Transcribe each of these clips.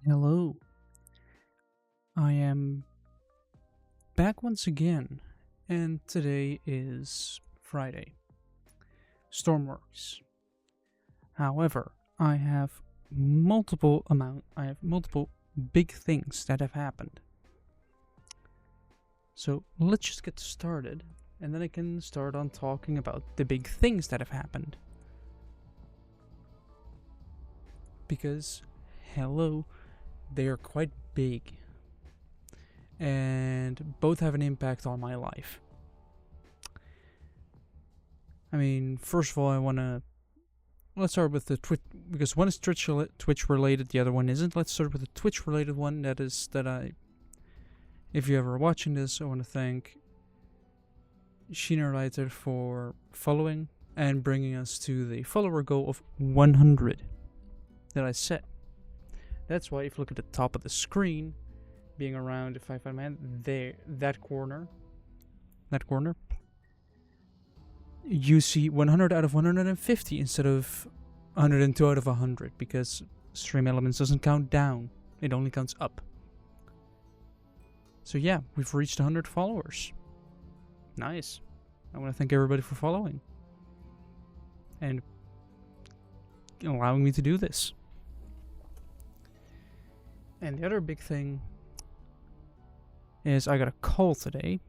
Hello. I am back once again, and today is Friday. Stormworks. However, I have multiple big things that have happened. So let's just get started, and then I can start on talking about the big things that have happened. Because, hello, they are quite big. And both have an impact on my life. I mean, first of all, let's start with the Twitch, because one is Twitch related, the other one isn't. Let's start with the Twitch related one. If you're ever watching this, I want to thank Sheena Reiter for following and bringing us to the follower goal of 100 that I set. That's why if you look at the top of the screen, being around, if I find man there, that corner, you see 100 out of 150 instead of 102 out of 100, because Stream Elements doesn't count down, it only counts up. So yeah, we've reached 100 followers. Nice. I want to thank everybody for following and allowing me to do this. And the other big thing is I got a call today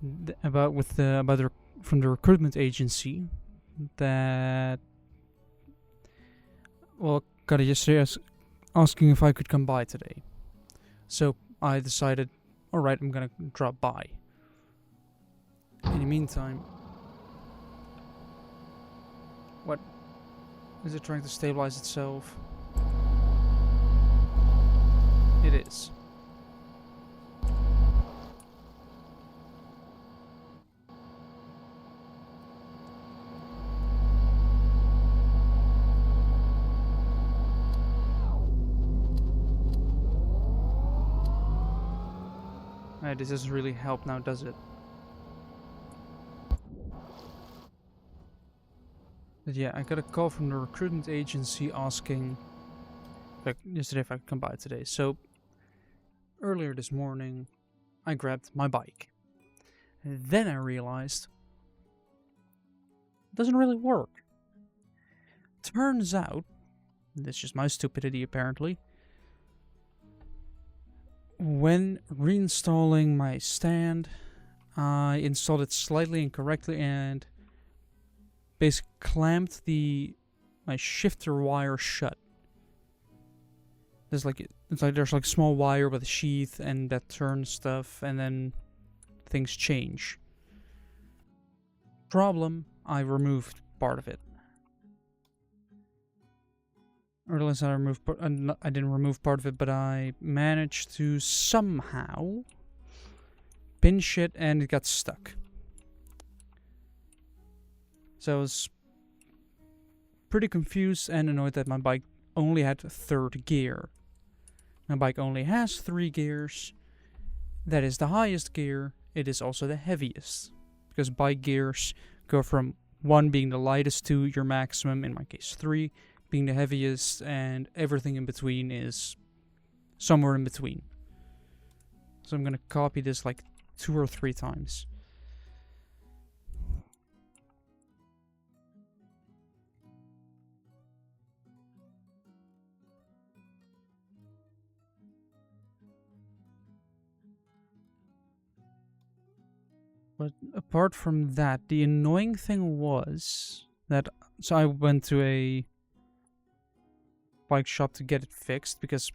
from the recruitment agency that got it yesterday asking if I could come by today. So I decided, alright, I'm gonna drop by. In the meantime, what is it trying to stabilize itself? It is. This doesn't really help now, does it? But yeah, I got a call from the recruitment agency asking yesterday if I could come by today. So earlier this morning, I grabbed my bike. And then I realized it doesn't really work. Turns out, that's just my stupidity apparently, when reinstalling my stand, I installed it slightly incorrectly and basically clamped my shifter wire shut. There's there's a small wire with a sheath and that turns stuff, and then things change. Problem, I removed part of it. Or at least I didn't remove part of it, but I managed to somehow pinch it and it got stuck. So I was pretty confused and annoyed that my bike only had third gear. My bike only has 3 gears. That is the highest gear. It is also the heaviest, because bike gears go from 1 being the lightest to your maximum, in my case 3 being the heaviest, and everything in between is somewhere in between. So I'm gonna copy this like 2 or 3 times. But apart from that, the annoying thing was that, so I went to a bike shop to get it fixed because,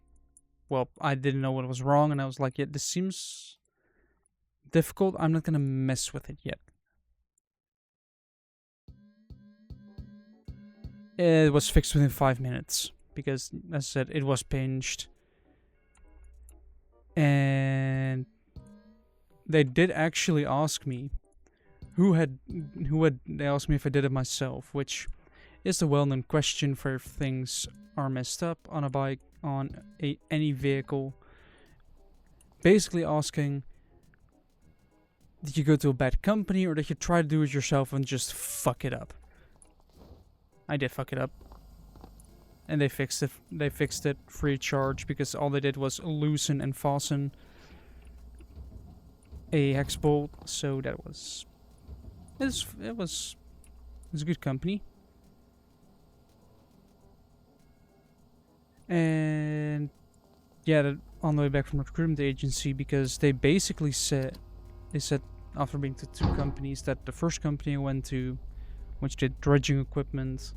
well, I didn't know what was wrong, and I was like, yeah, this seems difficult, I'm not gonna mess with it yet. It was fixed within 5 minutes, because, as I said, it was pinched. And they did actually ask me they asked me if I did it myself, which is the well-known question for if things are messed up on a bike, on any vehicle. Basically asking, did you go to a bad company, or did you try to do it yourself and just fuck it up? I did fuck it up. and they fixed it. They fixed it free of charge because all they did was loosen and fasten a hex bolt. So that was it was a good company. And yeah, on the way back from the recruitment agency, because they basically said after being to 2 companies that the first company I went to, which did dredging equipment,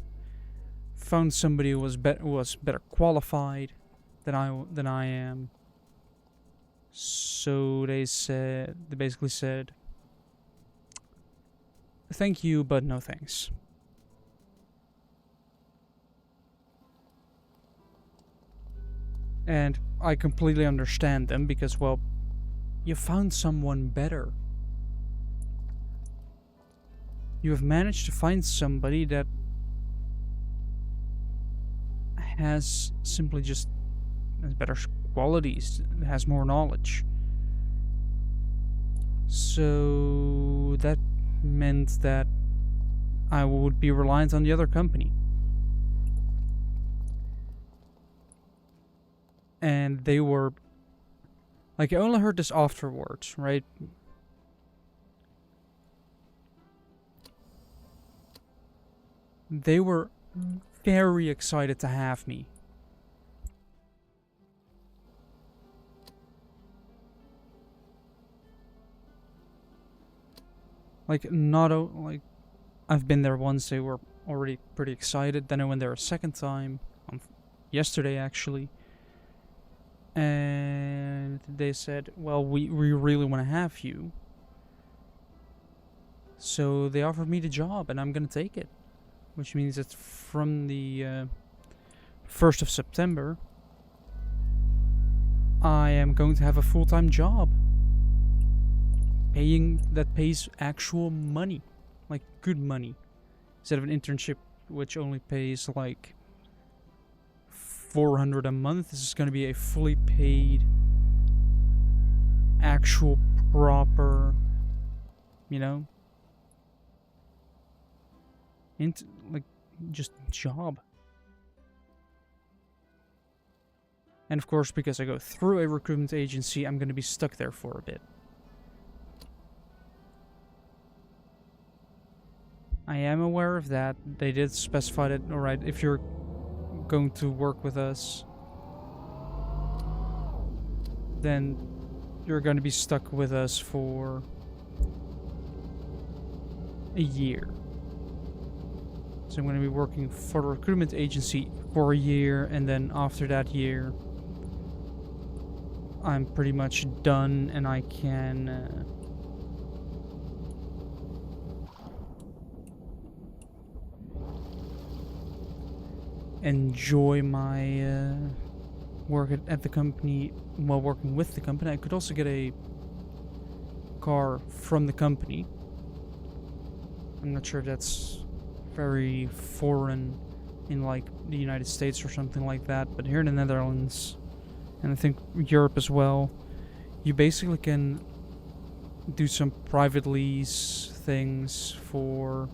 found somebody who was better qualified than I am. So they basically said, thank you, but no thanks. And I completely understand them because, well, you found someone better. You have managed to find somebody that has simply just has better qualities, has more knowledge. So that meant that I would be reliant on the other company. And they were... Like, I only heard this afterwards, right? They were very excited to have me. Like, like, I've been there once, they were already pretty excited. Then I went there a second time, yesterday actually. And they said, well, we really want to have you. So they offered me the job, and I'm gonna take it. Which means that from the 1st of September, I am going to have a full-time job. That pays actual money. Like, good money. Instead of an internship which only pays like $400 a month, this is going to be a fully paid, actual, proper, you know, like, just job. And of course, because I go through a recruitment agency, I'm going to be stuck there for a bit. I am aware of that. They did specify that, alright, if you're going to work with us, then you're going to be stuck with us for a year. So I'm going to be working for the recruitment agency for a year, and then after that year, I'm pretty much done, and I can enjoy my work at the company while working with the company. I could also get a car from the company. I'm not sure if that's very foreign in like the United States or something like that, but here in the Netherlands, and I think Europe as well, you basically can do some private lease things for,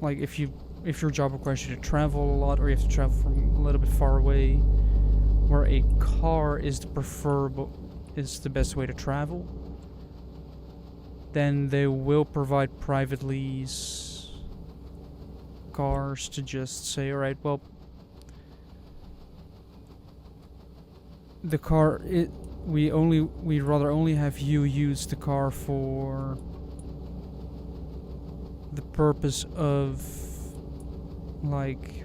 like, if your job requires you to travel a lot, or you have to travel from a little bit far away, where a car is the best way to travel, then they will provide private lease cars to just say, alright, well, the car, we'd rather only have you use the car for the purpose of, like,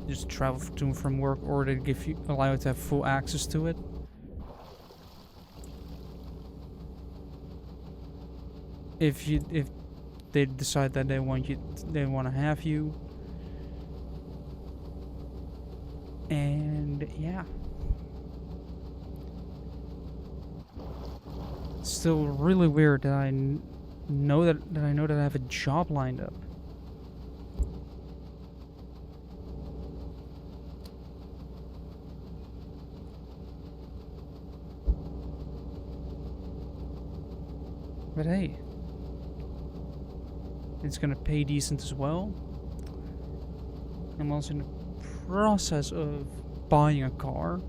just travel to and from work, or to allow you to have full access to it. If they decide that they want to have you, and yeah, it's still really weird that I know that I have a job lined up. But hey, It's gonna pay decent as well. I'm also in the process of buying a car.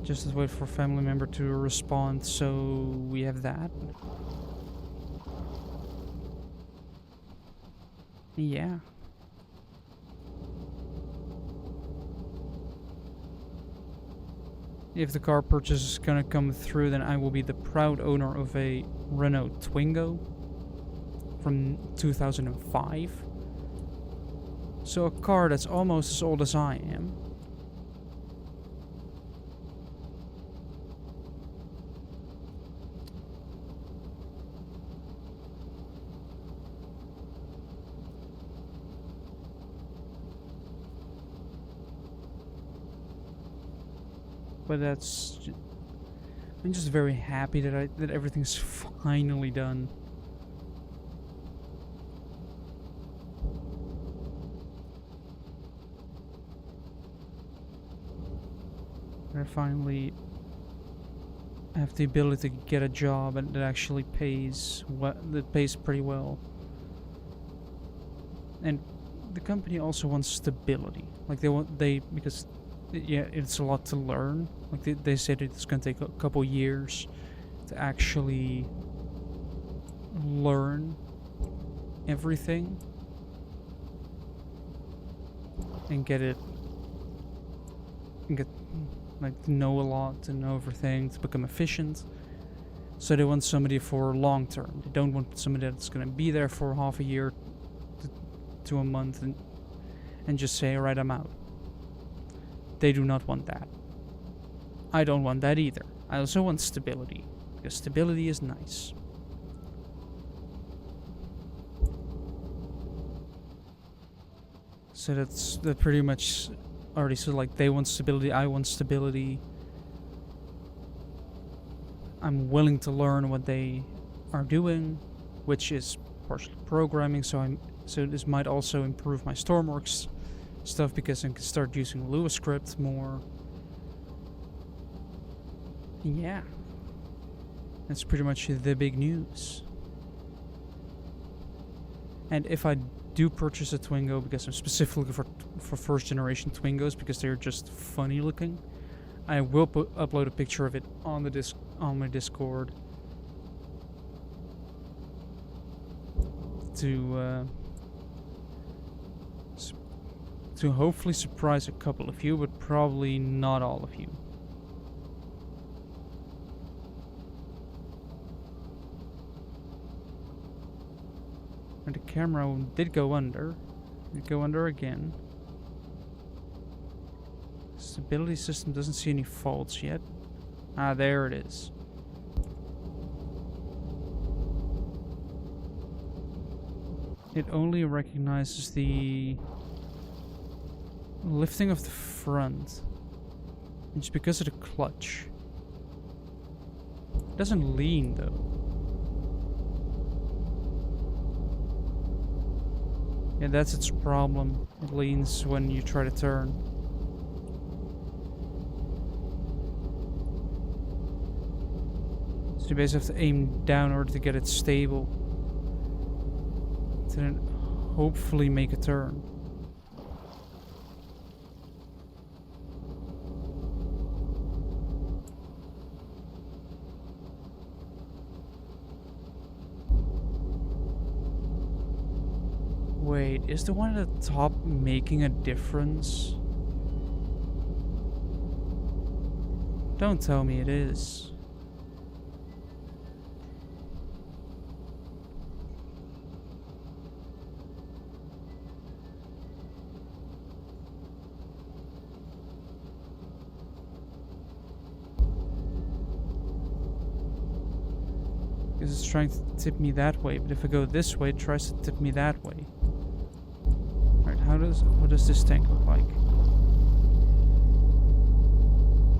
Just to wait for a family member to respond, so we have that. Yeah. If the car purchase is gonna come through, then I will be the proud owner of a Renault Twingo from 2005. So a car that's almost as old as I am. But I'm just very happy that everything's finally done. I finally have the ability to get a job that actually pays pretty well. And the company also wants stability. Like because yeah, it's a lot to learn. Like they said it's gonna take a couple years to actually learn everything and get like to know a lot, to know everything, to become efficient. So they want somebody for long term. They don't want somebody that's gonna be there for half a year to a month and just say, alright, I'm out. They do not want that. I don't want that either. I also want stability, because stability is nice. So that's pretty much already. So like they want stability, I want stability. I'm willing to learn what they are doing, which is partially programming. So this might also improve my Stormworks stuff, because I can start using Lua script more. Yeah, that's pretty much the big news. And if I do purchase a Twingo, because I'm specifically looking for first generation Twingos because they're just funny looking, I will upload a picture of it on my Discord to hopefully surprise a couple of you, but probably not all of you. And the camera did go under. It go under again. Stability system doesn't see any faults yet. Ah, there it is. It only recognizes the lifting of the front. It's because of the clutch. It doesn't lean though. Yeah, that's its problem. It leans when you try to turn. So you basically have to aim down in order to get it stable. To then hopefully make a turn. Wait, is the one at the top making a difference? Don't tell me it is. Because it's trying to tip me that way, but if I go this way, it tries to tip me that way. What does this tank look like?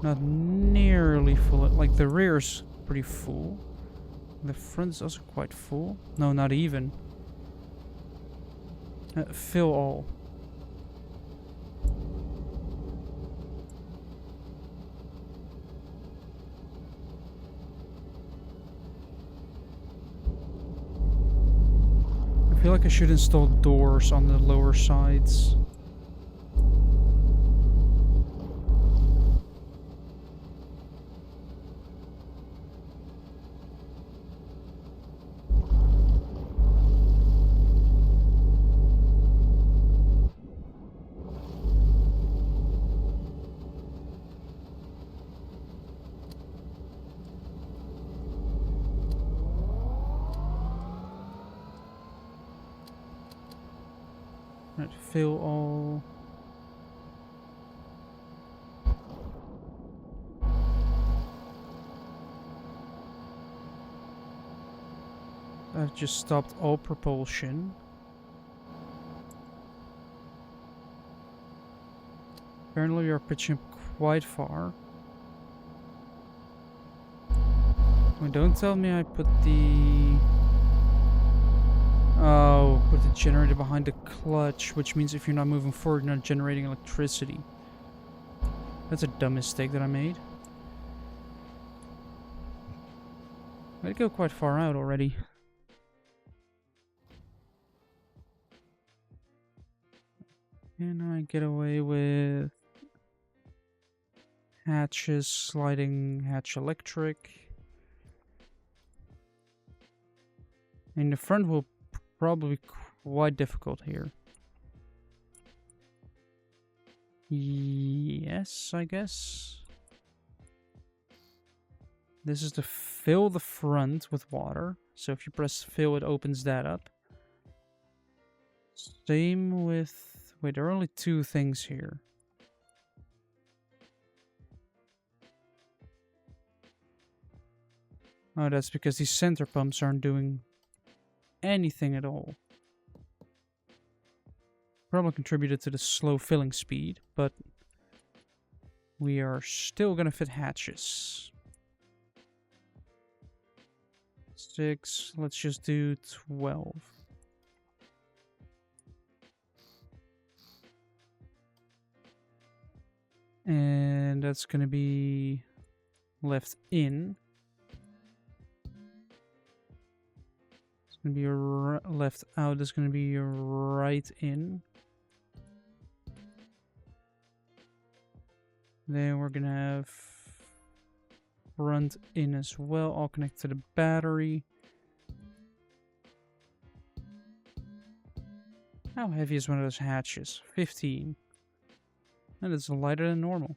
Not nearly full. Like the rear's pretty full. The front's also quite full. No, not even. Fill all. feel like I should install doors on the lower sides. Right, fill all. I've just stopped all propulsion. Apparently we are pitching quite far. Well, don't tell me I put the... Oh, put the generator behind the clutch, which means if you're not moving forward, you're not generating electricity. That's a dumb mistake that I made. I'd go quite far out already. Can I get away with hatches, sliding hatch electric? And the front will probably be quite difficult here. Yes, I guess. This is to fill the front with water. So if you press fill, it opens that up. Same with... Wait, there are only two things here. Oh, that's because these center pumps aren't doing anything at all. Probably contributed to the slow filling speed, but we are still gonna fit hatches. 6, let's just do 12. And that's gonna be left in. It's gonna be left out. It's gonna be right in. Then we're gonna have front in as well, all connected to the battery. How heavy is one of those hatches? 15. And it's lighter than normal.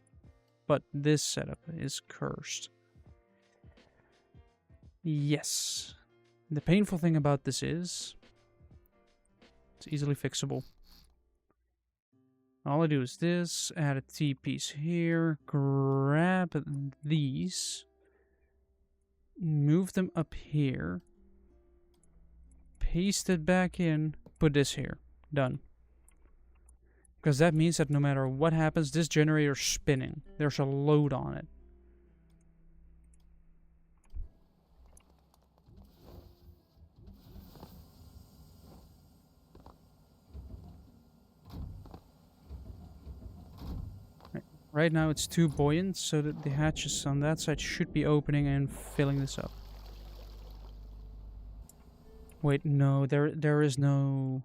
But this setup is cursed. Yes. The painful thing about this is it's easily fixable. All I do is this, add a T-piece here, grab these, move them up here, paste it back in, put this here. Done. Because that means that no matter what happens, this generator's spinning. There's a load on it. Right now it's too buoyant, so that the hatches on that side should be opening and filling this up. Wait, no, there is no...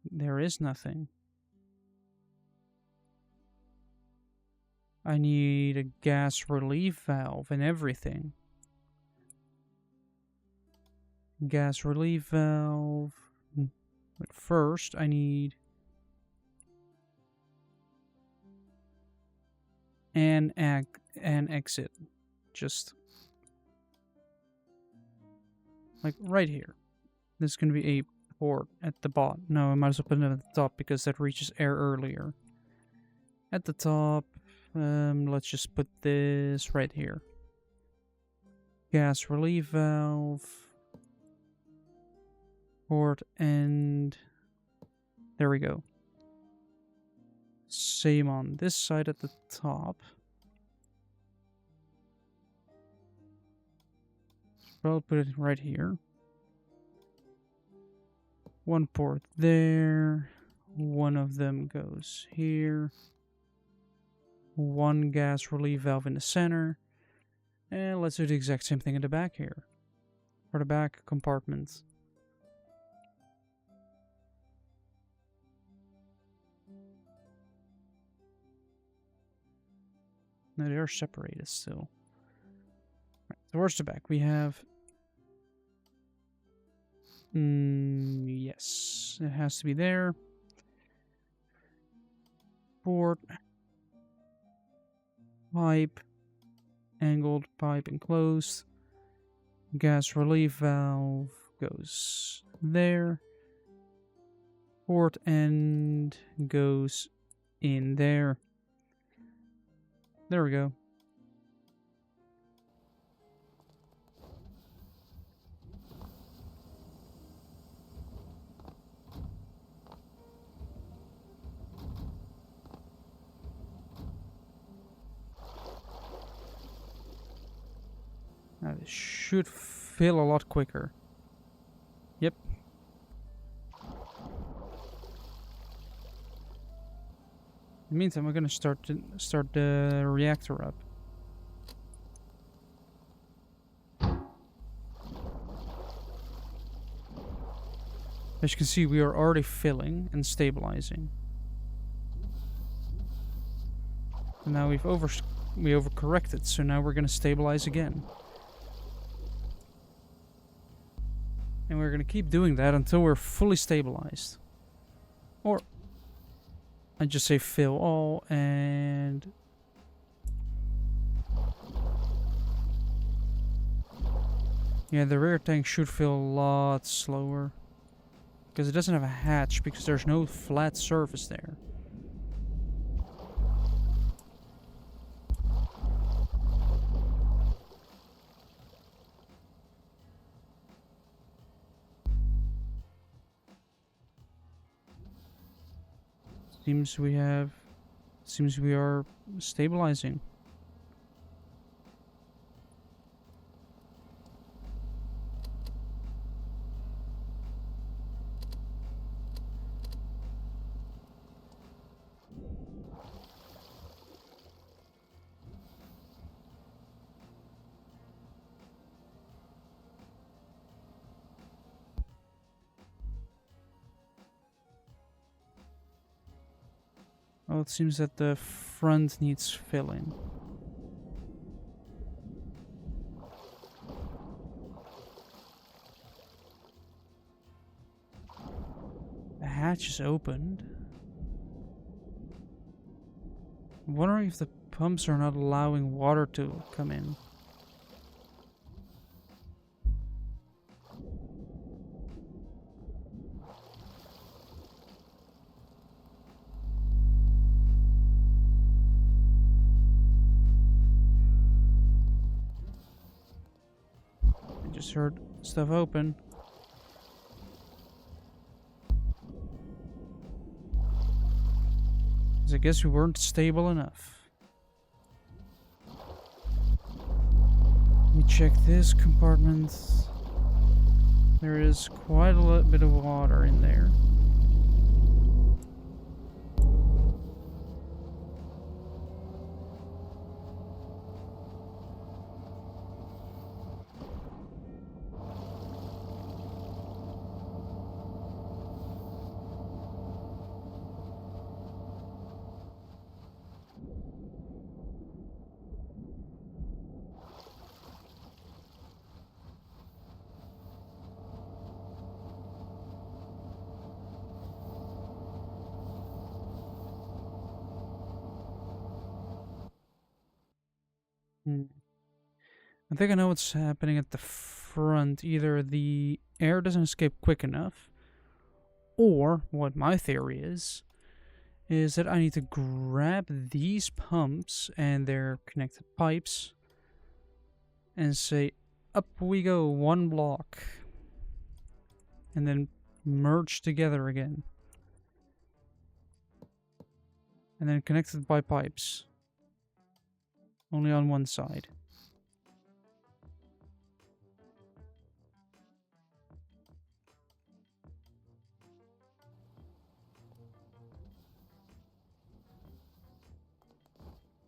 There is nothing. I need a gas relief valve and everything. Gas relief valve. But first, I need an exit. Just like right here. This is going to be a port at the bottom. No, I might as well put it at the top because that reaches air earlier. At the top, let's just put this right here. Gas relief valve. Port and there we go. Same on this side at the top. I'll put it right here. One port there. One of them goes here. One gas relief valve in the center. And let's do the exact same thing in the back here. For the back compartment. No, they are separated still. Right, towards the back we have... yes, it has to be there. Port. Pipe. Angled pipe enclosed. Gas relief valve goes there. Port end goes in there. There we go. Now this should fill a lot quicker. Yep. In the meantime, we're gonna start the reactor up. As you can see, we are already filling and stabilizing. And now we overcorrected, so now we're gonna stabilize again. And we're gonna keep doing that until we're fully stabilized. Or I just say fill all and yeah, the rear tank should fill a lot slower because it doesn't have a hatch because there's no flat surface there. Seems we are stabilizing. Well, it seems that the front needs filling. The hatch is opened. I'm wondering if the pumps are not allowing water to come in. Just heard stuff open. I guess we weren't stable enough. Let me check this compartment. There is quite a little bit of water in there. I think I know what's happening at the front. Either the air doesn't escape quick enough, or what my theory is that I need to grab these pumps and their connected pipes and say, up we go, one block, and then merge together again. And then connected by pipes. Only on one side.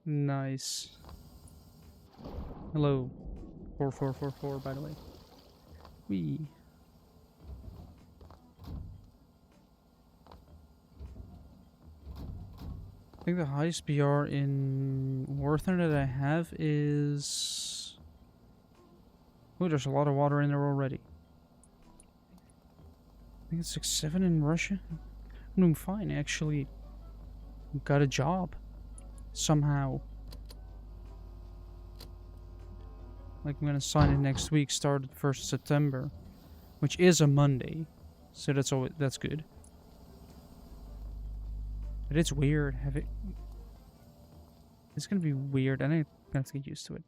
Nice. Hello. 4444, by the way. Wee. I think the highest BR in War Thunder that I have is... Oh, there's a lot of water in there already. I think it's 6-7 in Russia. I'm doing fine, actually. Got a job. Somehow. Like, I'm gonna sign it next week, start 1st September. Which is a Monday. So that's good. But it's weird. It's gonna be weird. I think I'm gonna have to get used to it.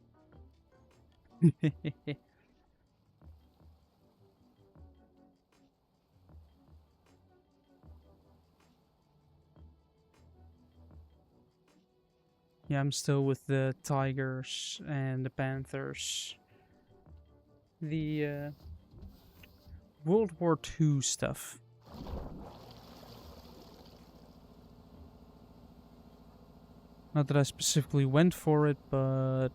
Yeah, I'm still with the Tigers and the Panthers. The World War II stuff. Not that I specifically went for it, but...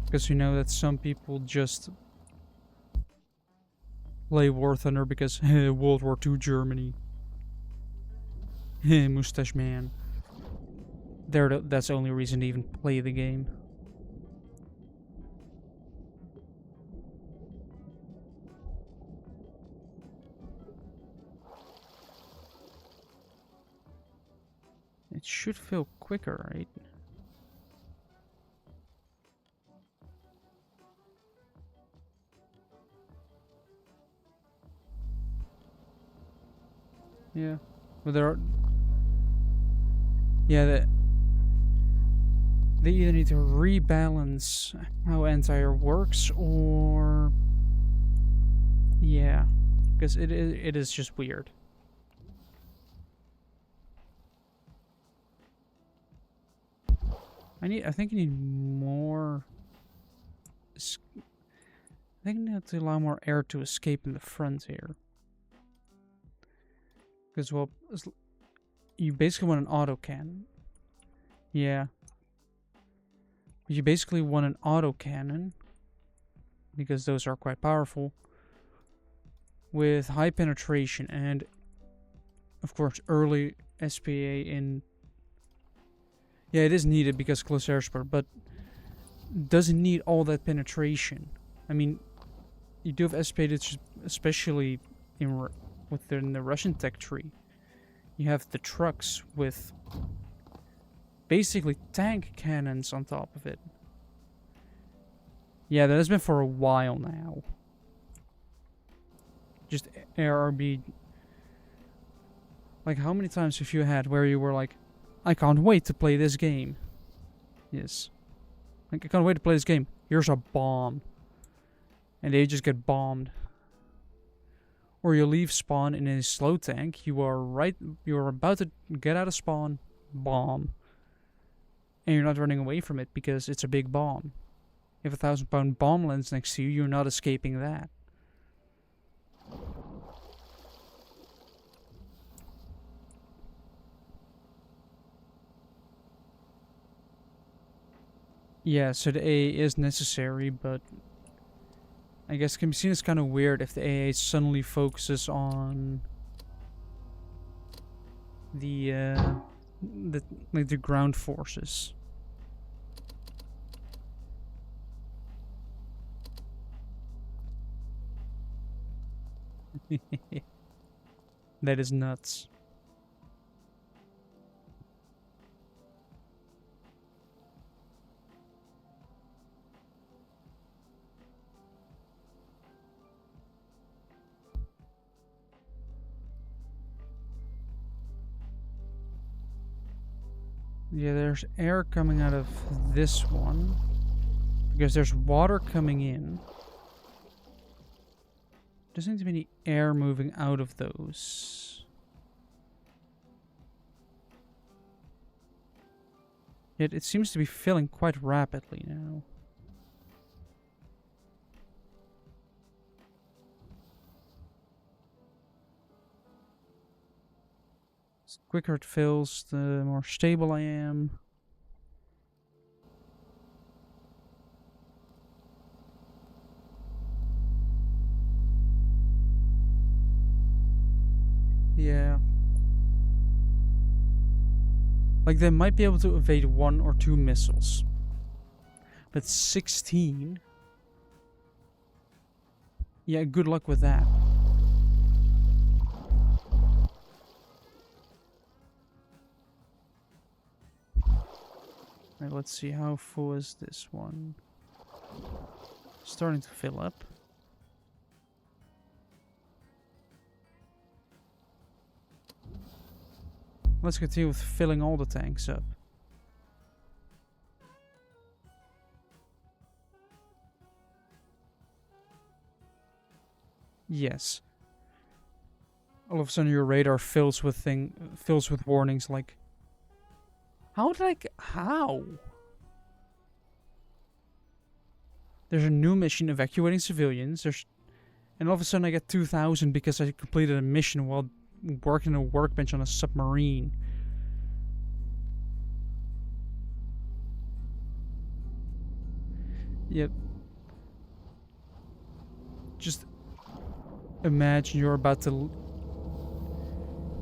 because you know that some people just play War Thunder because World War II Germany. Mustache man. That's the only reason to even play the game. It should feel quicker, right? Yeah. But there are... yeah, they either need to rebalance how anti-air works, or... yeah. Because it is just weird. I think you need more... I think you need to allow more air to escape in the front here. Because, well, you basically want an autocannon. Yeah. You basically want an autocannon, because those are quite powerful, with high penetration and, of course, early SPA in... yeah, it is needed because close air support, but doesn't need all that penetration. I mean, you do have SPA, especially within the Russian tech tree. You have the trucks with basically tank cannons on top of it. Yeah, that has been for a while now. Just ARB. Like, how many times have you had where you were like, I can't wait to play this game? Yes. Like, I can't wait to play this game. Here's a bomb. And they just get bombed. Or you leave spawn in a slow tank. You are about to get out of spawn. Bomb. And you're not running away from it because it's a big bomb. If a 1,000-pound bomb lands next to you, you're not escaping that. Yeah, so the AA is necessary, but I guess it can be seen as kind of weird if the AA suddenly focuses on the ground forces. That is nuts. Yeah, there's air coming out of this one. Because there's water coming in. Doesn't seem to be any air moving out of those. Yet it seems to be filling quite rapidly now. The quicker it fills, the more stable I am. Yeah. Like, they might be able to evade 1 or 2 missiles. But 16? Yeah, good luck with that. Alright, let's see, how full is this one? Starting to fill up. Let's continue with filling all the tanks up. Yes. All of a sudden your radar fills with warnings like, how? There's a new mission evacuating civilians. And all of a sudden I get 2,000 because I completed a mission while working a workbench on a submarine. Yep. Just imagine you're about to...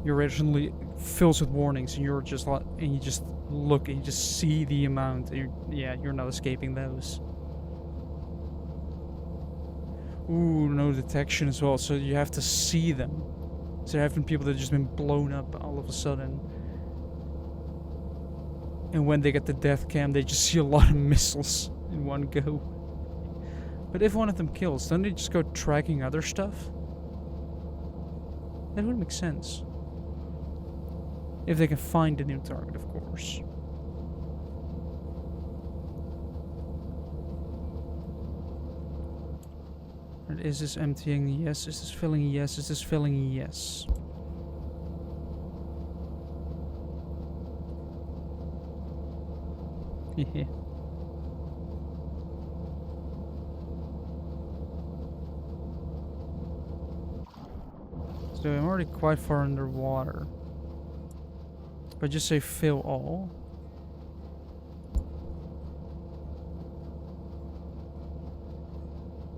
Your radar suddenly fills with warnings, and you're just like, and you just look and you just see the amount. And you're not escaping those. Ooh, no detection as well, so you have to see them. So there have been people that have just been blown up all of a sudden. And when they get the death cam, they just see a lot of missiles in one go. But if one of them kills, don't they just go tracking other stuff? That would make sense. If they can find a new target, of course. And is this emptying? Yes. Is this filling? Yes. Is this filling? Yes. Hehe. So I'm already quite far underwater. If I just say fill all.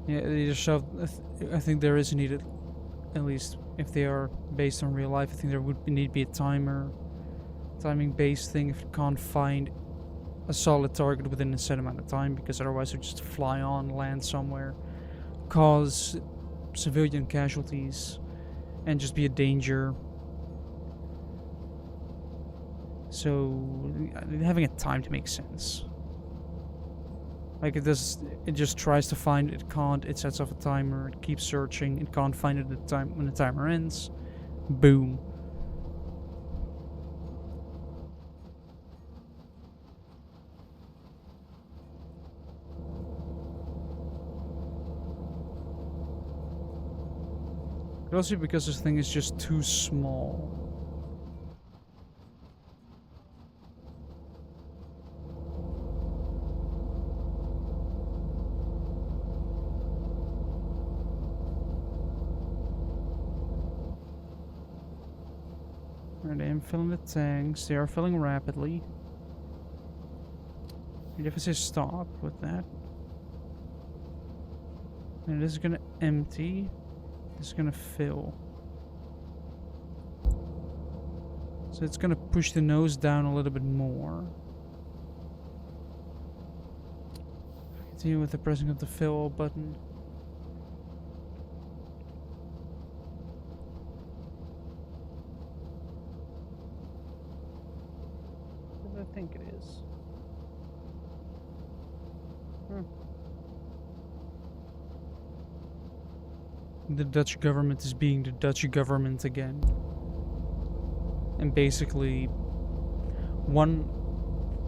Yeah, they just shove. I think there is needed, at least if they are based on real life. I think there would need to be a timing based thing if you can't find a solid target within a set amount of time, because otherwise they'll just fly on, land somewhere, cause civilian casualties, and just be a danger. So having a time to make sense. Like it just tries to find it, can't, it sets off a timer, it keeps searching, it can't find it at the time when the timer ends. Boom. But also because this thing is just too small. Alright, I am filling the tanks. They are filling rapidly. And if I say stop with that. And this is gonna empty. This is gonna fill. So it's gonna push the nose down a little bit more. Continue with the pressing of the fill button. I think it is. The Dutch government is being the Dutch government again. And basically, one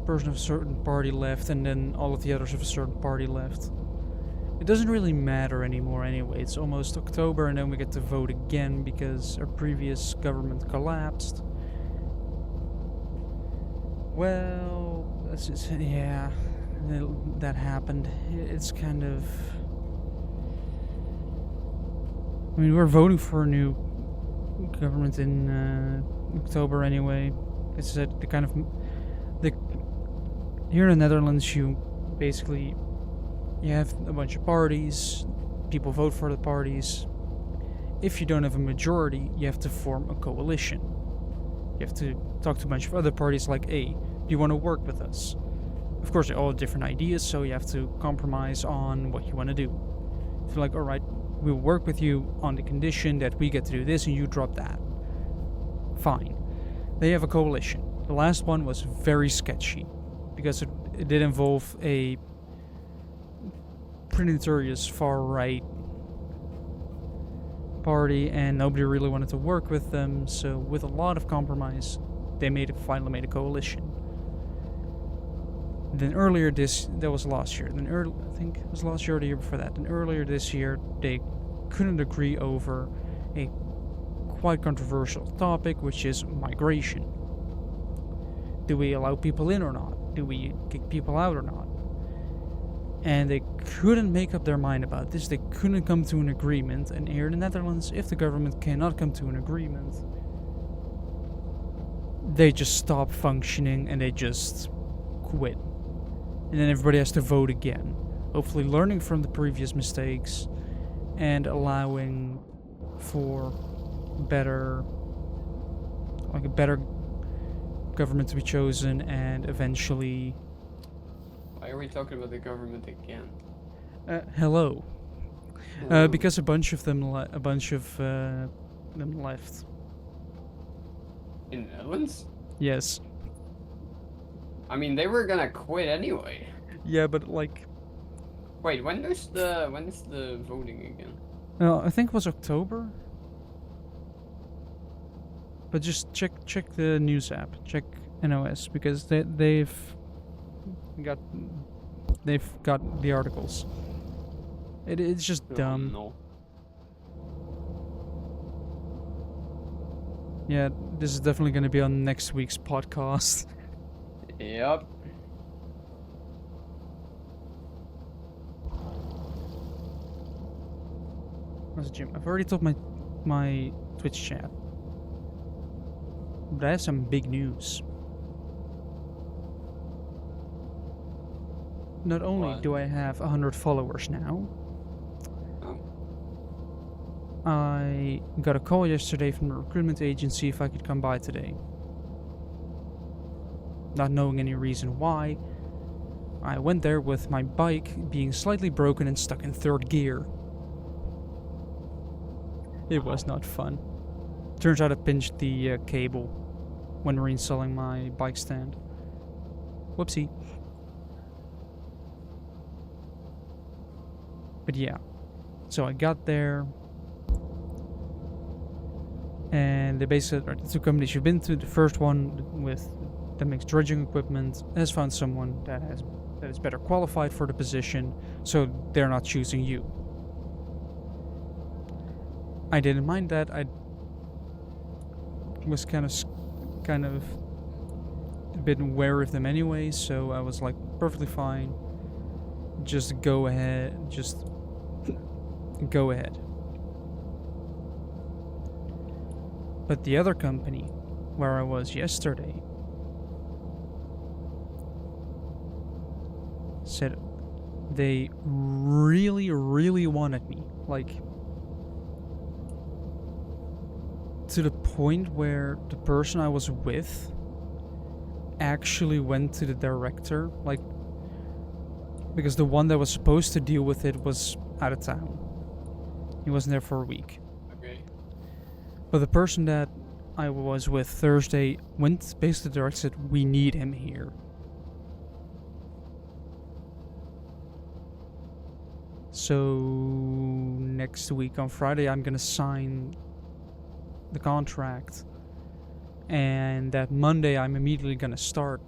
person of a certain party left, and then all of the others of a certain party left. It doesn't really matter anymore anyway. It's almost October, and then we get to vote again because our previous government collapsed. Well, that's just, yeah, that happened. It's kind of... I mean, we're voting for a new government in October anyway. It's the kind of... Here in the Netherlands, you basically... You have a bunch of parties, people vote for the parties. If you don't have a majority, you have to form a coalition. You have to talked to a bunch of other parties like, hey, do you want to work with us? Of course, they all have different ideas, so you have to compromise on what you want to do. If you're like, alright, we'll work with you on the condition that we get to do this and you drop that. Fine. They have a coalition. The last one was very sketchy because it did involve a pretty notorious far-right party and nobody really wanted to work with them, so with a lot of compromise, they finally made a coalition. Then earlier that was last year. I think it was last year or the year before that. Then earlier this year, they couldn't agree over a quite controversial topic, which is migration. Do we allow people in or not? Do we kick people out or not? And they couldn't make up their mind about this. They couldn't come to an agreement. And here in the Netherlands, if the government cannot come to an agreement, they just stop functioning and they just quit. And then everybody has to vote again. Hopefully learning from the previous mistakes and allowing for a better government to be chosen and eventually... Why are we talking about the government again? Hello. Because a bunch of them left. In the Netherlands? Yes. I mean, they were gonna quit anyway. Yeah, but like... Wait, when is the voting again? No, I think it was October. But just check the news app. Check NOS because they've got the articles. It's just dumb. No. Yeah, this is definitely going to be on next week's podcast. Yep. What's Jim? I've already told my Twitch chat. But I have some big news. Not only do I have 100 followers now, I got a call yesterday from the recruitment agency if I could come by today. Not knowing any reason why, I went there with my bike being slightly broken and stuck in 3rd gear. It was not fun. Turns out I pinched the cable when reinstalling my bike stand. Whoopsie. But yeah, so I got there, and they basically, the two companies you've been to, the first one that makes dredging equipment has found someone that is better qualified for the position, so they're not choosing you. I didn't mind that. I was kind of a bit wary of them anyway, so I was like perfectly fine. Just go ahead. Go ahead. But the other company, where I was yesterday, said they really, really wanted me. Like, to the point where the person I was with actually went to the director, like, because the one that was supposed to deal with it was out of town. He wasn't there for a week. Okay. But the person that I was with Thursday went basically to the director and said, we need him here. So next week on Friday I'm gonna sign the contract, and that Monday I'm immediately gonna start.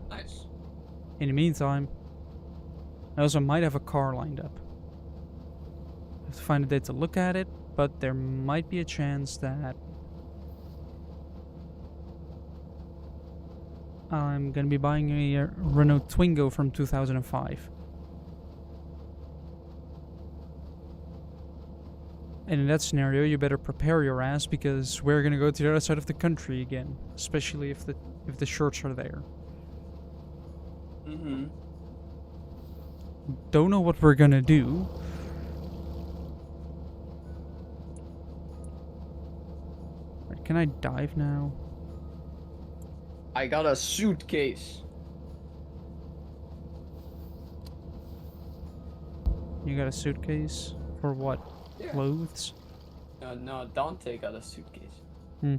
Nice. In the meantime, I also might have a car lined up. I have to find a day to look at it, but there might be a chance that I'm gonna be buying a Renault Twingo from 2005. And in that scenario, you better prepare your ass because we're gonna go to the other side of the country again, especially if the shirts are there. Mm-hmm. Don't know what we're gonna do. Can I dive now? I got a suitcase. You got a suitcase? For what? Yeah. Clothes? No, Dante got a suitcase. Hmm.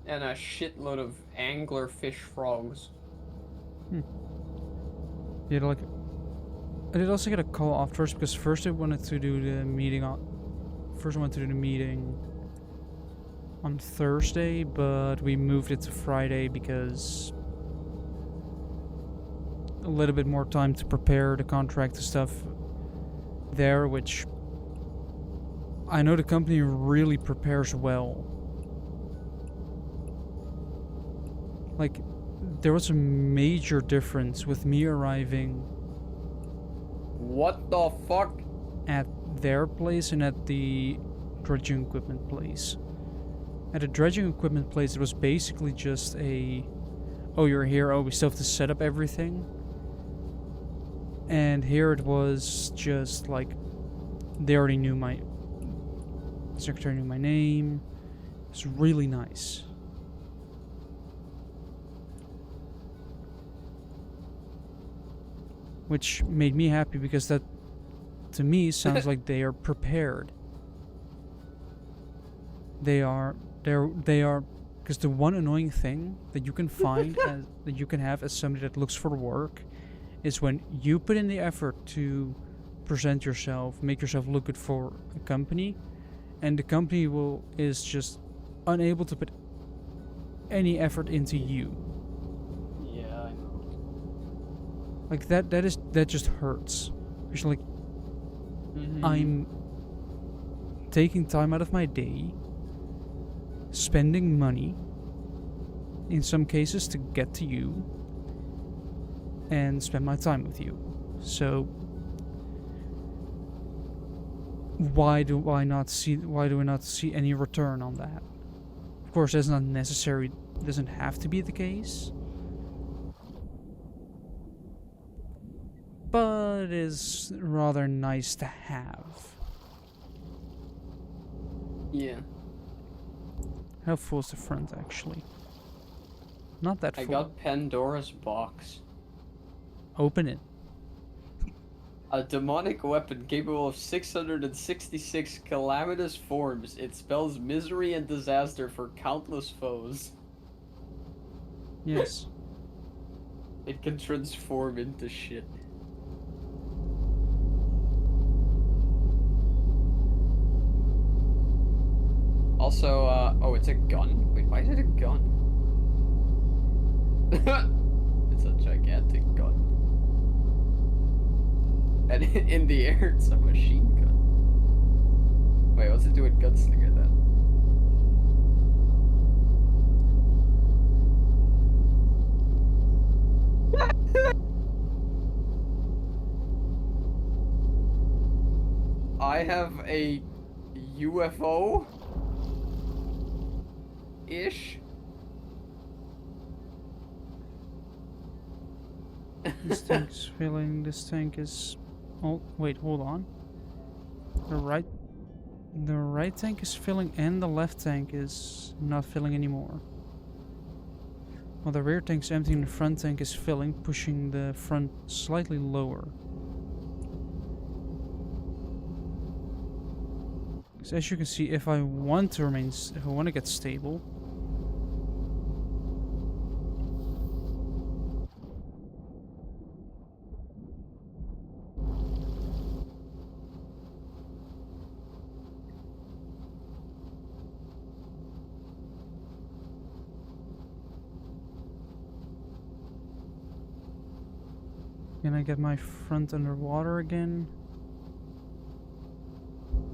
And a shitload of anglerfish frogs. Yeah, like... I did also get a call afterwards because first I wanted to do the meeting on... First I wanted to do the meeting on Thursday, but we moved it to Friday because... a little bit more time to prepare the contract and stuff there, which... I know the company really prepares well. Like, there was a major difference with me arriving What the fuck? at their place and at the dredging equipment place. At the dredging equipment place, it was basically just a, oh, you're here, oh, we still have to set up everything. And here it was just like, they already knew the secretary knew my name. It's really nice. Which made me happy because that, to me, sounds like they are prepared. They are, because the one annoying thing that you can find that you can have as somebody that looks for work is when you put in the effort to present yourself, make yourself look good for a company, and the company is just unable to put any effort into you. Yeah, I know. Like that just hurts. Because like I'm taking time out of my day, spending money in some cases to get to you and spend my time with you. So why do I not see any return on that? Of course, that's not necessary. It doesn't have to be the case. But it is rather nice to have. Yeah. How full is the front, actually? Not that full. I got Pandora's box. Open it. A demonic weapon capable of 666 calamitous forms. It spells misery and disaster for countless foes. Yes. It can transform into shit. Also, oh, it's a gun? Wait, why is it a gun? It's a gigantic gun. And in the air, it's a machine gun. Wait, what's it do with Gunslinger then? I have a UFO? Ish? This tank's filling. This tank is... Oh, wait, hold on. The right tank is filling and the left tank is not filling anymore. Well, the rear tank's empty and the front tank is filling, pushing the front slightly lower. So as you can see, if I want to get stable, can I get my front underwater again?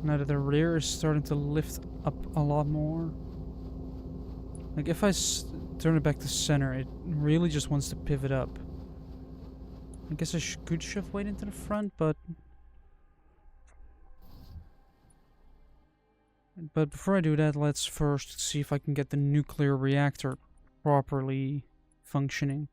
Now that the rear is starting to lift up a lot more. Like if I turn it back to center, it really just wants to pivot up. I guess I could shove weight into the front, but before I do that, let's first see if I can get the nuclear reactor properly functioning.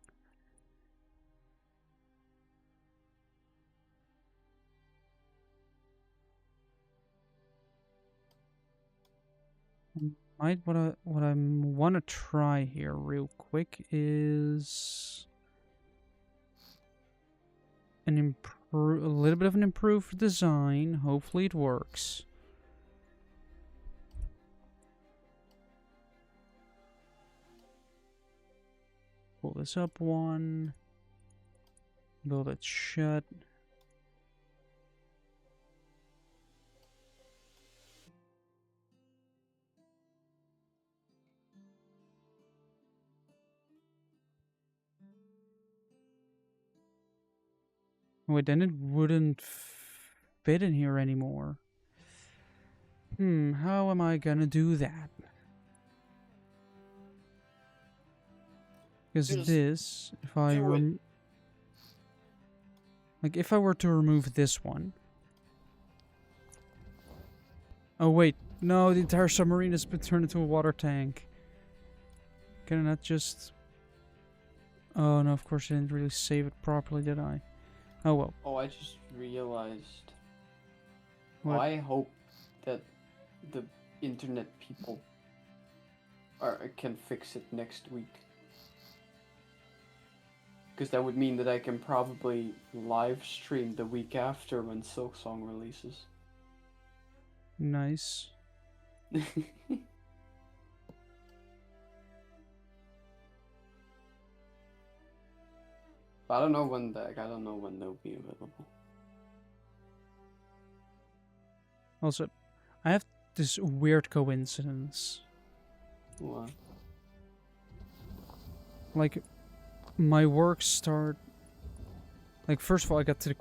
What I want to try here real quick is a little bit of an improved design. Hopefully it works. Pull this up one. Build it shut. Wait, then it wouldn't fit in here anymore. How am I gonna do that? Because this, if I like, if I were to remove this one. Oh wait, no, the entire submarine has been turned into a water tank. Can I not just? Oh no, of course I didn't really save it properly, did I? Oh well. Oh, I just realized. What? I hope that the internet people can fix it next week. Because that would mean that I can probably live stream the week after when Silksong releases. Nice. I don't know when they'll be available. Also, I have this weird coincidence. What? Like, my work start. Like, first of all, I got to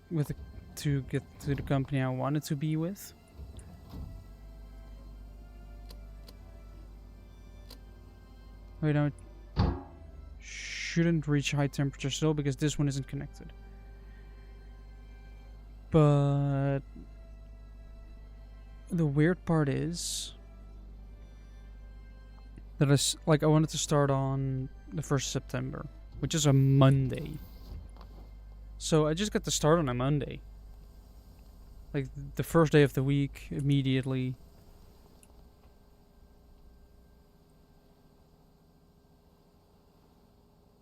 get to the company I wanted to be with. Wait, no, it shouldn't reach high temperature still because this one isn't connected. But the weird part is that I wanted to start on the 1st of September, which is a Monday. So I just got to start on a Monday. Like the first day of the week, immediately.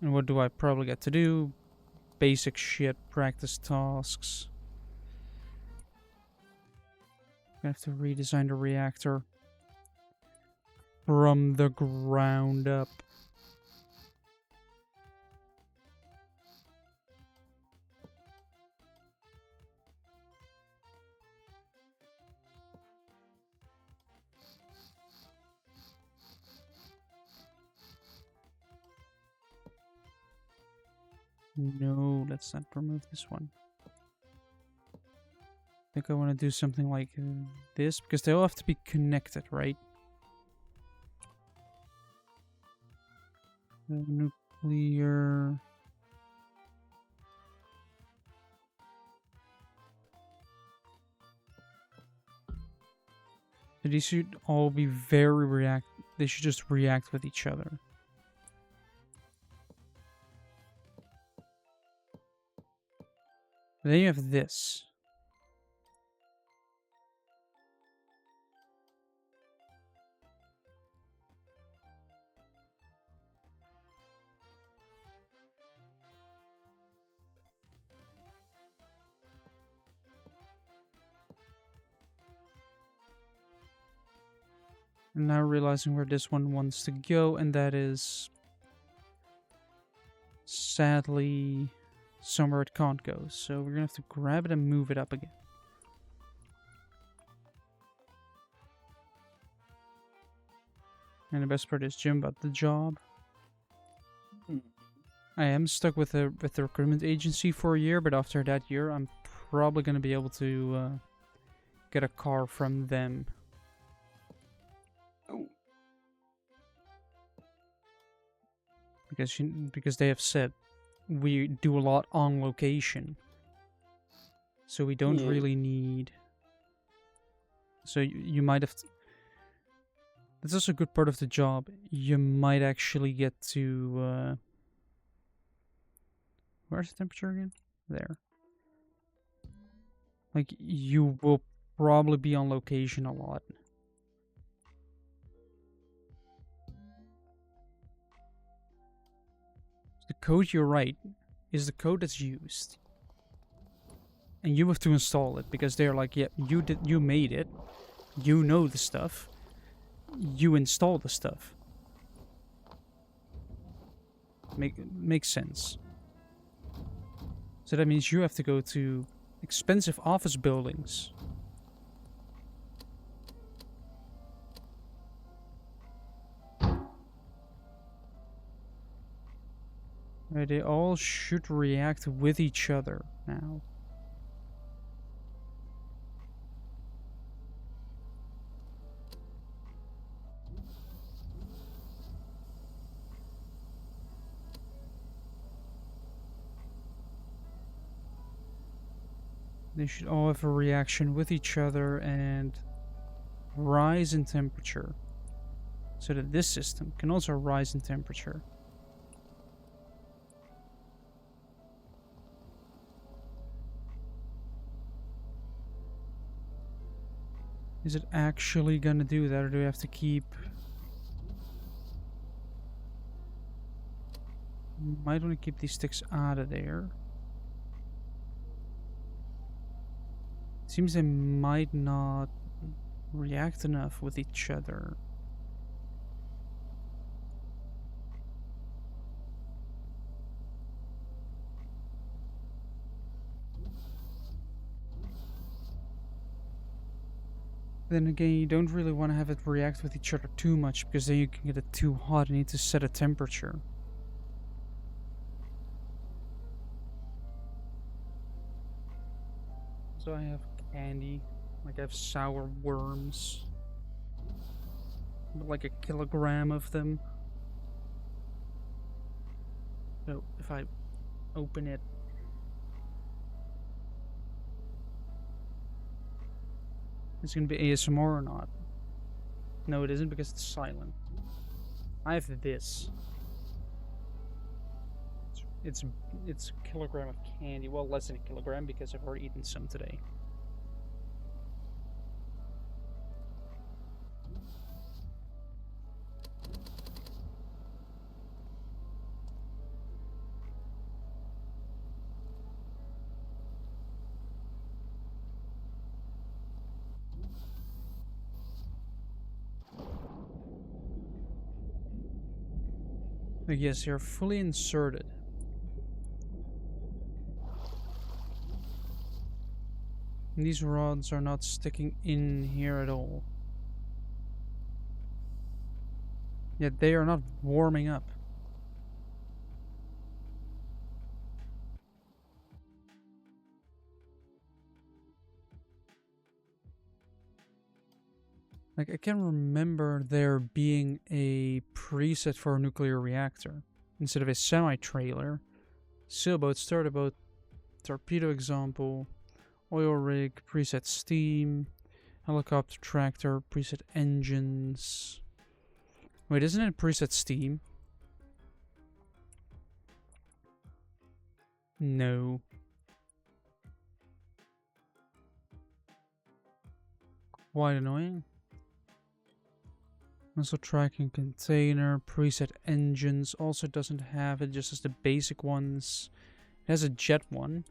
And what do I probably get to do? Basic shit, practice tasks. I have to redesign the reactor from the ground up. No, let's not remove this one. I think I want to do something like this, because they all have to be connected, right? Nuclear... These should all be very they should just react with each other. Then you have this. And now realizing where this one wants to go, and that is sadly somewhere it can't go. So we're gonna have to grab it and move it up again. And the best part is Jim got the job. I am stuck with the recruitment agency for a year, but after that year, I'm probably gonna be able to get a car from them. Oh. Because they have said we do a lot on location, so we don't really need. So you might have. That's also a good part of the job. You might actually get to. Where's the temperature again? There. Like, you will probably be on location a lot. code you write is the code that's used. And you have to install it because they're like, yeah, you made it. You know the stuff. You install the stuff. Makes sense. So that means you have to go to expensive office buildings. Where they all should react with each other now. They should all have a reaction with each other and rise in temperature. So that this system can also rise in temperature. Is it actually gonna do that, or do we have to keep... Might want to keep these sticks out of there. Seems they might not react enough with each other. Then again, you don't really want to have it react with each other too much, because then you can get it too hot and need to set a temperature. So I have candy, like I have sour worms. Like a kilogram of them. So if I open it, it's gonna be ASMR or not? No, it isn't because it's silent. I have this. It's a kilogram of candy. Well, less than a kilogram because I've already eaten some today. Yes, you're fully inserted. And these rods are not sticking in here at all. Yet they are not warming up. Like, I can remember there being a preset for a nuclear reactor. Instead of a semi-trailer. Sailboat, starter boat, torpedo example, oil rig, preset steam, helicopter tractor, preset engines. Wait, isn't it preset steam? No. Quite annoying. Also tracking container, preset engines, also doesn't have it, just has the basic ones. It has a jet one.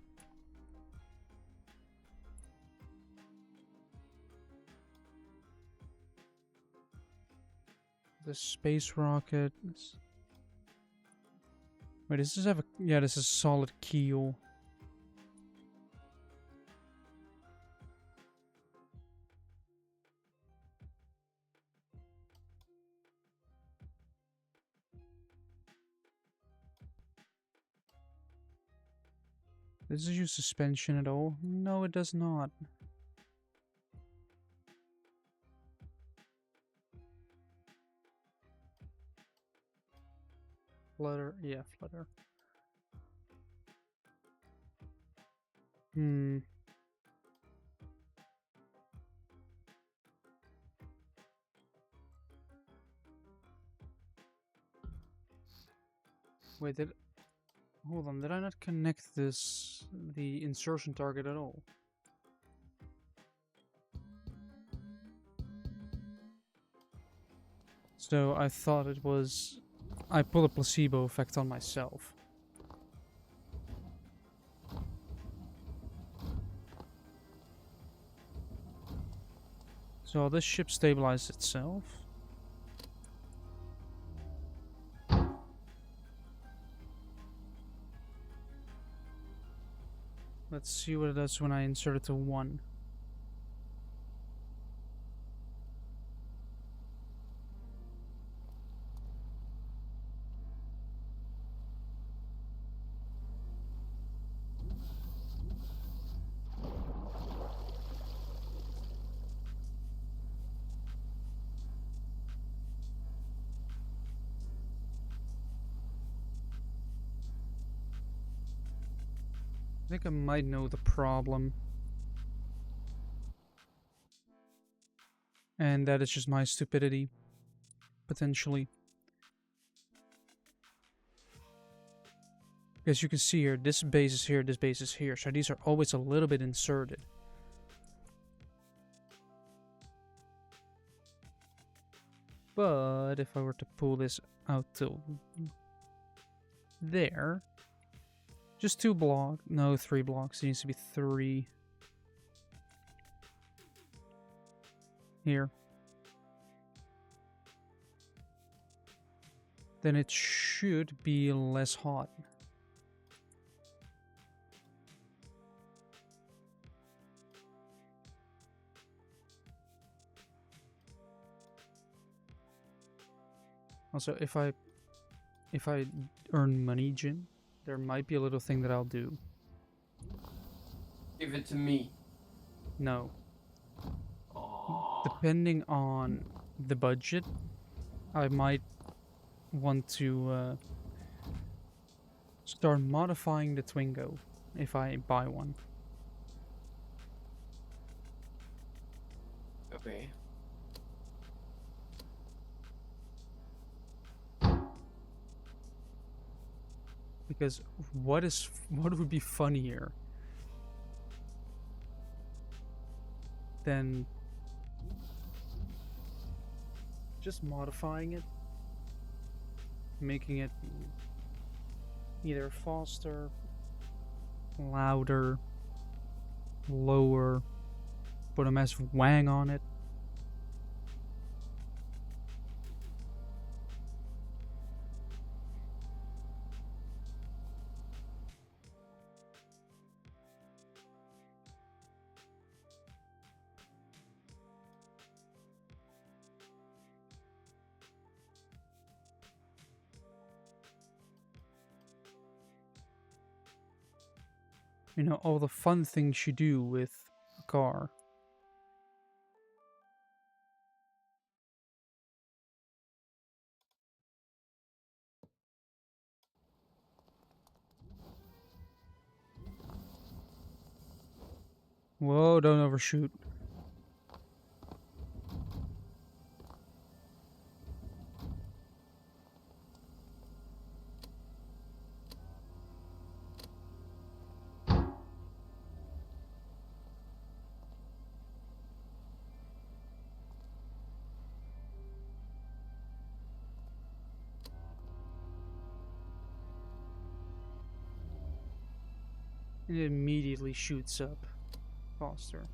The space rocket. Wait, does this have a... Yeah, this is solid keel. Does it use suspension at all? No, it does not. Flutter, yeah, flutter. Wait, hold on, did I not connect the insertion target at all? So I thought it was... I pulled a placebo effect on myself. So this ship stabilized itself. Let's see what it does when I insert it to 1. I think I might know the problem. And that is just my stupidity. Potentially. As you can see here, this base is here, this base is here. So these are always a little bit inserted. But if I were to pull this out to there, just 2 blocks, no, 3 blocks, it needs to be 3 here. Then it should be less hot. Also, if I earn money, Jim, there might be a little thing that I'll do. Give it to me. No. Oh. Depending on the budget, I might want to start modifying the Twingo if I buy one. Okay. Because what would be funnier than just modifying it, making it either faster, louder, lower, put a massive wang on it. You know, all the fun things you do with a car. Whoa, don't overshoot. It immediately shoots up faster.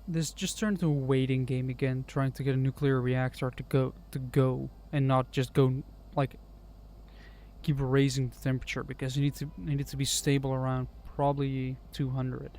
This just turned into a waiting game again, trying to get a nuclear reactor to go and not just go like keep raising the temperature, because you need to be stable around probably 200.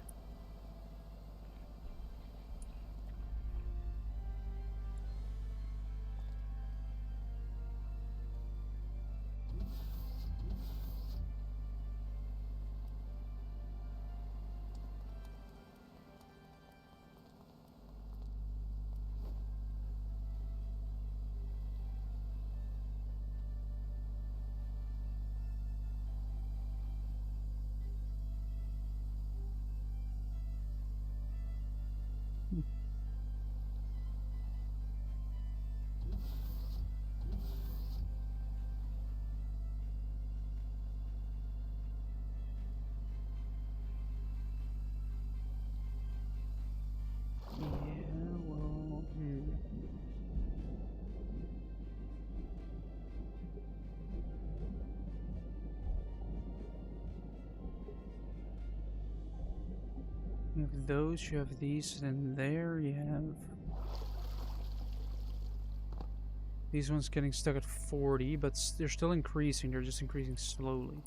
You have those, you have these, and there you have... These ones getting stuck at 40, but they're still increasing, they're just increasing slowly.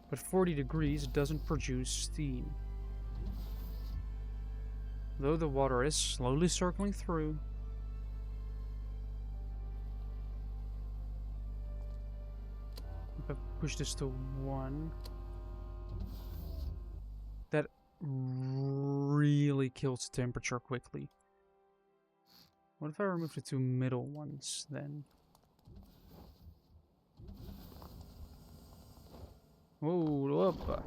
But 40 degrees doesn't produce steam. Though the water is slowly circling through. If I push this to 1, that really kills the temperature quickly. What if I remove the 2 middle ones then? Whoa, up.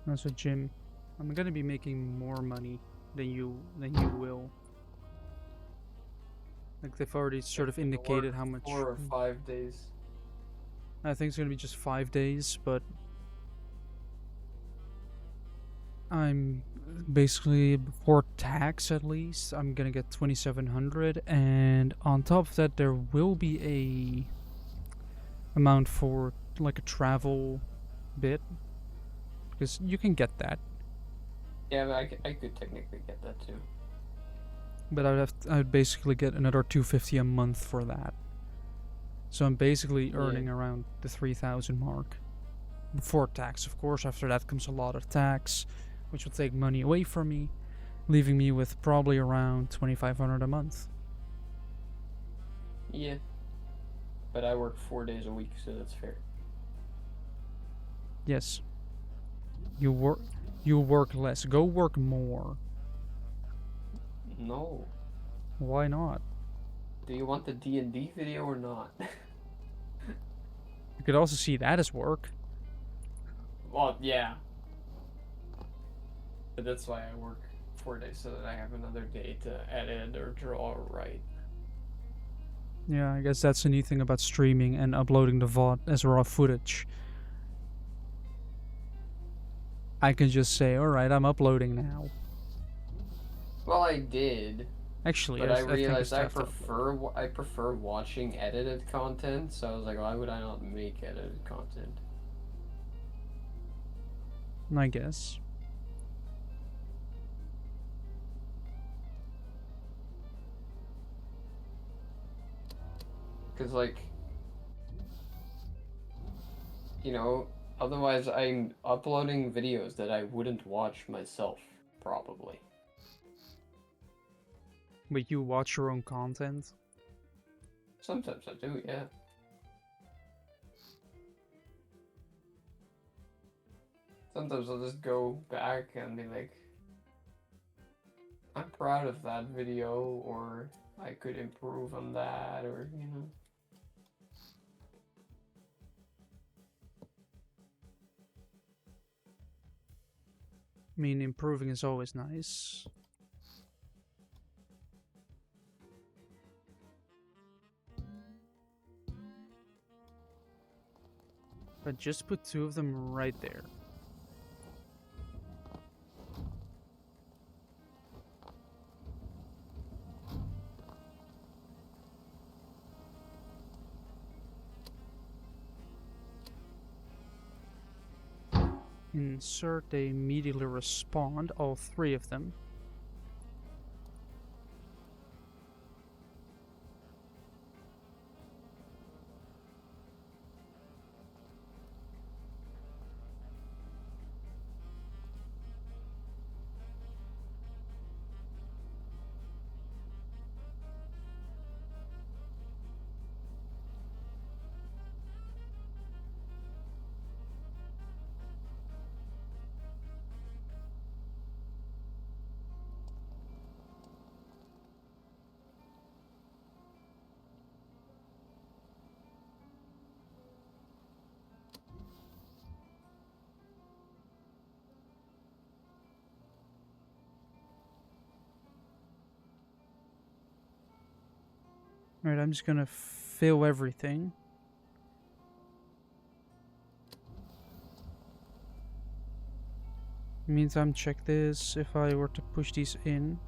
That's a gym. I'm gonna be making more money than you will. Like they've already sort of indicated how much. 4 or 5 days. I think it's gonna be just 5 days, but I'm basically before tax at least. I'm gonna get 2,700, and on top of that, there will be a amount for like a travel bit, because you can get that. Yeah, but I could technically get that too. But I'd basically get another 250 a month for that. So I'm basically earning around the 3,000 mark. Before tax, of course. After that comes a lot of tax, which will take money away from me, leaving me with probably around 2,500 a month. Yeah. But I work 4 days a week, so that's fair. Yes. You work less. Go work more. No. Why not? Do you want the D&D video or not? You could also see that as work. Well, yeah. But that's why I work 4 days, so that I have another day to edit or draw or write. Yeah, I guess that's the neat thing about streaming and uploading the VOD as raw footage. I can just say, alright, I'm uploading now. Well, I did. Actually, but I realized I think I prefer watching edited content, so I was like, why would I not make edited content? I guess. Because, like, you know, otherwise I'm uploading videos that I wouldn't watch myself, probably. But you watch your own content? Sometimes I do, yeah. Sometimes I'll just go back and be like, I'm proud of that video, or I could improve on that, or, you know. I mean, improving is always nice. But just put 2 of them right there. Insert, they immediately respond, all 3 of them. Alright, I'm just gonna fill everything. Meantime, check this. If I were to push these in.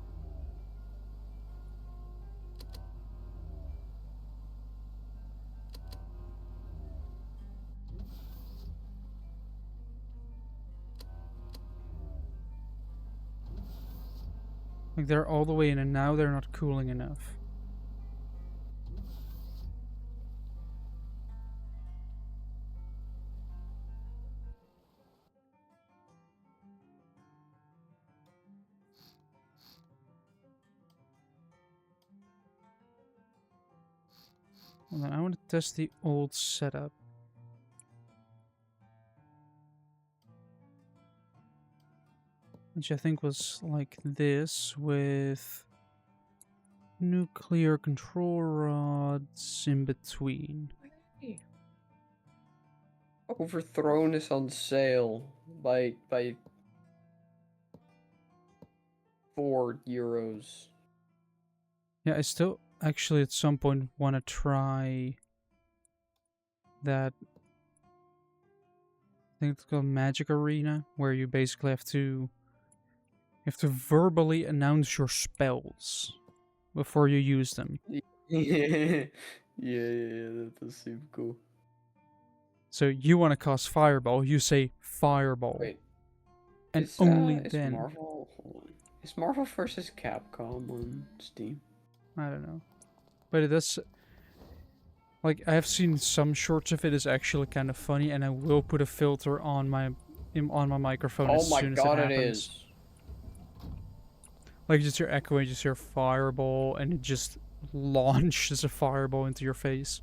Like they're all the way in and now they're not cooling enough. And then I want to test the old setup. Which I think was like this with nuclear control rods in between. Overthrown is on sale by €4. Yeah, I still actually at some point want to try that. I think it's called Magic Arena, where you basically have to verbally announce your spells before you use them. Yeah, that does seem cool. So you want to cast Fireball, you say Fireball. Wait, and is, only is then. Marvel, hold on. Is Marvel vs. Capcom on Steam? I don't know. But it does. Like, I have seen some shorts of it is actually kind of funny, and I will put a filter on my microphone as soon as it happens. Oh my god, it is. Like, just your echo, and just your Fireball, and it just launches a Fireball into your face.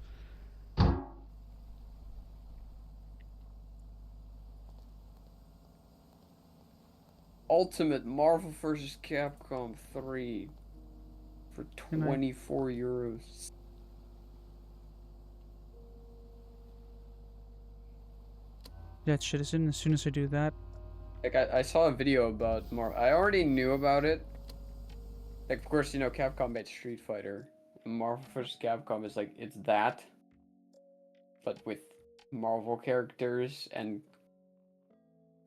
Ultimate Marvel vs. Capcom 3 for €24. That shit is in as soon as I do that. Like, I saw a video about I already knew about it. Like, of course, you know, Capcom made Street Fighter. Marvel vs. Capcom is like, it's that, but with Marvel characters and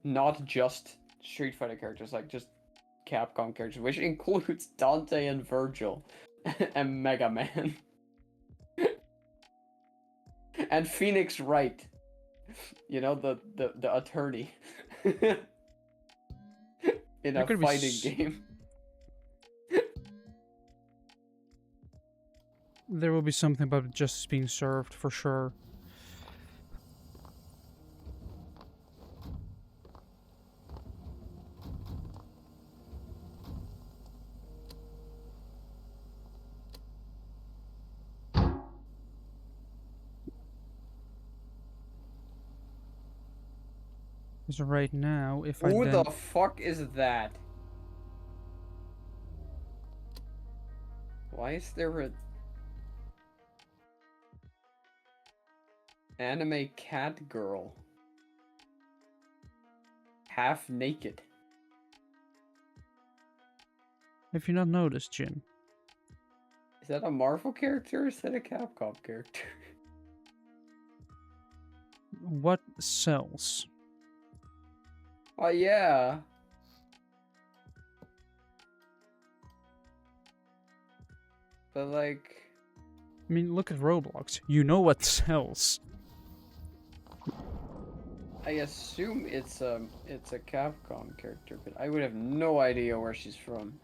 not just Street Fighter characters, like just Capcom characters, which includes Dante and Virgil and Mega Man. And Phoenix Wright. You know, the attorney. In a fighting game. There will be something about justice being served, for sure. Because right now, if I Who the fuck is that? Why is there a anime cat girl half naked? Have you not noticed, Jin? Is that a Marvel character or is that a Capcom character? What sells? Oh yeah. But like, I mean, look at Roblox. You know what sells. I assume it's a Capcom character, but I would have no idea where she's from.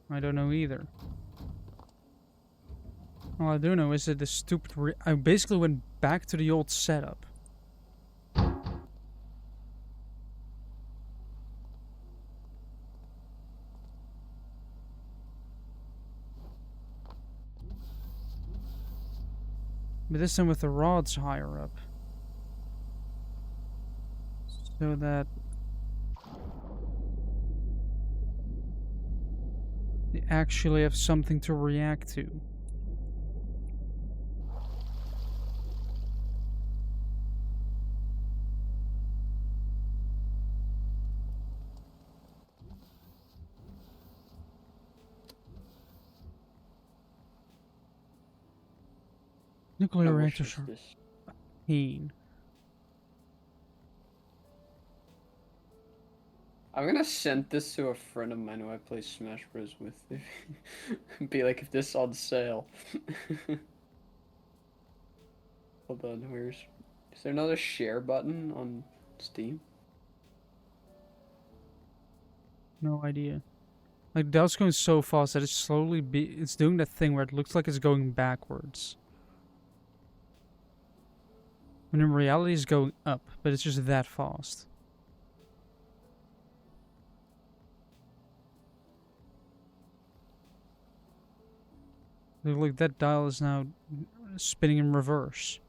I don't know either. All I do know is that the stupid... I basically went back to the old setup. But this time with the rods higher up. So that... they actually have something to react to. Nuclear reactors are pain. I'm gonna send this to a friend of mine who I play Smash Bros with. Be like, if this on sale. Hold on, is there another share button on Steam? No idea. Like, that was going so fast that it's doing that thing where it looks like it's going backwards. When in reality it's going up, but it's just that fast. Look, that dial is now spinning in reverse.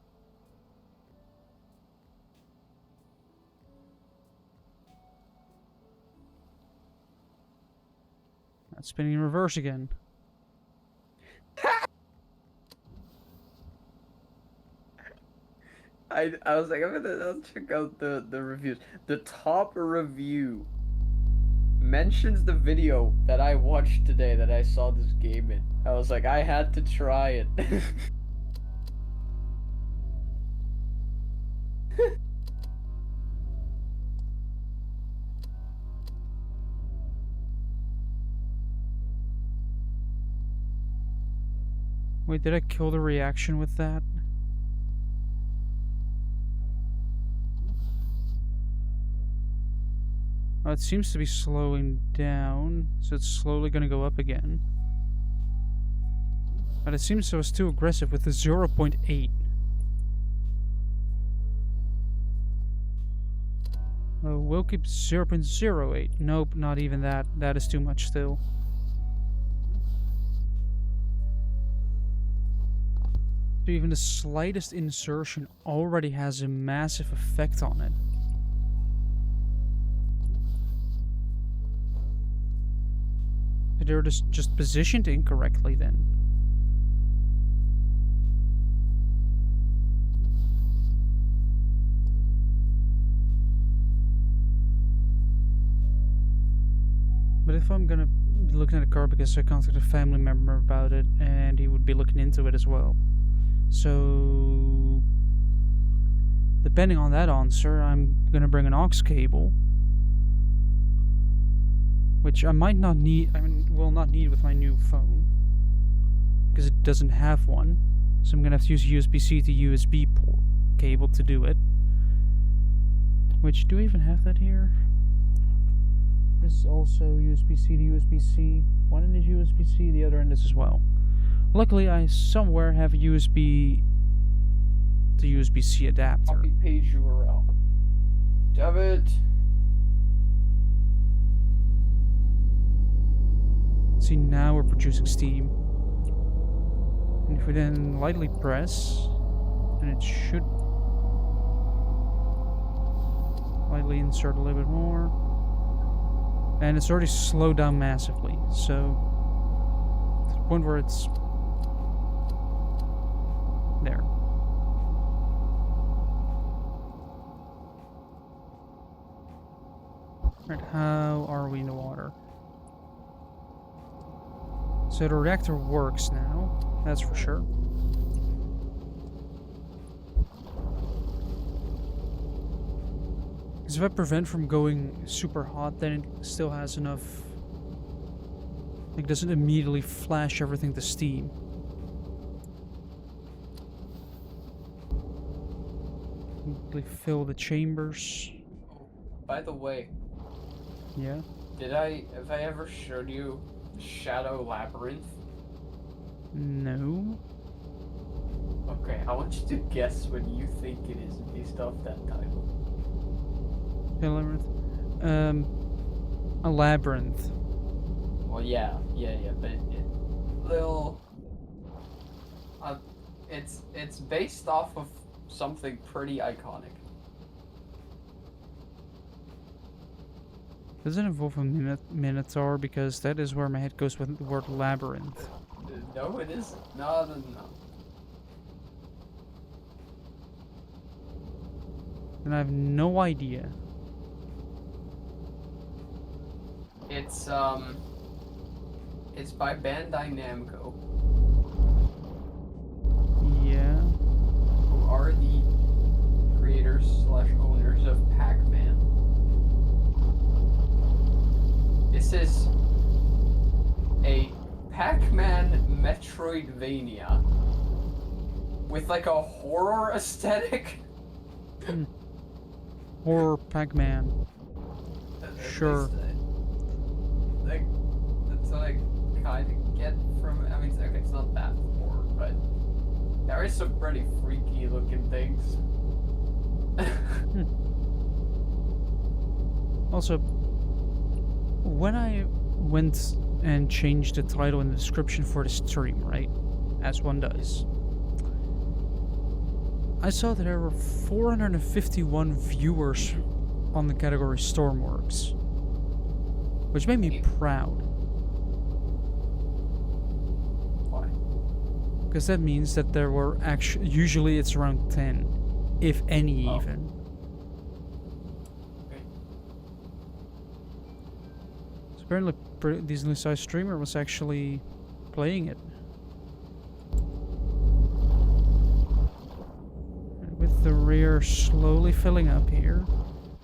That's spinning in reverse again. I was like, I'll check out the reviews. The top review mentions the video that I watched today that I saw this game in. I was like, I had to try it. Wait, did I kill the reaction with that? Oh, it seems to be slowing down, so it's slowly gonna go up again. But it seems so it's too aggressive with the 0.8. Oh, we'll keep 0.08. Nope, not even that. That is too much still. So even the slightest insertion already has a massive effect on it. They're just positioned incorrectly then. But if I'm gonna be looking at a car because I contacted a family member about it and he would be looking into it as well. So depending on that answer, I'm gonna bring an aux cable. Which I might not need, will not need with my new phone. Because it doesn't have one. So I'm gonna have to use USB-C to USB port cable to do it. Which, do I even have that here? This is also USB-C to USB-C. One end is USB-C, the other end is as well. Luckily, I somewhere have a USB to USB-C adapter. Copy page URL. Debit. See, now we're producing steam. And if we then lightly press, then it should lightly insert a little bit more. And it's already slowed down massively, so to the point where it's there. Right, how are we in the water? So the reactor works now, that's for sure. Because if I prevent from going super hot, then it still has enough... Like, doesn't immediately flash everything to steam. Completely fill the chambers. Oh, by the way. Yeah? Have I ever showed you Shadow Labyrinth? No. Okay, I want you to guess what you think it is based off that title. A labyrinth. A labyrinth. Well, yeah, but it's based off of something pretty iconic. Does it involve a minotaur? Because that is where my head goes with the word labyrinth. No, it isn't. No. And I have no idea. It's by Bandai Namco, Yeah. who are the creators / owners of Pac-Man. Metroidvania with like a horror aesthetic. Horror Pac-Man. Sure. Like, that's what I kind of get from it. I mean, okay, it's not that horror, but there is some pretty freaky looking things. Also, when I went and changed the title and the description for the stream, right? As one does. I saw that there were 451 viewers on the category Stormworks, which made me proud. Why? Because that means that there were actually, usually it's around 10, if any even. Okay. So apparently, decently sized streamer was actually playing it. With the rear slowly filling up here,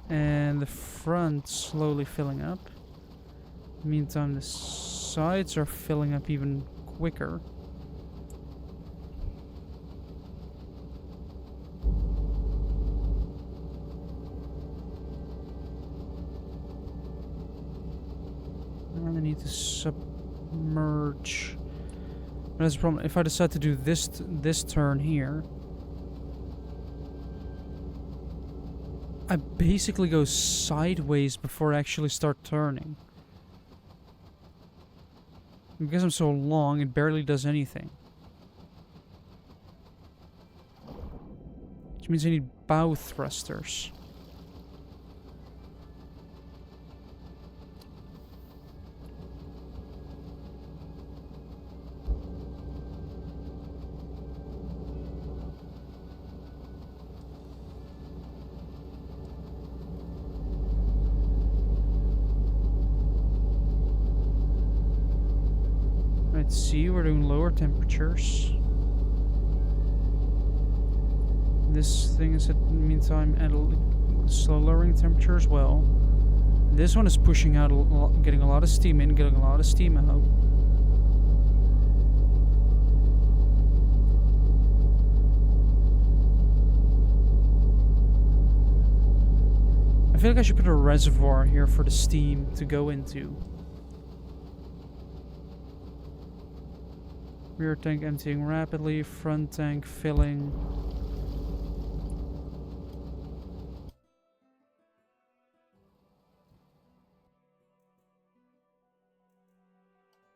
and the front slowly filling up. Meantime, the sides are filling up even quicker. And I need to submerge. But that's the problem. If I decide to do this turn here, I basically go sideways before I actually start turning. Because I'm so long, it barely does anything. Which means I need bow thrusters. Let's see, we're doing lower temperatures. This thing is at the meantime at a slow lowering temperature as well. This one is pushing out, getting a lot of steam in, getting a lot of steam out. I feel like I should put a reservoir here for the steam to go into. Rear tank emptying rapidly, front tank filling.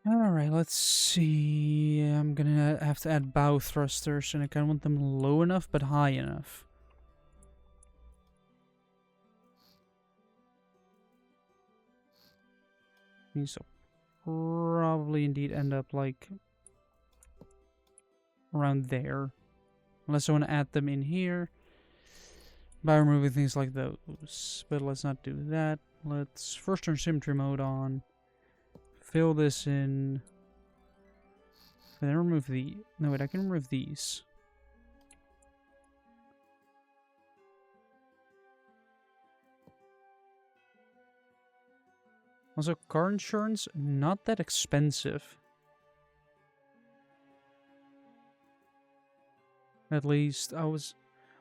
Alright, let's see. I'm gonna have to add bow thrusters, and I kind of want them low enough but high enough. These will probably indeed end up like around there. Unless I want to add them in here by removing things like those. But let's not do that. Let's first turn symmetry mode on. Fill this in. And then remove the... No, wait, I can remove these. Also, car insurance, not that expensive. At least,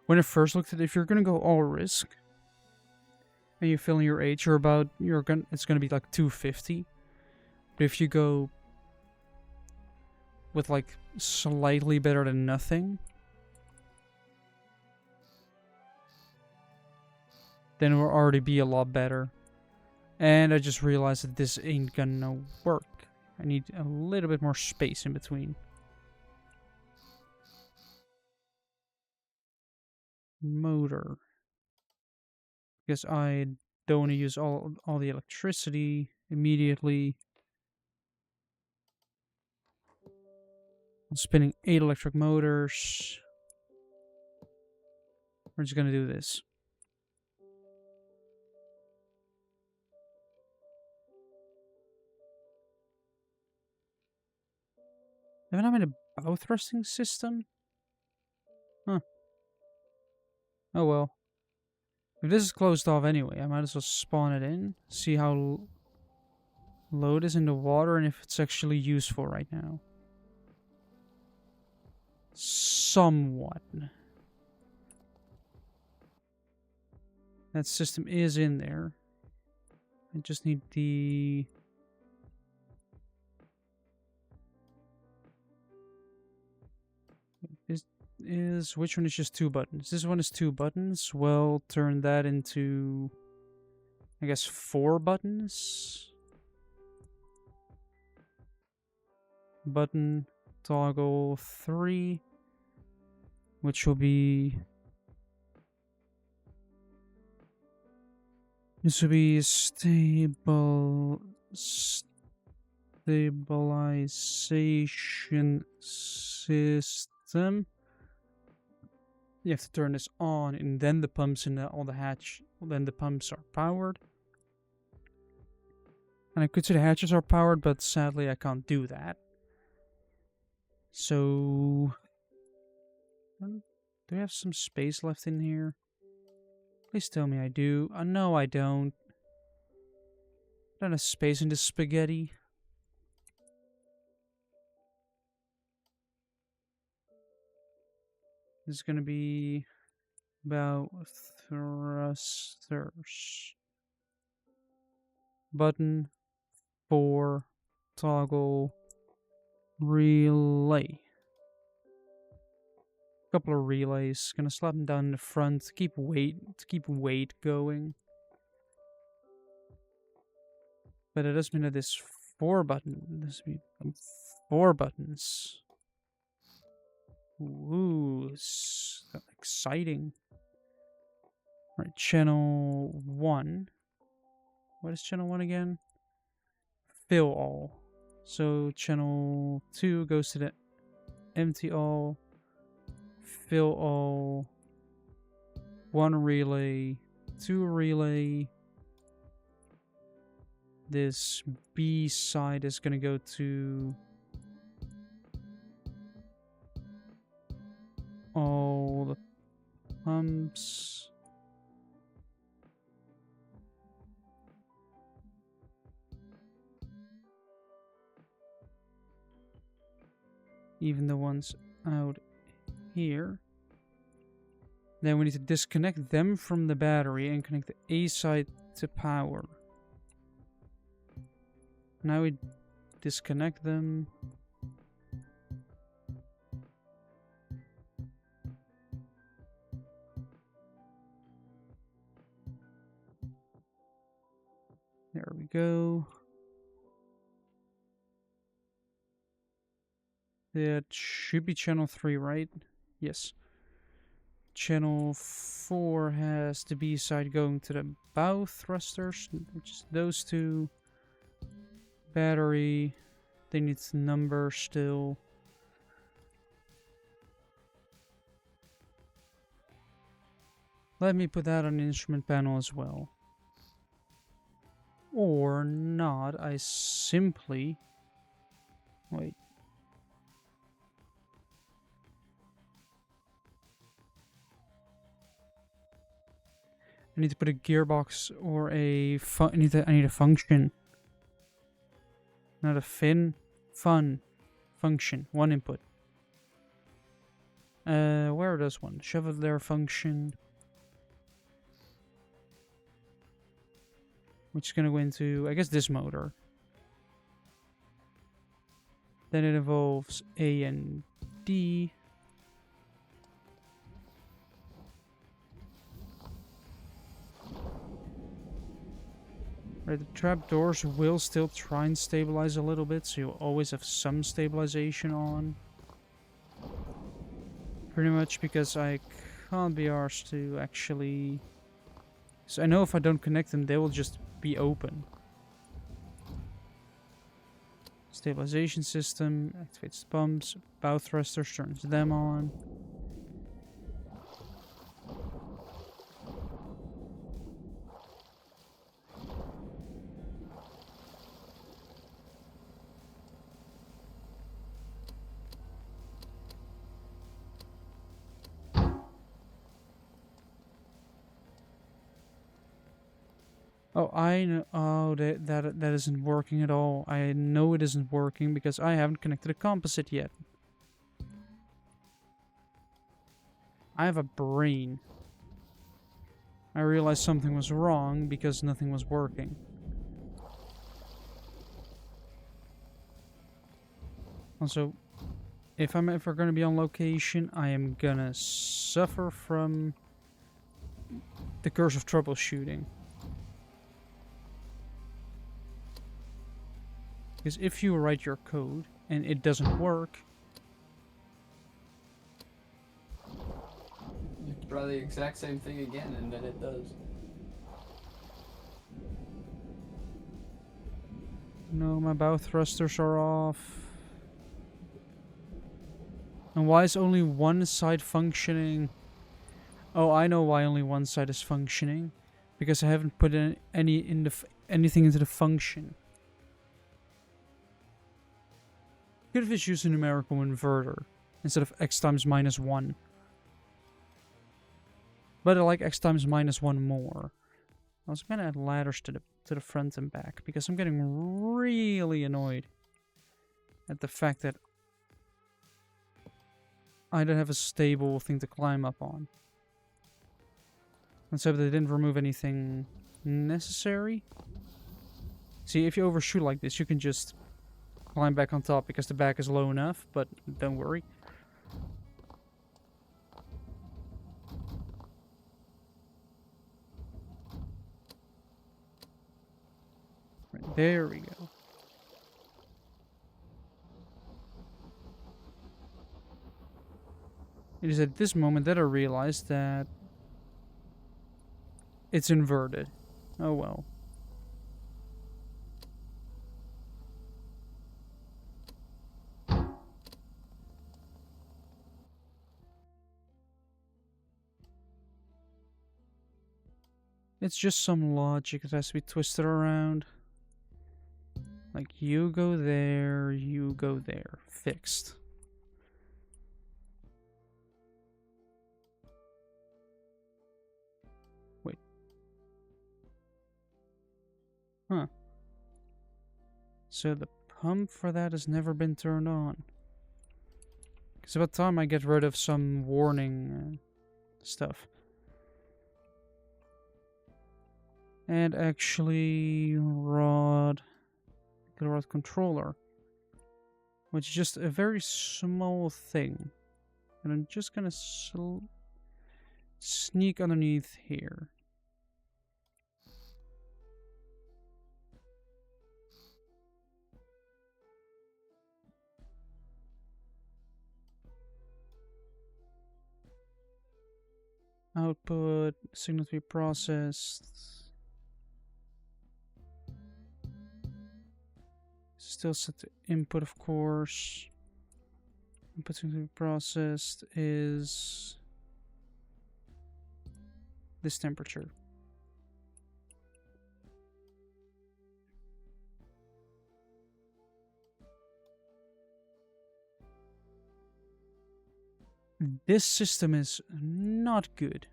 when I first looked at it, if you're gonna go all risk, and you fill in your age, it's gonna be like $250. But if you go with like slightly better than nothing, then it will already be a lot better. And I just realized that this ain't gonna work. I need a little bit more space in between. Motor. Because I don't want to use all the electricity immediately. I'm spinning 8 electric motors. We're just gonna do this. Haven't I made a bow thrusting system? Huh. Oh well. If this is closed off anyway, I might as well spawn it in. See how low it is in the water and if it's actually useful right now. somewhat. That system is in there. I just need the... Which one is just 2 buttons? This one is 2 buttons. Well, turn that into, I guess, 4 buttons. Button toggle 3, which will be... This will be stabilization system. You have to turn this on, and then the pumps in all the hatch, then the pumps are powered. And I could say the hatches are powered, but sadly I can't do that. So, do we have some space left in here? Please tell me I do. No, I don't. I don't have space in this spaghetti. This is gonna be about thrusters. Button 4 toggle relay. Couple of relays. Gonna slap them down in the front to keep weight going. But it does mean that this 4 buttons. 4 buttons. Ooh, it's exciting. Right, channel 1. What is channel 1 again? Fill all. So channel 2 goes to the empty all, fill all, 1 relay, 2 relay. This B side is gonna go to all the pumps. Even the ones out here. Then we need to disconnect them from the battery and connect the A side to power. Now we disconnect them. There we go. That should be channel 3, right? Yes. Channel 4 has the B side going to the bow thrusters, which is those 2. Battery, they need number still. Let me put that on the instrument panel as well. Or not, I simply... Wait. I need to put a gearbox or a... I need a function. Not a function. 1 input. Where does one? Shove their function. Which is gonna go into, I guess, this motor. Then it involves A and D. Right, the trapdoors will still try and stabilize a little bit, so you'll always have some stabilization on. Pretty much because I can't be arsed to actually... So I know if I don't connect them, they will just be open. Stabilization system, activates the pumps, bow thrusters, turns them on. Oh, I know. Oh, that isn't working at all. I know it isn't working because I haven't connected a composite yet. I have a brain. I realized something was wrong because nothing was working. Also, if I'm ever gonna be on location, I am gonna suffer from the curse of troubleshooting. Because if you write your code and it doesn't work, You can try the exact same thing again, and then it does. no, my bow thrusters are off. And why is only one side functioning? Oh, I know why only one side is functioning. Because I haven't put in anything into the function. Could have just used a numerical inverter instead of x times minus 1. But I like x times minus 1 more. I was gonna add ladders to the front and back because I'm getting really annoyed at the fact that I don't have a stable thing to climb up on. Let's hope they didn't remove anything necessary. See, if you overshoot like this, you can just climb back on top because the back is low enough, but don't worry. Right, there we go. It is at this moment that I realized that it's inverted. Oh well. It's just some logic that has to be twisted around. Like, you go there, you go there. Fixed. Wait. Huh. So the pump for that has never been turned on. Because about time I get rid of some warning stuff. And actually, rod controller. Which is just a very small thing. And I'm just gonna sneak underneath here. Output, signal to be processed. Still set to input, of course. Input to be processed is this temperature. This system is not good.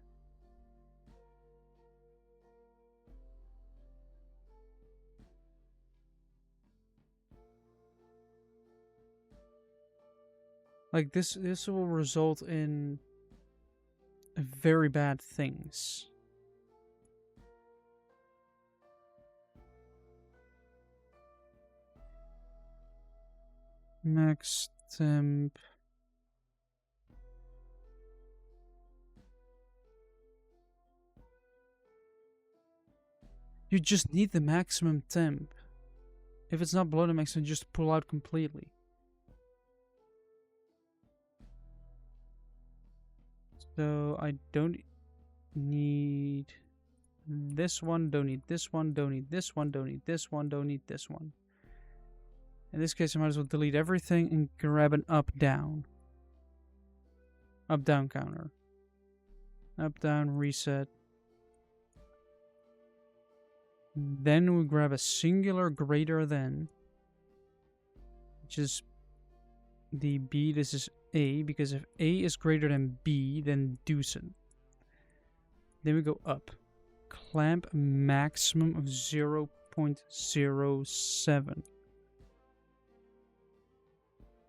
Like, this will result in very bad things. Max temp. You just need the maximum temp. If it's not below the maximum, just pull out completely. So I don't need this one, don't need this one, don't need this one, don't need this one, don't need this one. In this case, I might as well delete everything and grab an up-down. Up-down counter. Up-down, reset. Then we grab a singular greater than, which is the B. This is A, because if A is greater than B, then deuce it. Then we go up. Clamp maximum of 0.07.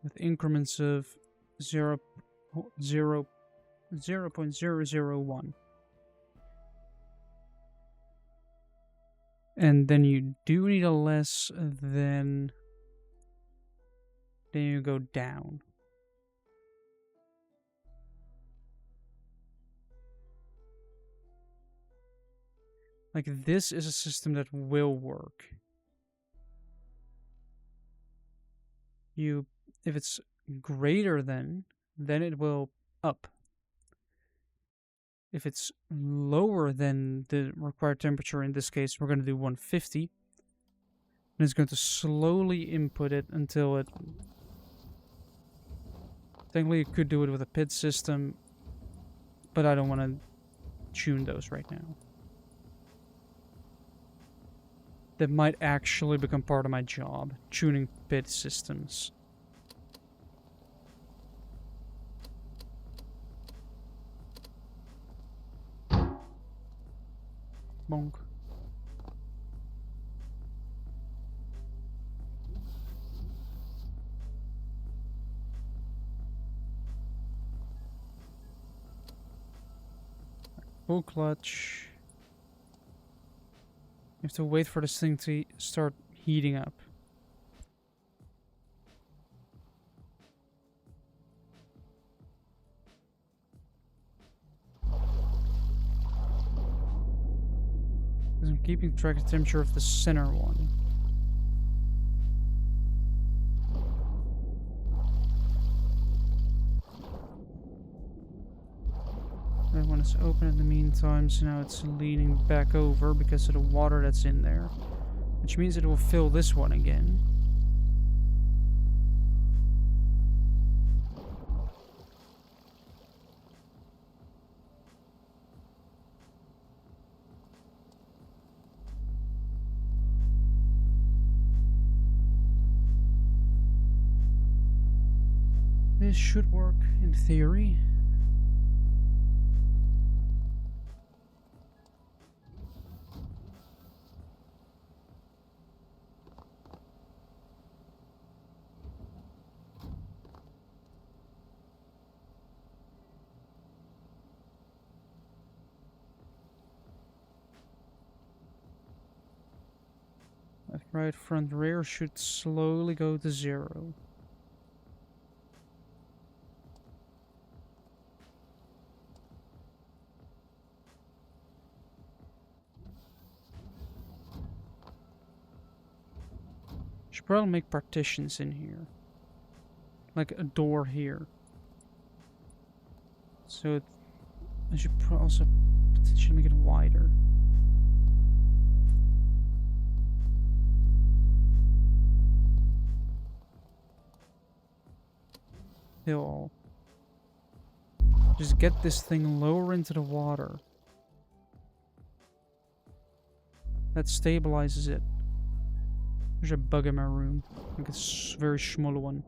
With increments of 0.01. 0.001. And then you do need a less, then you go down. Like, this is a system that will work. If it's greater than, then it will up. If it's lower than the required temperature, in this case, we're going to do 150. And it's going to slowly input it until it... Technically, you could do it with a pit system, but I don't want to tune those right now. That might actually become part of my job, tuning pit systems. Bonk. Full clutch. You have to wait for this thing to start heating up. I'm keeping track of the temperature of the center one. That one is open in the meantime, so now it's leaning back over because of the water that's in there. Which means it will fill this one again. This should work in theory. Left, right, front, rear should slowly go to 0. Should probably make partitions in here. Like a door here. So I should also potentially make it wider. Hill. Just get this thing lower into the water. That stabilizes it. There's a bug in my room. I think it's a very small one.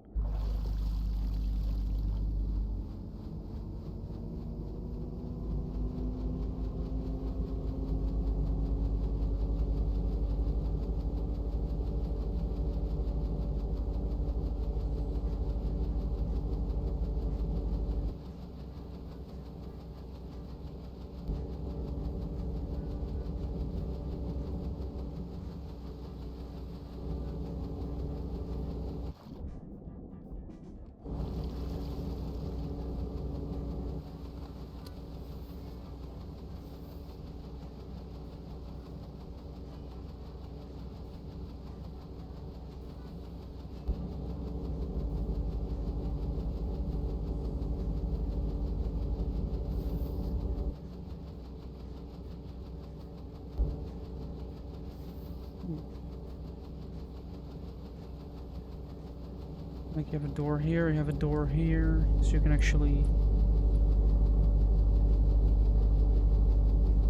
Like you have a door here, you have a door here, so you can actually...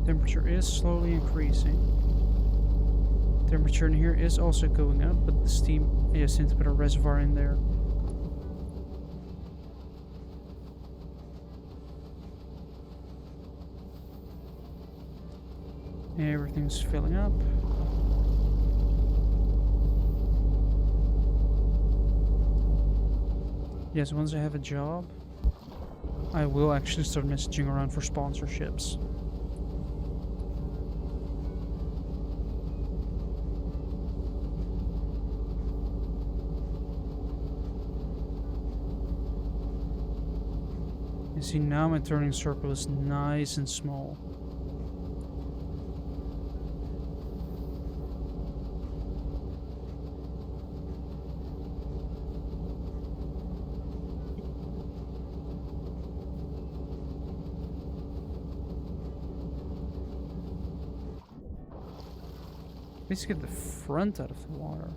Temperature is slowly increasing. Temperature in here is also going up, but the steam... Yes, need to put a reservoir in there. Everything's filling up. Yes, once I have a job, I will actually start messaging around for sponsorships. You see, now my turning circle is nice and small. Let's get the front out of the water.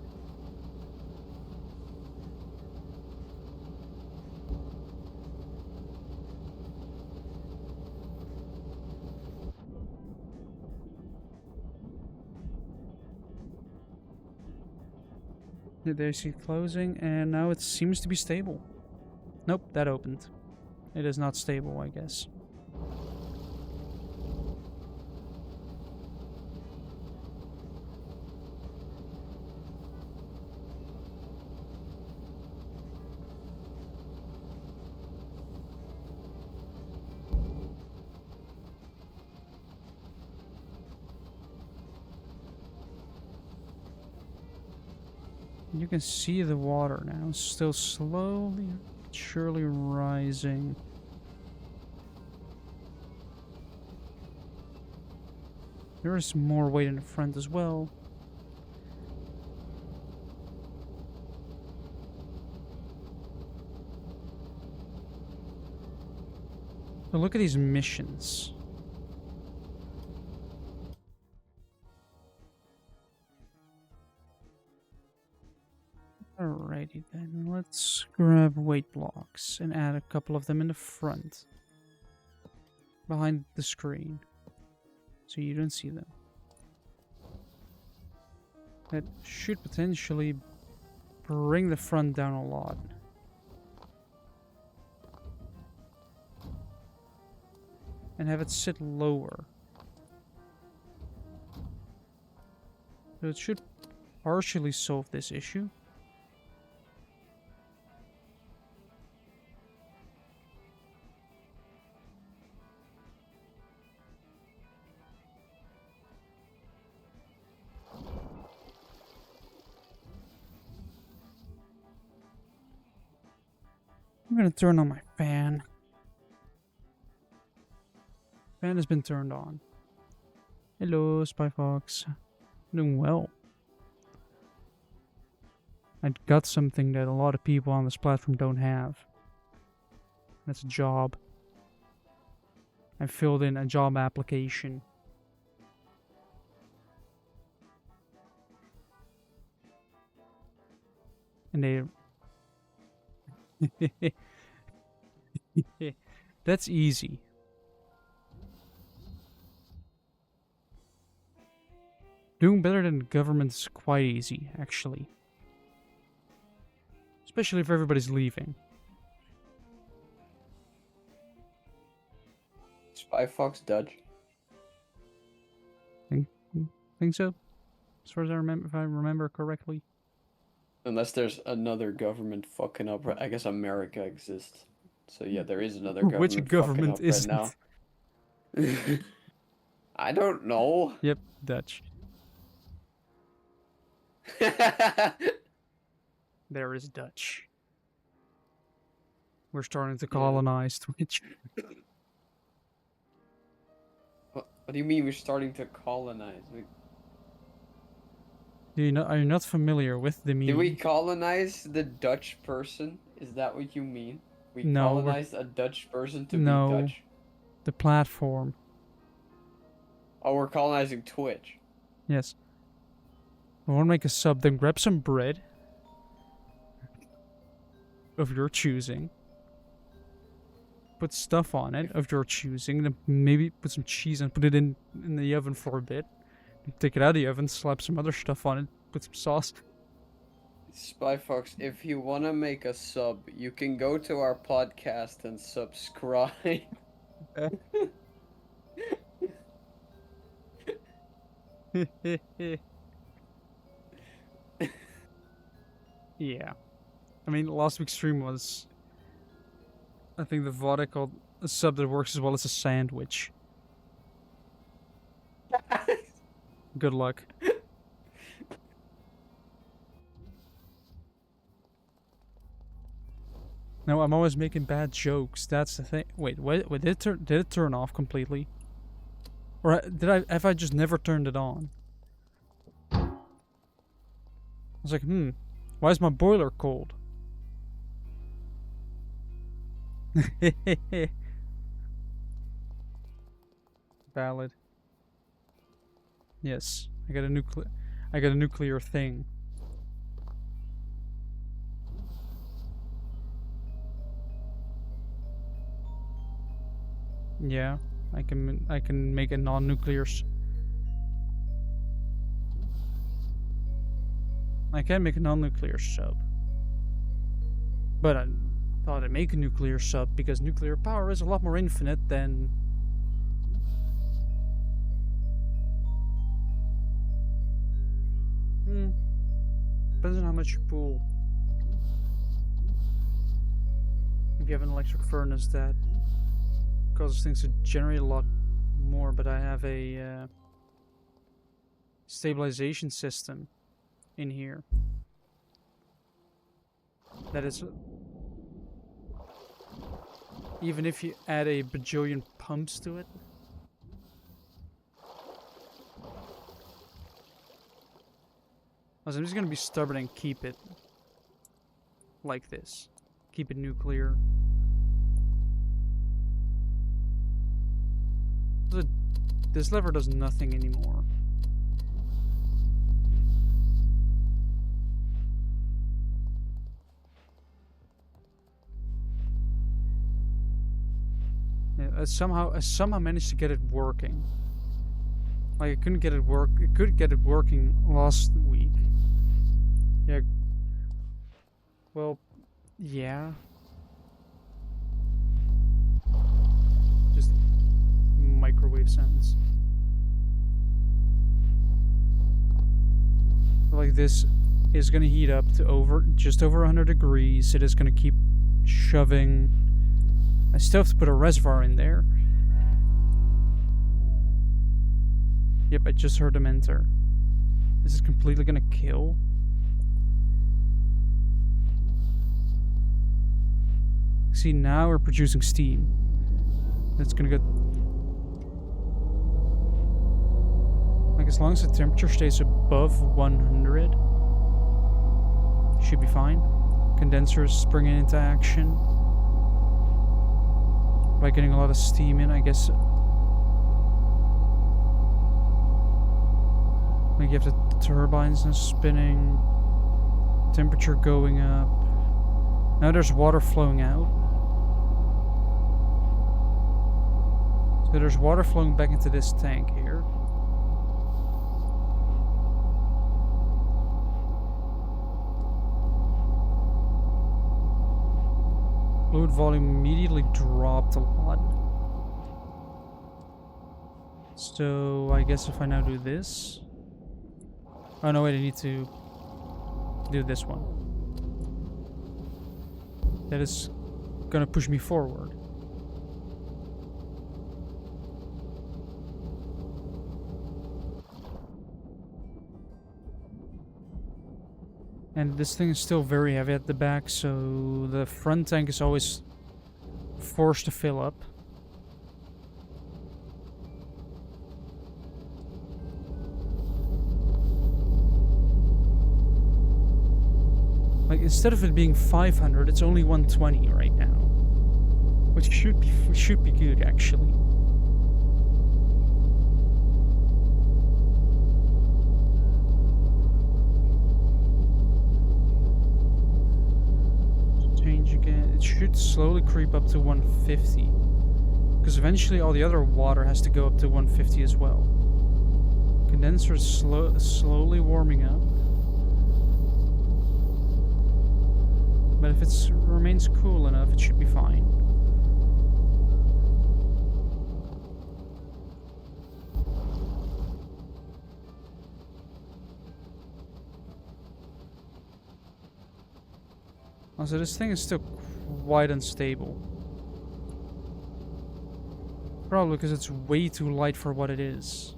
There you see closing, and now it seems to be stable. Nope, that opened. It is not stable, I guess. You can see the water now, still slowly, surely rising. There is more weight in the front as well. But look at these missions. Alrighty then, let's grab weight blocks and add a couple of them in the front. Behind the screen. So you don't see them. That should potentially bring the front down a lot. And have it sit lower. So it should partially solve this issue. I'm gonna turn on my fan. Fan has been turned on. Hello, Spy Fox. Doing well. I got something that a lot of people on this platform don't have. That's a job. I filled in a job application. And they... That's easy. Doing better than the government is quite easy, actually. Especially if everybody's leaving. Spy Fox Dutch? Think so? As far as I remember, if I remember correctly. Unless there's another government fucking up. I guess America exists. So yeah, there is another government. Which government is right now. I don't know. Yep, Dutch. There is Dutch. We're starting to colonize Twitch. What do you mean we're starting to colonize? Are you not familiar with the meme? Did we colonize the Dutch person? Is that what you mean? We No, colonized a Dutch person to be No. Dutch? The platform. Oh, we're colonizing Twitch. Yes. I want to make a sub, then grab some bread of your choosing. Put stuff on it of your choosing, then maybe put some cheese and put it in the oven for a bit. Take it out of the oven, slap some other stuff on it, put some sauce. Spy Fox, if you want to make a sub, you can go to our podcast and subscribe. Yeah. I mean, last week's stream was... I think the VOD a sub that works as well as a sandwich. Good luck. No, I'm always making bad jokes. That's the thing. Wait, did it turn off completely? Or have I just never turned it on? I was like, why is my boiler cold? Valid. Yes, I got a nuclear thing. Yeah, I can make a non-nuclear. I can make a non-nuclear sub, but I thought I'd make a nuclear sub because nuclear power is a lot more infinite than. Depends on how much you pool. If you have an electric furnace, that causes things to generate a lot more, but I have a stabilization system in here that is, even if you add a bajillion pumps to it, I'm just gonna be stubborn and keep it like this. Keep it nuclear. This lever does nothing anymore. Yeah, I somehow managed to get it working. Like I couldn't get it work. It could get it working last week. Yeah. Well, yeah. Just microwave sounds. Like this is gonna heat up to just over 100 degrees. It is gonna keep shoving. I still have to put a reservoir in there. Yep, I just heard him enter. Is it completely gonna kill? See, now we're producing steam. That's gonna go. Like, as long as the temperature stays above 100, should be fine. Condensers springing into action. By getting a lot of steam in, I guess. Like, you have the turbines now spinning. Temperature going up. Now there's water flowing out. So there's water flowing back into this tank here. Fluid volume immediately dropped a lot. So I guess if I now do this. Oh no, wait, I need to do this one. That is gonna push me forward. And this thing is still very heavy at the back, so the front tank is always forced to fill up. Like, instead of it being 500, it's only 120 right now. Which should be good, actually. Change again. It should slowly creep up to 150. Because eventually all the other water has to go up to 150 as well. Condenser is slowly warming up. But if it remains cool enough, it should be fine. Also, this thing is still quite unstable. Probably because it's way too light for what it is.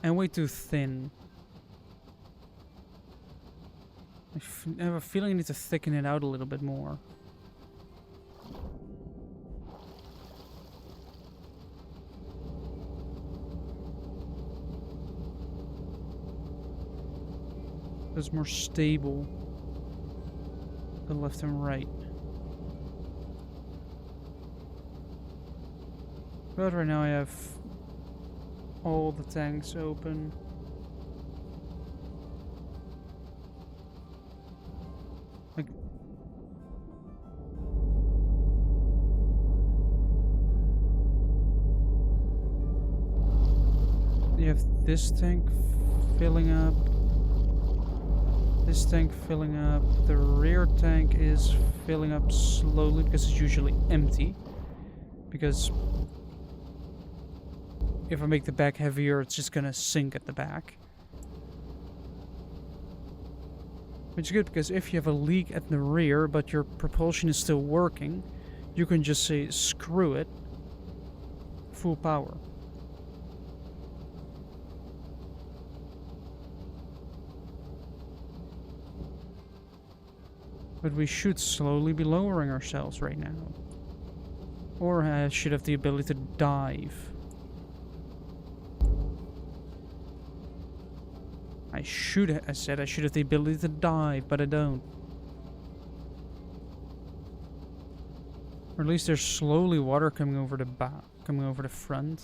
And way too thin. I have a feeling I need to thicken it out a little bit more. It's more stable. The left and right. But right now I have all the tanks open. Like, you have this tank filling up. This tank filling up. The rear tank is filling up slowly because it's usually empty. Because if I make the back heavier, it's just gonna sink at the back. Which is good because if you have a leak at the rear but your propulsion is still working, you can just say screw it, full power. But we should slowly be lowering ourselves right now. Or I should have the ability to dive. I said I should have the ability to dive, but I don't. Or at least there's slowly water coming over the back, coming over the front.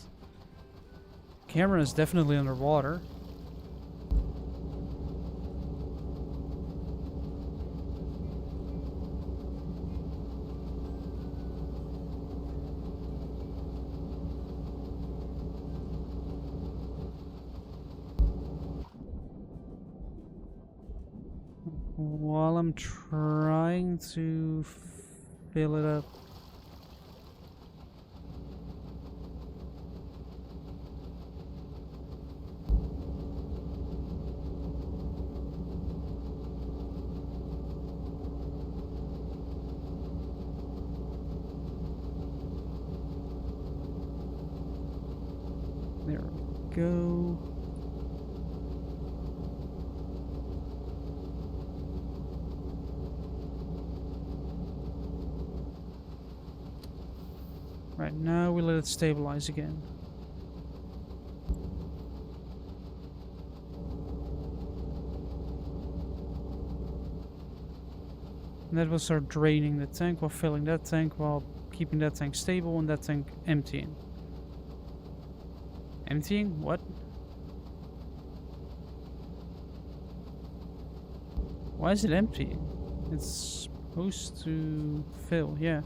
Camera is definitely underwater. While I'm trying to fill it up. There we go. Right, now we let it stabilize again. And that will start draining the tank while filling that tank while keeping that tank stable and that tank emptying. Emptying? What? Why is it emptying? It's supposed to fill, yeah.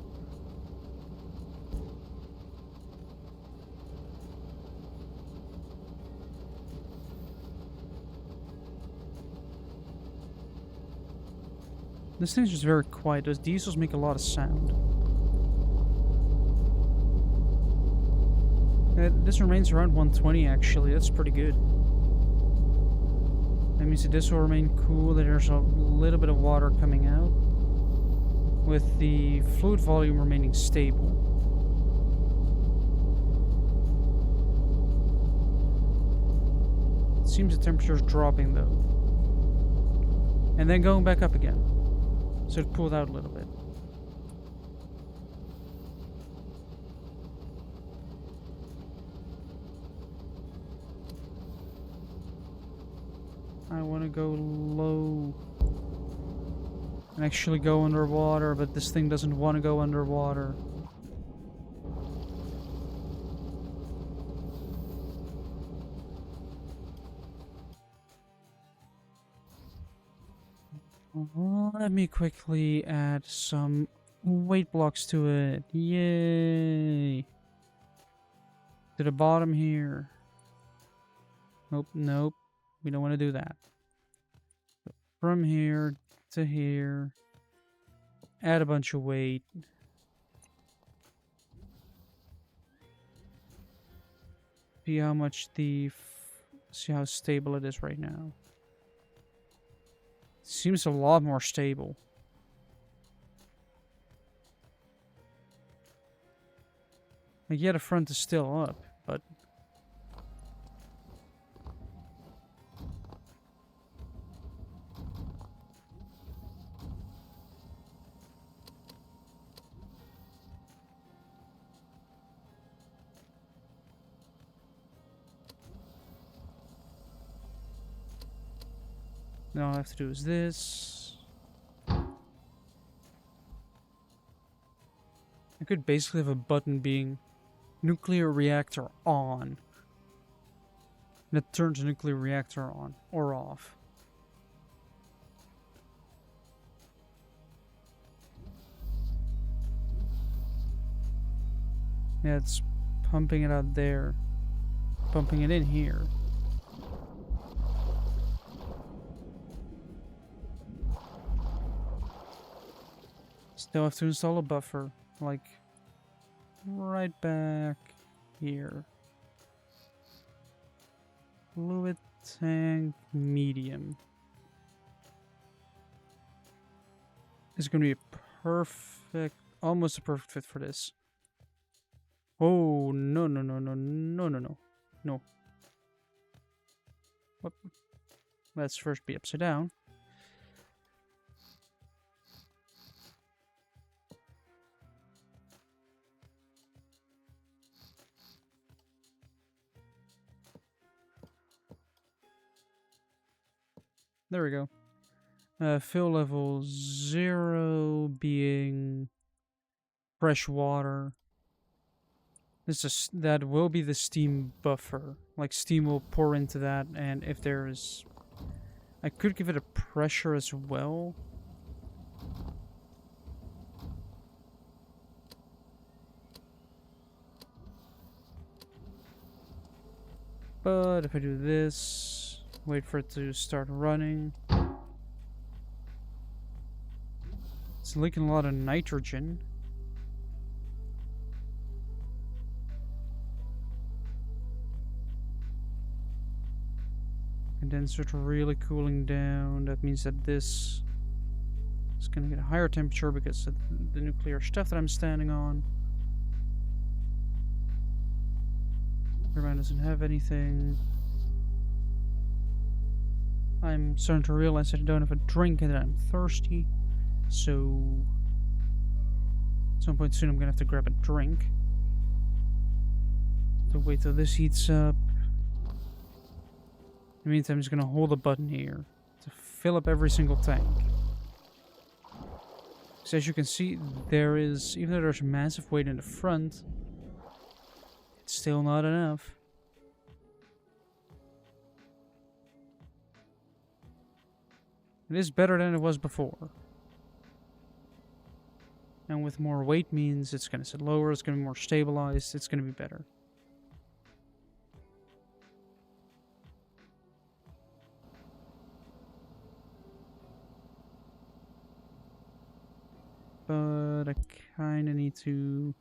This thing's just very quiet. Those diesels make a lot of sound. This remains around 120 actually. That's pretty good. That means that this will remain cool. That there's a little bit of water coming out. With the fluid volume remaining stable. It seems the temperature's dropping though. And then going back up again. So it pulled out a little bit. I want to go low. And actually go underwater, but this thing doesn't want to go underwater. Let me quickly add some weight blocks to it. Yay! To the bottom here. Nope, nope. We don't want to do that. From here to here. Add a bunch of weight. See how much see how stable it is right now. Seems a lot more stable. Like, yeah, the front is still up, but... Now all I have to do is this. I could basically have a button being nuclear reactor on. That turns the nuclear reactor on or off. Yeah, it's pumping it out there. Pumping it in here. Still have to install a buffer, like right back here. Fluid tank medium. It's gonna be a perfect, almost a perfect fit for this. Oh, no, no, no, no, no, no, no. No. What? Let's first be upside down. There we go. Fill level 0 being fresh water. That will be the steam buffer. Like, steam will pour into that, and if there is... I could give it a pressure as well. But if I do this, wait for it to start running. It's leaking a lot of nitrogen. Condenser really cooling down. That means that this is going to get a higher temperature because of the nuclear stuff that I'm standing on. Turbine doesn't have anything. I'm starting to realize that I don't have a drink and that I'm thirsty. So at some point soon I'm going to have to grab a drink. So wait till this heats up. In the meantime, I'm just going to hold the button here to fill up every single tank. So as you can see, there is, even though there's massive weight in the front, it's still not enough. It is better than it was before. And with more weight means it's going to sit lower, it's going to be more stabilized, it's going to be better. But I kind of need to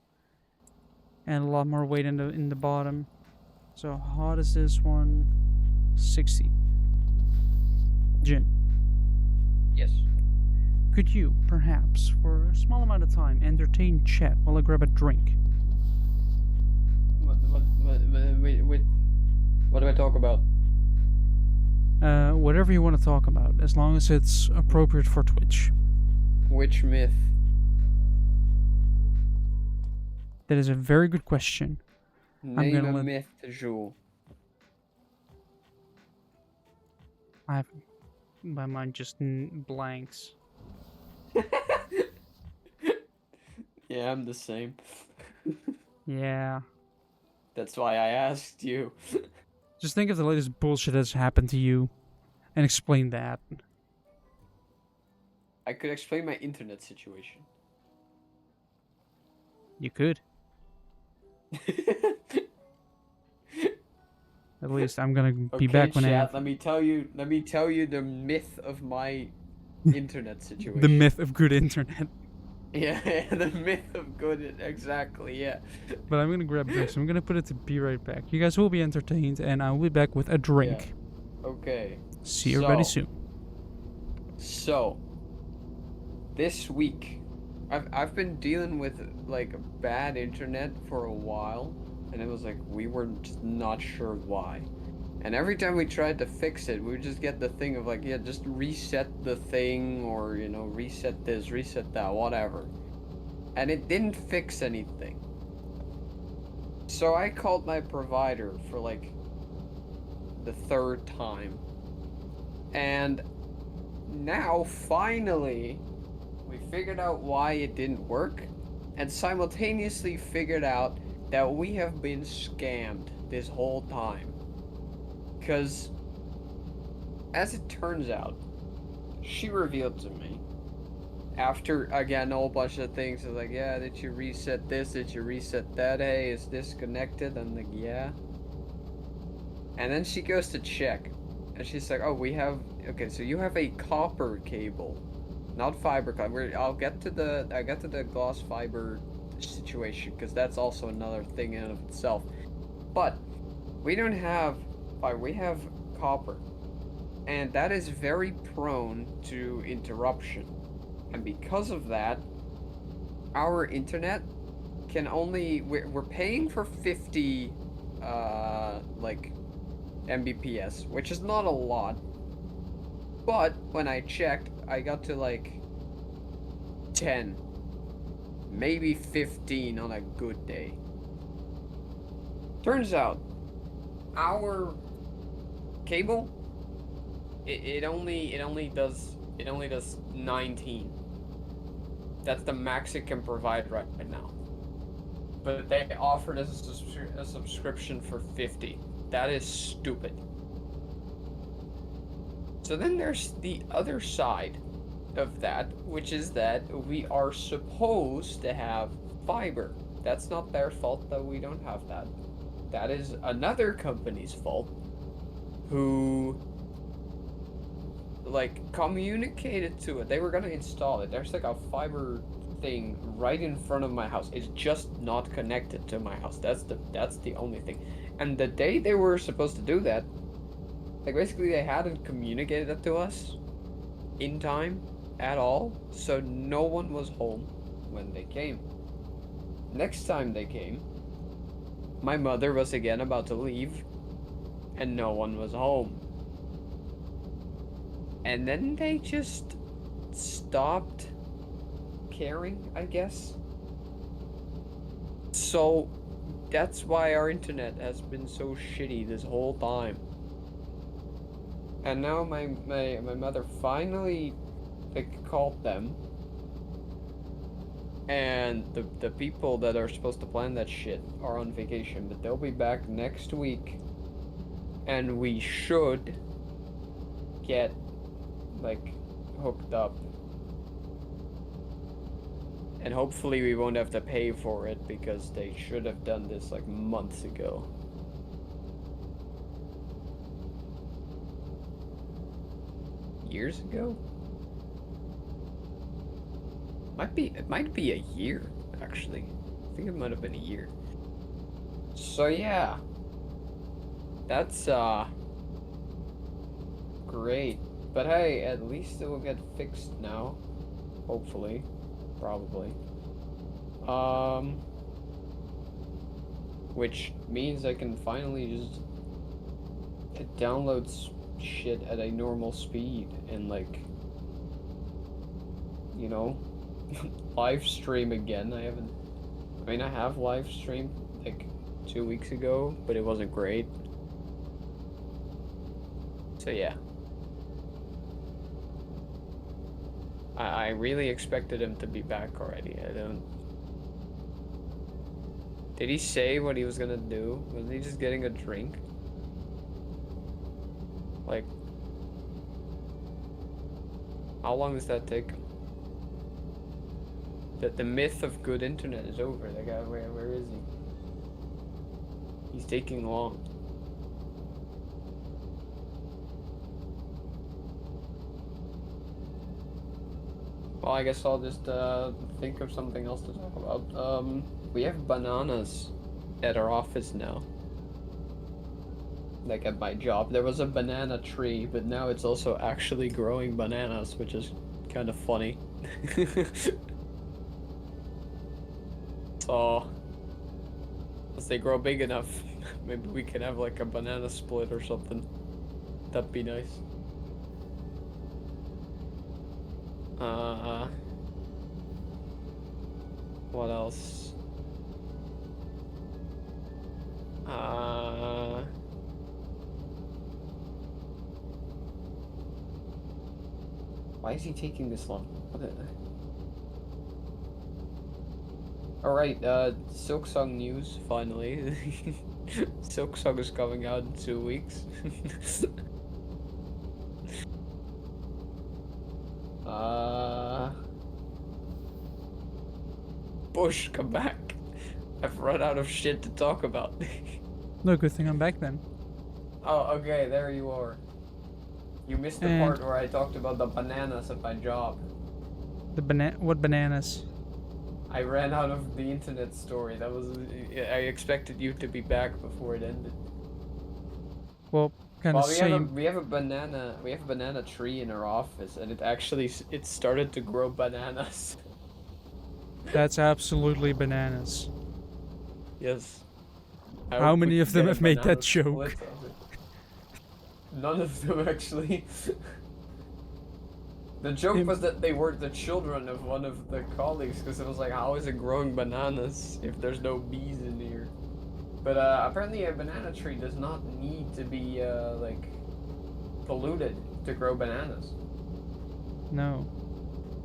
add a lot more weight in the bottom. So how hot is this one? 60. Jin. Yes. Could you, perhaps, for a small amount of time, entertain chat while I grab a drink? Wait. What do I talk about? Whatever you want to talk about, as long as it's appropriate for Twitch. Which myth? That is a very good question. Name a myth, Jules. My mind just blanks. Yeah, I'm the same. Yeah. That's why I asked you. Just think of the latest bullshit that's happened to you, and explain that. I could explain my internet situation. You could. At least I'm gonna be back when chat, let me tell you the myth of my internet situation. The myth of good internet. Yeah, the myth of good, exactly, yeah. But I'm gonna grab drinks. I'm gonna put it to be right back. You guys will be entertained, and I'll be back with a drink. Yeah. Okay. See everybody soon. So, this week, I've been dealing with like bad internet for a while, and it was like we were just not sure why. And every time we tried to fix it, we would just get the thing of like, yeah, just reset the thing, or you know, reset this, reset that, whatever. And it didn't fix anything. So I called my provider for like the third time. And now finally we figured out why it didn't work, and simultaneously figured out that we have been scammed this whole time. Because, as it turns out, she revealed to me, after, again, a whole bunch of things, like, yeah, did you reset this? Did you reset that? Hey, is this connected? I'm like, yeah. And then she goes to check, and she's like, oh, we have, okay, so you have a copper cable. Not fiber copper. I get to the glass fiber situation because that's also another thing in and of itself. But we don't have fiber. We have copper, and that is very prone to interruption. And because of that, our internet can only we're paying for 50 like Mbps, which is not a lot. But when I checked, I got to like 10, maybe 15 on a good day. Turns out, our cable, it only does 19. That's the max it can provide right now. But they offered us a subscription for 50. That is stupid. So then there's the other side of that, which is that we are supposed to have fiber. That's not their fault that we don't have that. That is another company's fault who like communicated to it. They were gonna install it. There's like a fiber thing right in front of my house. It's just not connected to my house. That's the only thing. And the day they were supposed to do that, like basically they hadn't communicated that to us in time at all, so no one was home when they came. Next time they came, my mother was again about to leave, and no one was home. And then they just stopped caring, I guess. So that's why our internet has been so shitty this whole time. And now my mother finally like called them, and the people that are supposed to plan that shit are on vacation, but they'll be back next week, and we should get like hooked up, and hopefully we won't have to pay for it because they should have done this like months ago. Years ago? It might be a year, actually. I think it might have been a year. So yeah. That's great. But hey, at least it will get fixed now. Hopefully. Probably. Which means I can finally just download shit at a normal speed and like, you know, live stream again. I have live streamed like 2 weeks ago, but it wasn't great. So yeah. I really expected him to be back already. I don't... Did he say what he was gonna do? Was he just getting a drink? Like... How long does that take him? That the myth of good internet is over. That guy, where is he? He's taking long. Well, I guess I'll just think of something else to talk about. We have bananas at our office now. Like at my job, there was a banana tree, but now it's also actually growing bananas, which is kind of funny. So, as they grow big enough, maybe we can have like a banana split or something. That'd be nice. What else? Why is he taking this long? Alright, Silksong news, finally. Silksong is coming out in 2 weeks. Bush, come back. I've run out of shit to talk about. No, good thing I'm back then. Oh, okay, there you are. You missed the part where I talked about the bananas at my job. What bananas? I ran out of the internet story. That was... I expected you to be back before it ended. Well, kind of same. We have a banana tree in our office, and it started to grow bananas. That's absolutely bananas. Yes. How many of them have made that joke? None of them, actually. The joke was that they were the children of one of the colleagues, because it was like, how is it growing bananas if there's no bees in here? But apparently a banana tree does not need to be like polluted to grow bananas. No.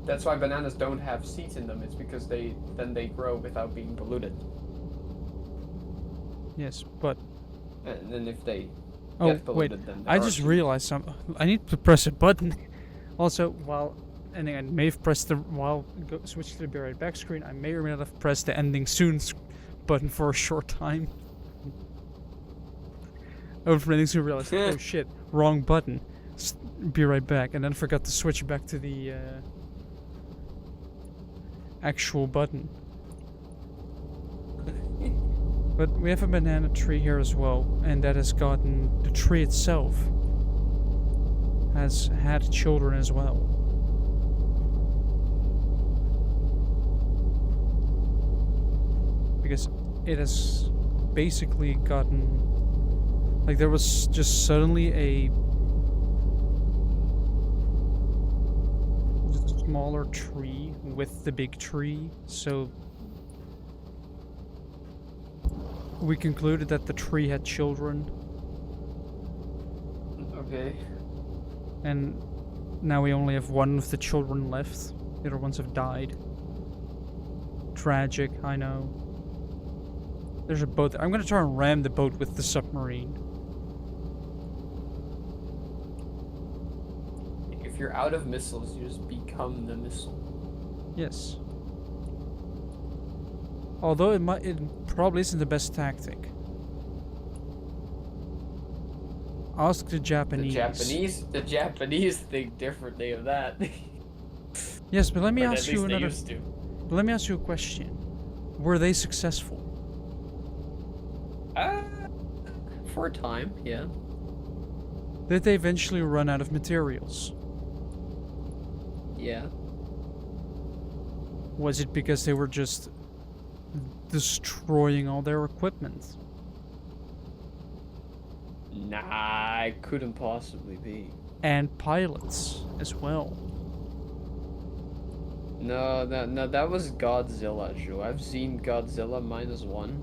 That's why bananas don't have seeds in them. It's because they grow without being polluted. Yes, but... And then if they oh, get polluted, wait, then I just realized something. I need to press a button. Also, while ending, I may have pressed the... switch to the Be Right Back screen, I may or may not have pressed the Ending Soon button for a short time. I was running to realize, oh shit, wrong button. Be right back, and then forgot to switch back to the actual button. But we have a banana tree here as well, and that has gotten... the tree itself has had children as well. Because it has basically gotten... like, there was just suddenly a smaller tree with the big tree, so we concluded that the tree had children. Okay. And now we only have one of the children left. The other ones have died. Tragic, I know. There's a boat there. I'm gonna try and ram the boat with the submarine. If you're out of missiles, you just become the missile. Yes. Although it probably isn't the best tactic. Ask the Japanese. The Japanese think differently of that. Yes, but let me Or ask at you least they another. used to. But let me ask you a question. Were they successful? For a time, yeah. Did they eventually run out of materials? Yeah. Was it because they were just destroying all their equipment? Nah, it couldn't possibly be. And pilots as well. No, that was Godzilla, Joe. I've seen Godzilla -1.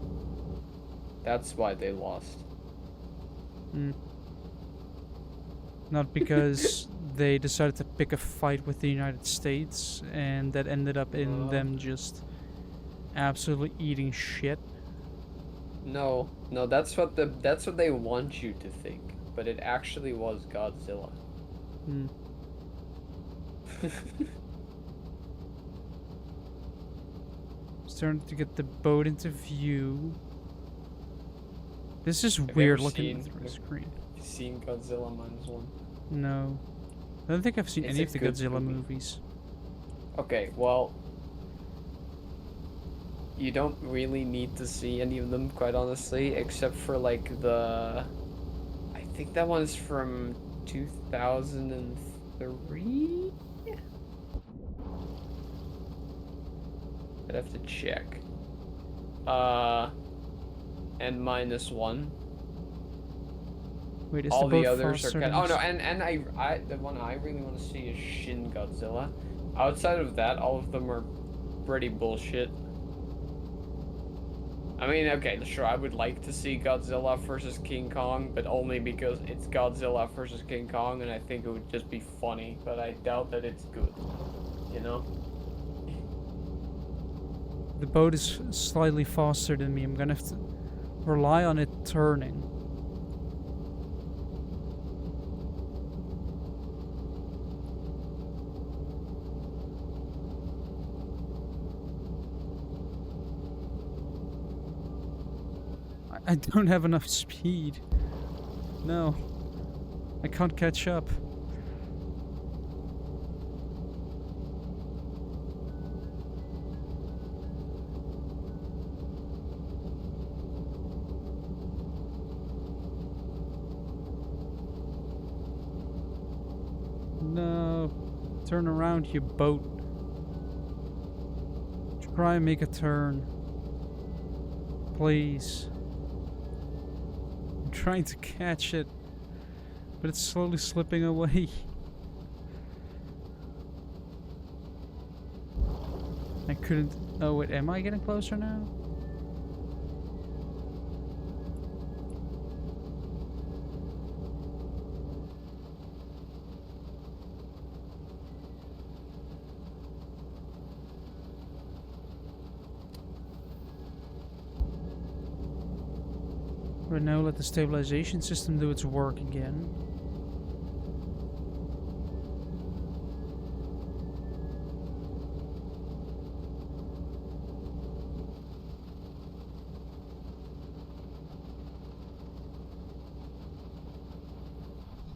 That's why they lost. Not because they decided to pick a fight with the United States and that ended up in them just absolutely eating shit. No, that's what they want you to think, but it actually was Godzilla. Starting to get the boat into view. This is Have you weird ever looking seen- through the screen. You've seen Godzilla -1? No. I don't think I've seen It's any a of the good Godzilla movie. movies. Okay, well, you don't really need to see any of them, quite honestly, except for like I think that one's from 2003? I'd have to check. and -1. Wait, is the All the boat others are faster kind than of, oh no, this? and the one I really want to see is Shin Godzilla. Outside of that, all of them are pretty bullshit. I mean, okay, sure, I would like to see Godzilla versus King Kong, but only because it's Godzilla versus King Kong, and I think it would just be funny, but I doubt that it's good, you know? The boat is slightly faster than me. I'm gonna have to rely on it turning. I don't have enough speed. No. I can't catch up. No. Turn around, you boat. Try and make a turn. Please. I'm trying to catch it, but it's slowly slipping away. I couldn't... Oh wait, am I getting closer now? Right now, let the stabilization system do its work again.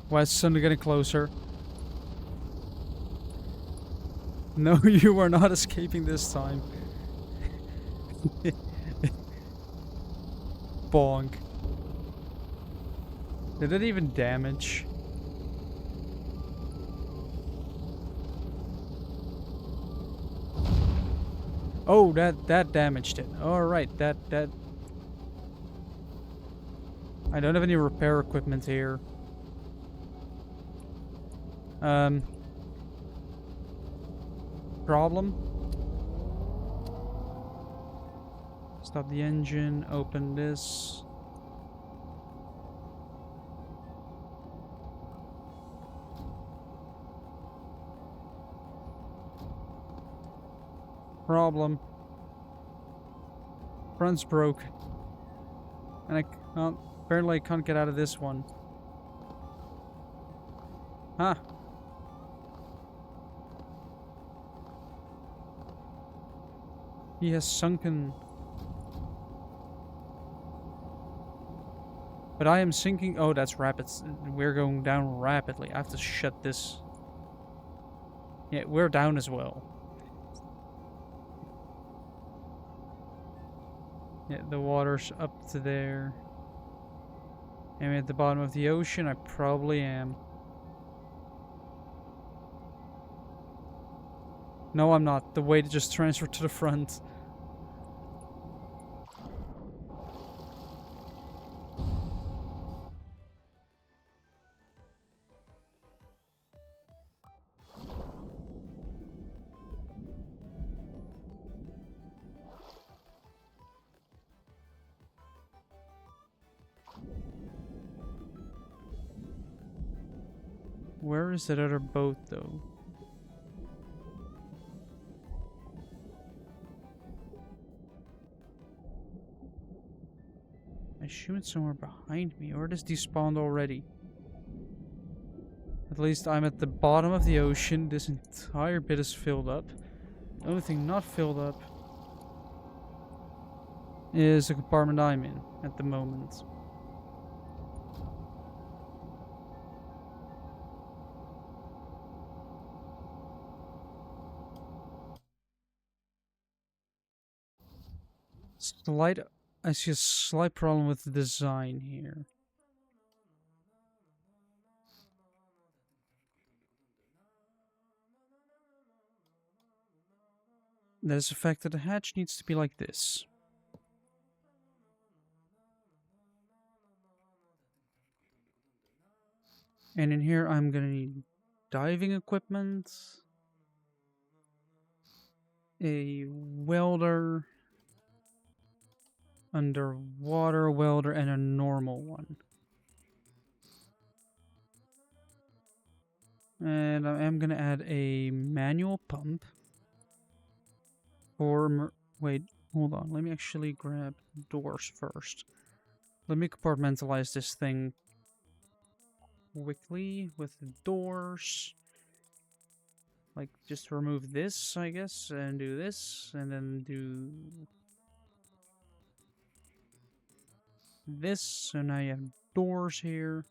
Why, it's suddenly getting closer. No, you are not escaping this time. Bonk. Did it even damage? Oh, that damaged it. Alright, that... I don't have any repair equipment here. Problem? Stop the engine, open this. Problem. Front's broke. And I can't, apparently I can't get out of this one. Huh. He has sunken. But I am sinking. Oh, that's rapid. We're going down rapidly. I have to shut this. Yeah, we're down as well. Yeah, the water's up to there. Am I at the bottom of the ocean? I probably am. No, I'm not. The weight just transferred to the front. Where is that other boat, though? I assume it's somewhere behind me, or it is despawned already. At least I'm at the bottom of the ocean. This entire bit is filled up. The only thing not filled up is the compartment I'm in at the moment. I see a slight problem with the design here. That is the fact that the hatch needs to be like this. And in here, I'm gonna need diving equipment, a welder, underwater welder, and a normal one. And I am gonna add a manual pump. Wait, hold on. Let me actually grab doors first. Let me compartmentalize this thing quickly with the doors. Like, just remove this, I guess, and do this, and then do this. So now you have doors here.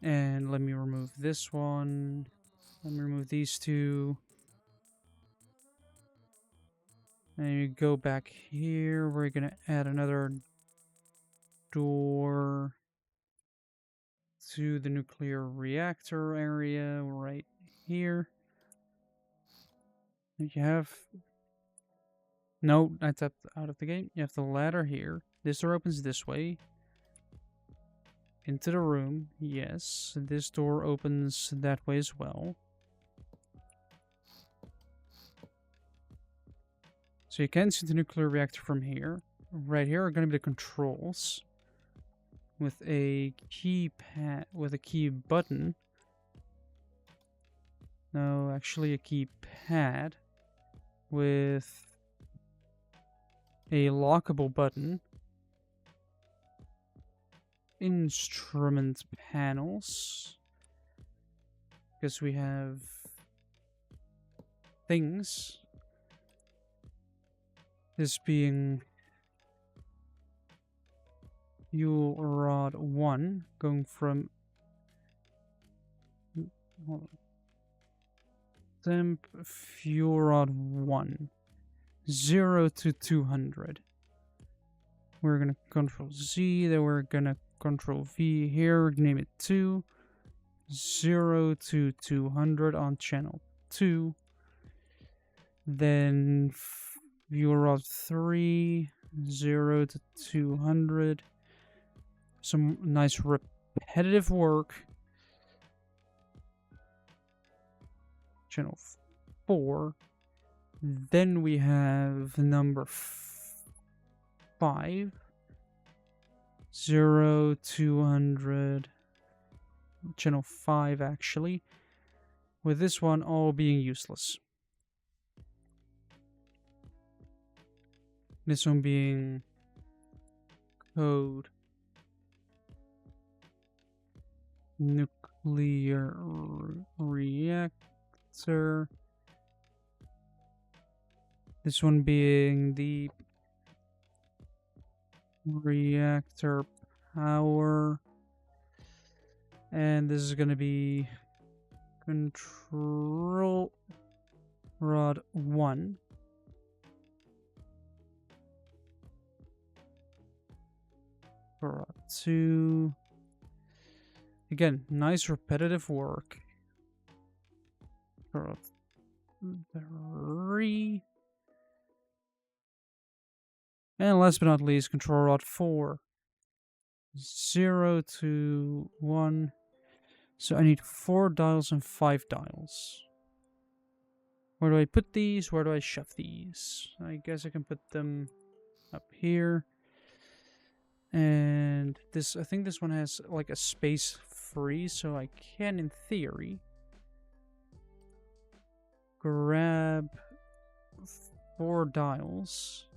And let me remove this one. Let me remove these two. And you go back here. We're going to add another door to the nuclear reactor area right here. You have... No, that's out of the gate. You have the ladder here. This door opens this way. Into the room. Yes. This door opens that way as well. So you can see the nuclear reactor from here. Right here are going to be the controls. With a keypad, with a key button. No, actually a keypad. With a lockable button. Instrument panels. Because we have things. This being fuel rod 1, going from temp fuel rod 1, 0 to 200. We're gonna control Z, then we're gonna control V here, name it 2, 0 to 200 on channel 2. Then fuel rod 3, 0 to 200. Some nice repetitive work. Channel 4. Then we have number 5. 0, 200. Channel 5 actually. With this one all being useless. This one being code. Nuclear reactor. This one being the reactor power. And this is going to be control rod 1. Rod 2. Again, nice repetitive work. Rod 3. And last but not least, control rod 4. 0 to 1. So I need 4 dials and 5 dials. Where do I put these? Where do I shove these? I guess I can put them up here. And this, I think this one has like a space free, so I can, in theory, grab 4 dials,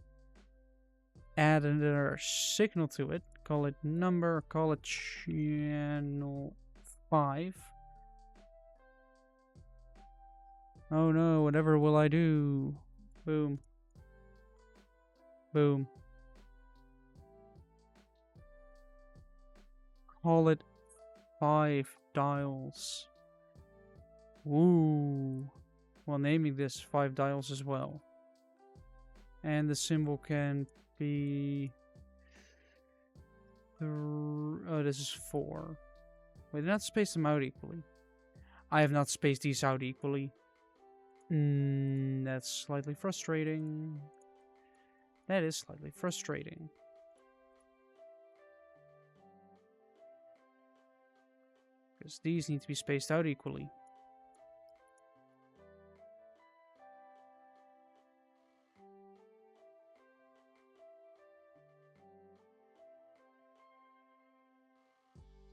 add another signal to it, call it number, call it channel 5. Oh no, whatever will I do? Boom. Boom. Call it 5 dials. Ooh. Well, naming this 5 dials as well. And the symbol can be... Oh, this is 4. Wait, did not space them out equally. I have not spaced these out equally. That's slightly frustrating. That is slightly frustrating. Because these need to be spaced out equally.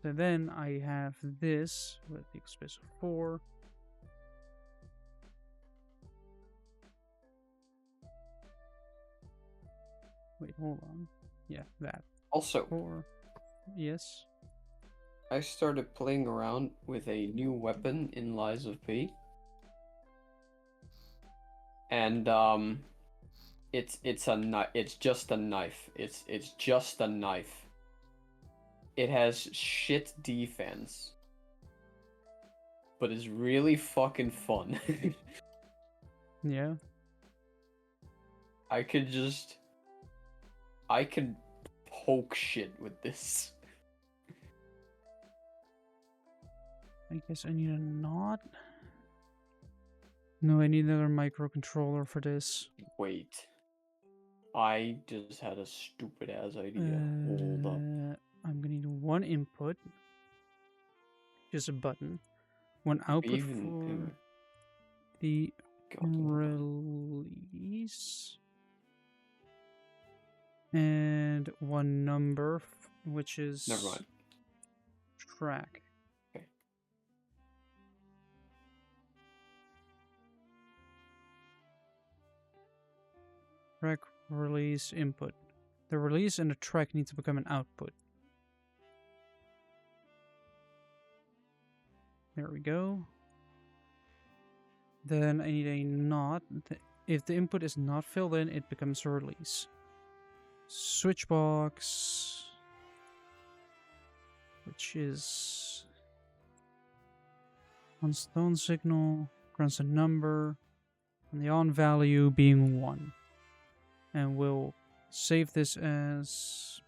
So then I have this with the space of 4. Wait, hold on. Yeah, that. Also, 4. Yes. I started playing around with a new weapon in Lies of P. And it's a knife. It's just a knife. It's just a knife. It has shit defense, but it's really fucking fun. Yeah. I could poke shit with this. I guess I need a knot. No, I need another microcontroller for this. Wait. I just had a stupid ass idea. Hold up. I'm gonna need one input. Just a button. One output for the release. And one number, which is... Never mind. Track. Okay. Track, release, input. The release and the track need to become an output. There we go. Then I need a not. If the input is not filled in, it becomes a release. Switch box, which is on stone signal, grants a number, and the on value being 1. And we'll save this as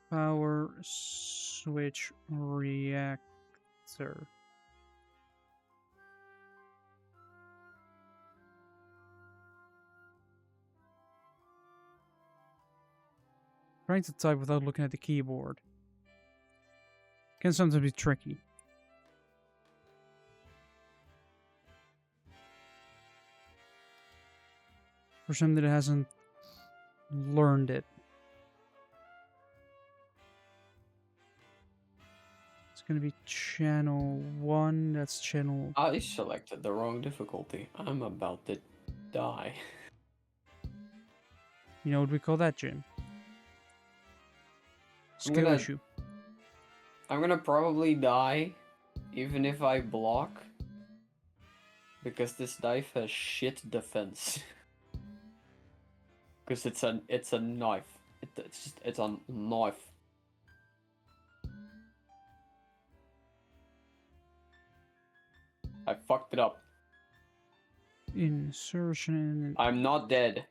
power switch reactor. Trying to type without looking at the keyboard can sometimes be tricky. For somebody that hasn't learned it. It's gonna be channel 1, that's channel... I selected the wrong difficulty. I'm about to die. You know what we call that, Jim? Skill issue. I'm gonna probably die, even if I block, because this knife has shit defense. Because it's a knife. It's a knife. I fucked it up. Insertion. I'm not dead.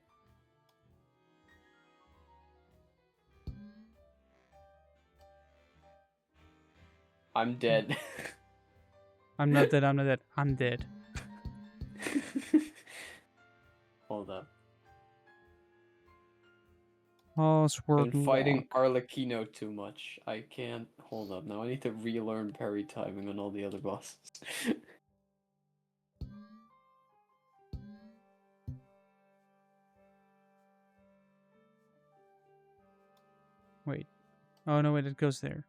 I'm dead. I'm not dead, I'm not dead. I'm dead. Hold up. Password Been fighting lock. Arlecchino too much. I can't. Hold up. Now I need to relearn parry timing on all the other bosses. Wait. Oh no, wait, it goes there.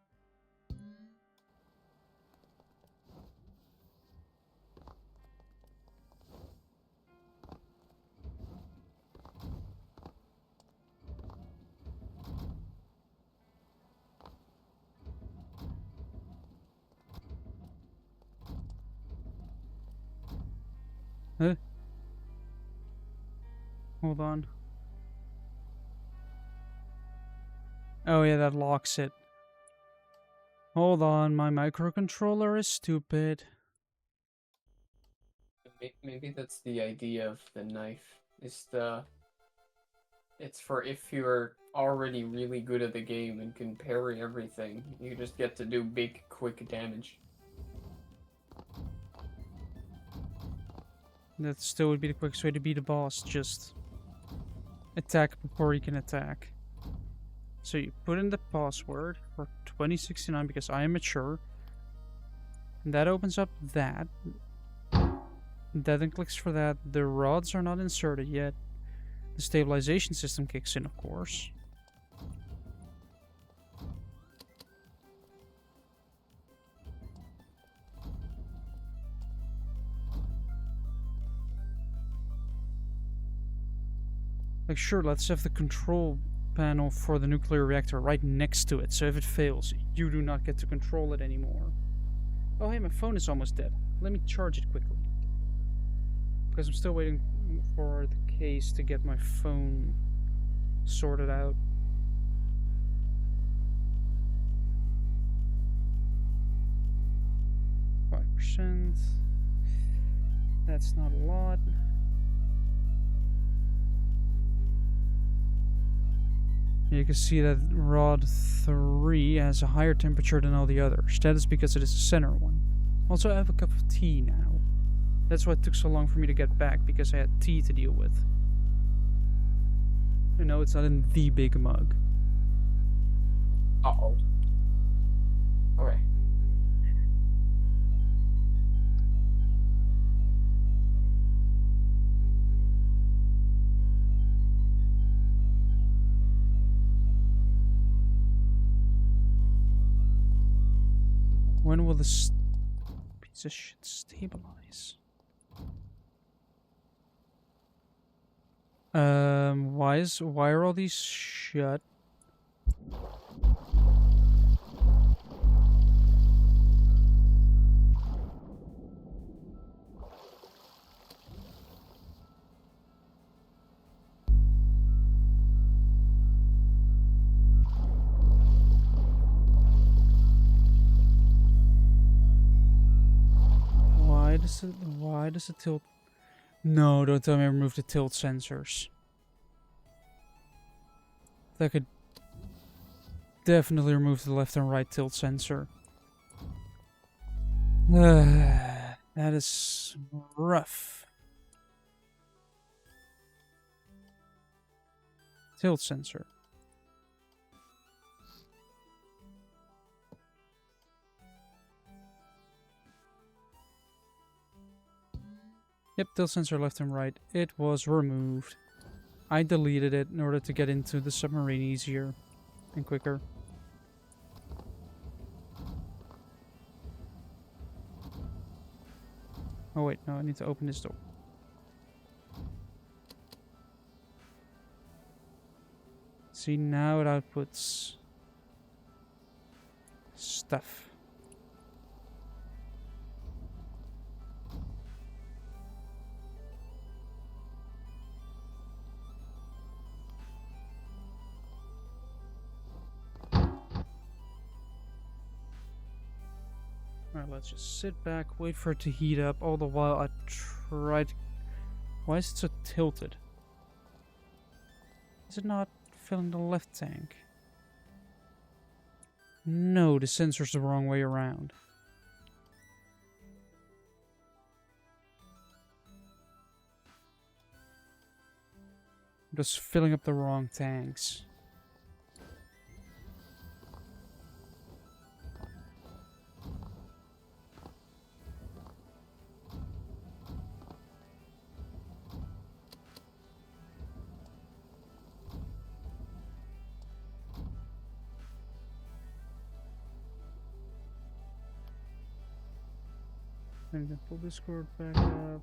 Huh? Hold on. Oh yeah, that locks it. Hold on, my microcontroller is stupid. Maybe that's the idea of the knife. It's for if you're already really good at the game and can parry everything, you just get to do big, quick damage. That still would be the quickest way to beat a boss, just attack before he can attack. So you put in the password for 2069 because I am mature. And that opens up that. That then clicks for that. The rods are not inserted yet. The stabilization system kicks in, of course. Like, sure, let's have the control panel for the nuclear reactor right next to it, so if it fails, you do not get to control it anymore. Oh hey, my phone is almost dead. Let me charge it quickly. Because I'm still waiting for the case to get my phone sorted out. %. That's not a lot. You can see that rod 3 has a higher temperature than all the others. That is because it is the center one. Also, I have a cup of tea now. That's why it took so long for me to get back, because I had tea to deal with. I know it's not in the big mug. Uh-oh. Okay. When will this piece of shit stabilize? Why are all these shut? Why does it tilt? No, don't tell me I removed the tilt sensors. That could definitely remove the left and right tilt sensor. That is rough. Tilt sensor. Yep, tilt sensor left and right. It was removed. I deleted it in order to get into the submarine easier and quicker. Oh wait, no, I need to open this door. See, now it outputs stuff. Alright, let's just sit back, wait for it to heat up, all the while I try to... Why is it so tilted? Is it not filling the left tank? No, the sensor's the wrong way around. I'm just filling up the wrong tanks. I'm gonna pull this cord back up.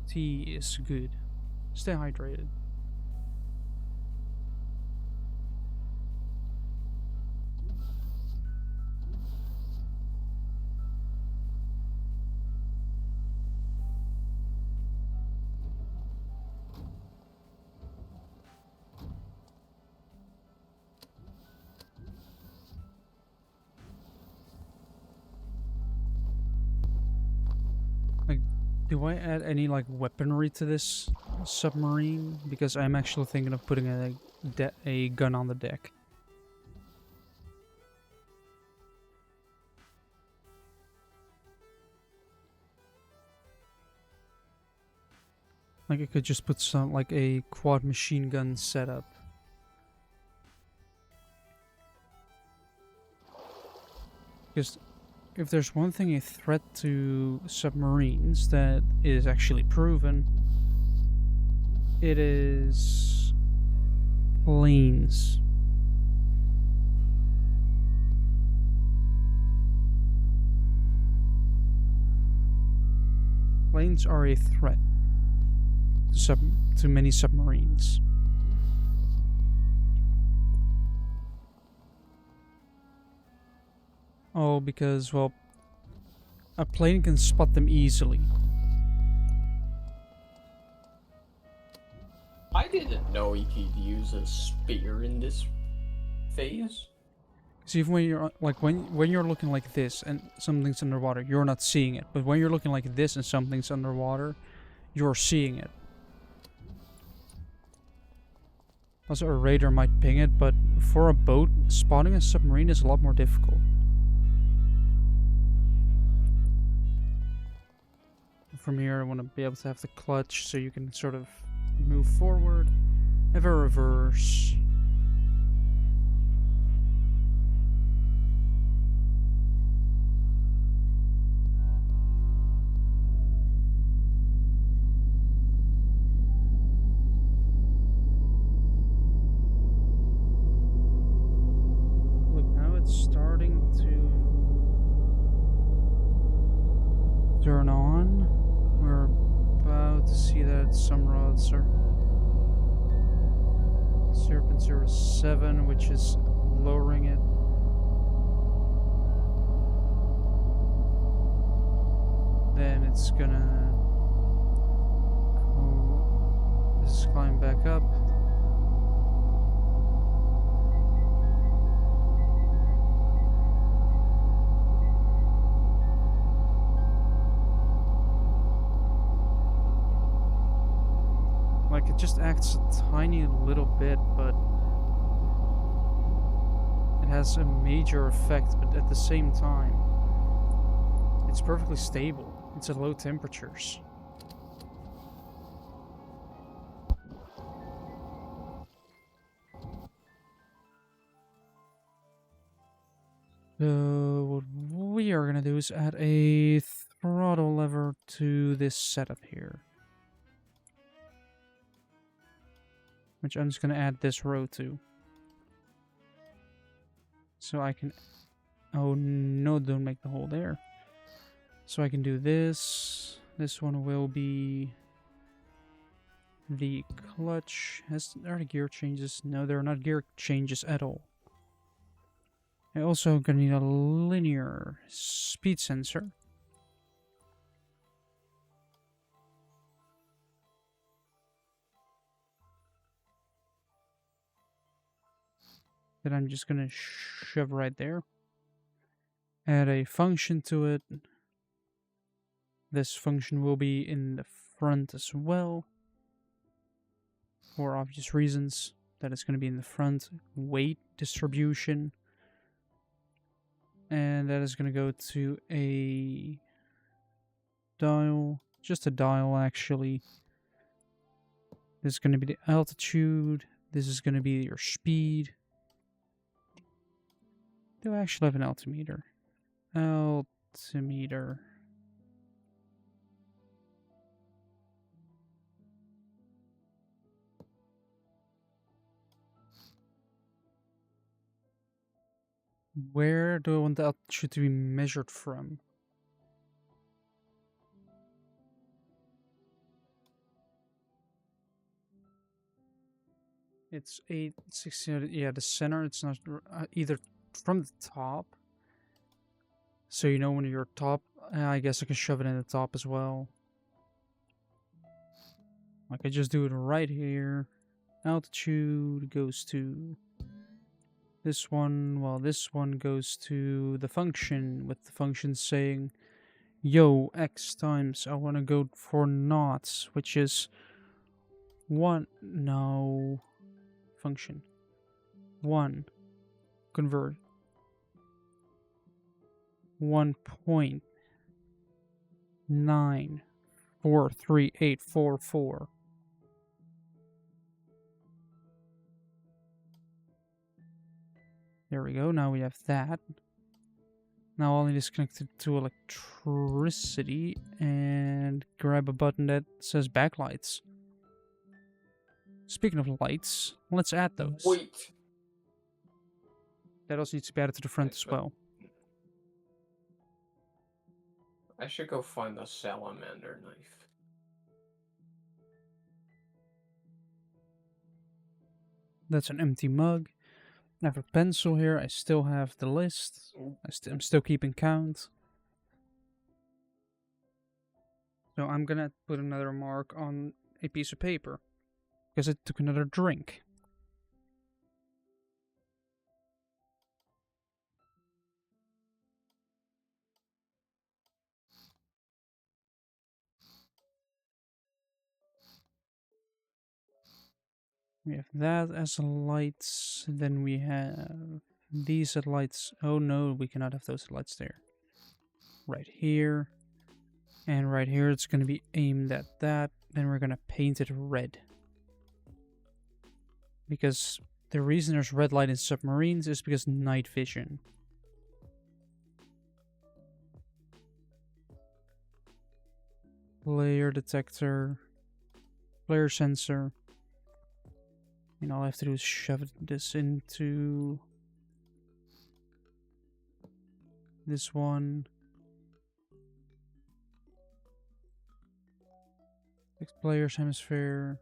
Tea is good. Stay hydrated. Do I add any like weaponry to this submarine? Because I'm actually thinking of putting a gun on the deck. Like I could just put some, like a quad machine gun setup. Because if there's one thing a threat to submarines that is actually proven, it is planes. Planes are a threat to many submarines. Oh, because, well, a plane can spot them easily. I didn't know you could use a spear in this phase. See, even when you're like when you're looking like this and something's underwater, you're not seeing it. But when you're looking like this and something's underwater, you're seeing it. Also, a radar might ping it, but for a boat, spotting a submarine is a lot more difficult. From here, I want to be able to have the clutch so you can sort of move forward, have a reverse. Look, now it's starting to turn on. We're about to see that some rods are Serpent 07, which is lowering it. Then it's gonna go, this is climb back up. Like, it just acts a tiny little bit, but it has a major effect, but at the same time, it's perfectly stable. It's at low temperatures. So, what we are gonna do is add a throttle lever to this setup here. Which I'm just gonna add this row to. So I can... Oh no, don't make the hole there. So I can do this. This one will be the clutch. Are the gear changes? No, there are not gear changes at all. I also gonna need a linear speed sensor. That I'm just gonna shove right there. Add a function to it. This function will be in the front as well. For obvious reasons, that it's going to be in the front. Weight distribution. And that is going to go to a dial. Just a dial, actually. This is going to be the altitude. This is going to be your speed. Do I actually have an altimeter? Altimeter. Where do I want the altitude to be measured from? It's 860. Yeah, the center. It's not either from the top. So you know when you're top. I guess I can shove it in the top as well. Like I just do it right here. Altitude goes to this one. Well, this one goes to the function, with the function saying, yo, x times, I want to go for knots, which is 1, no, function, 1, convert, 1.9438444. There we go. Now we have that. Now all I need is connect it to electricity and grab a button that says backlights. Speaking of lights, let's add those. Wait. That also needs to be added to the front as well. I should go find the salamander knife. That's an empty mug. I have a pencil here. I still have the list. I'm still keeping count. So I'm gonna put another mark on a piece of paper because I took another drink. We have that as lights. Then we have these as lights. Oh no, we cannot have those lights there. Right here. And right here it's going to be aimed at that. Then we're going to paint it red. Because the reason there's red light in submarines is because night vision. Player detector. Player sensor. And all I have to do is shove this into this one. Player's hemisphere.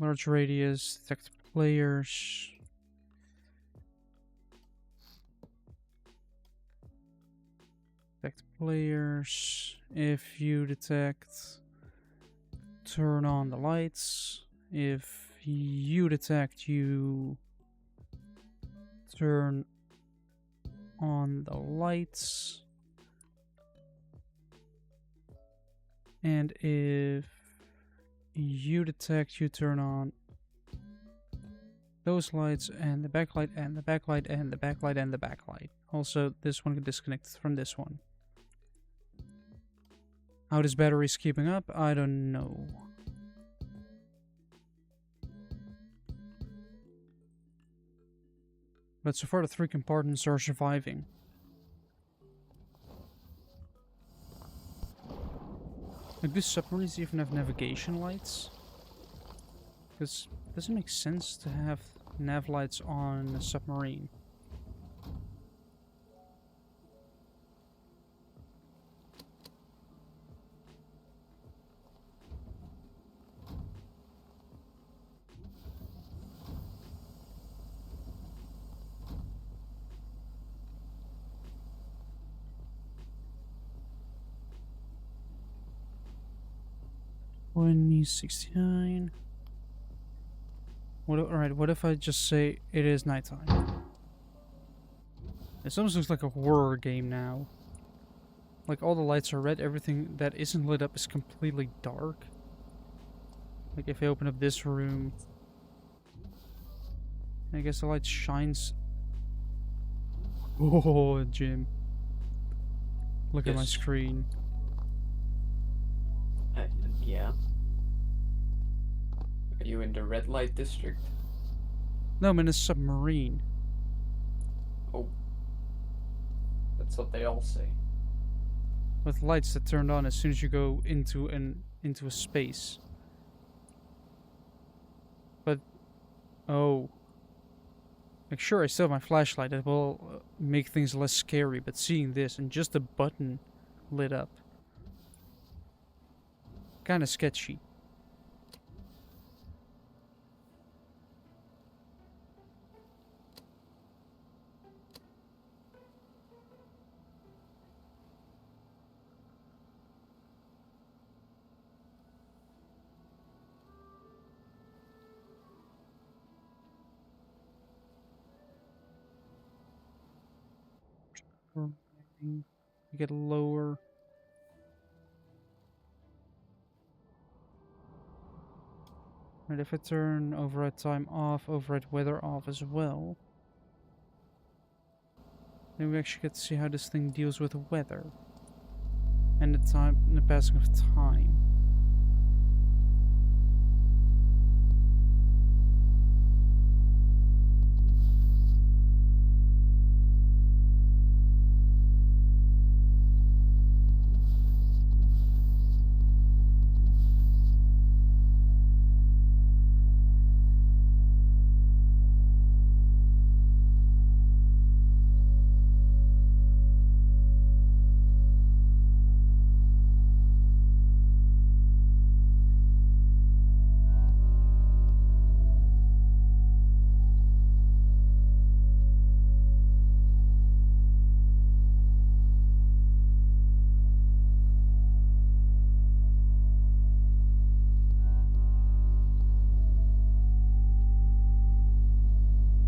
Large radius, detect players. Detect players. If you detect, turn on the lights. If you detect, you turn on the lights. And if you detect, you turn on those lights and the backlight and the backlight and the backlight and the backlight. Also, this one can disconnect from this one. How this battery is keeping up, I don't know. But so far the 3 compartments are surviving. Like, do submarines even have navigation lights? Because it doesn't make sense to have nav lights on a submarine. When 69. Alright, what if I just say it is nighttime? This almost looks like a horror game now. Like, all the lights are red, everything that isn't lit up is completely dark. Like, if I open up this room, I guess the light shines. Oh, Jim. Look at my screen. Yeah. Are you in the red light district? No, I'm in a submarine. Oh. That's what they all say. With lights that turned on as soon as you go into a space. But oh. Like, sure, I still have my flashlight. That will make things less scary, but seeing this and just the button lit up. Kind of sketchy. You get lower. And if I turn override time off, override weather off as well. Then we actually get to see how this thing deals with the weather. And the passing of time.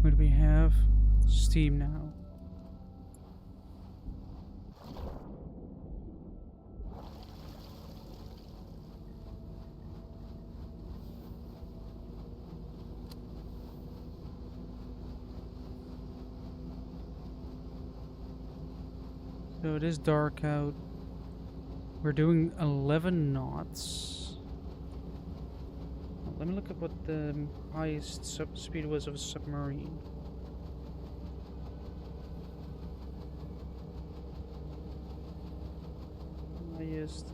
What do we have? Steam now. So it is dark out. We're doing 11 knots. Let me look at what the highest speed was of a submarine. Highest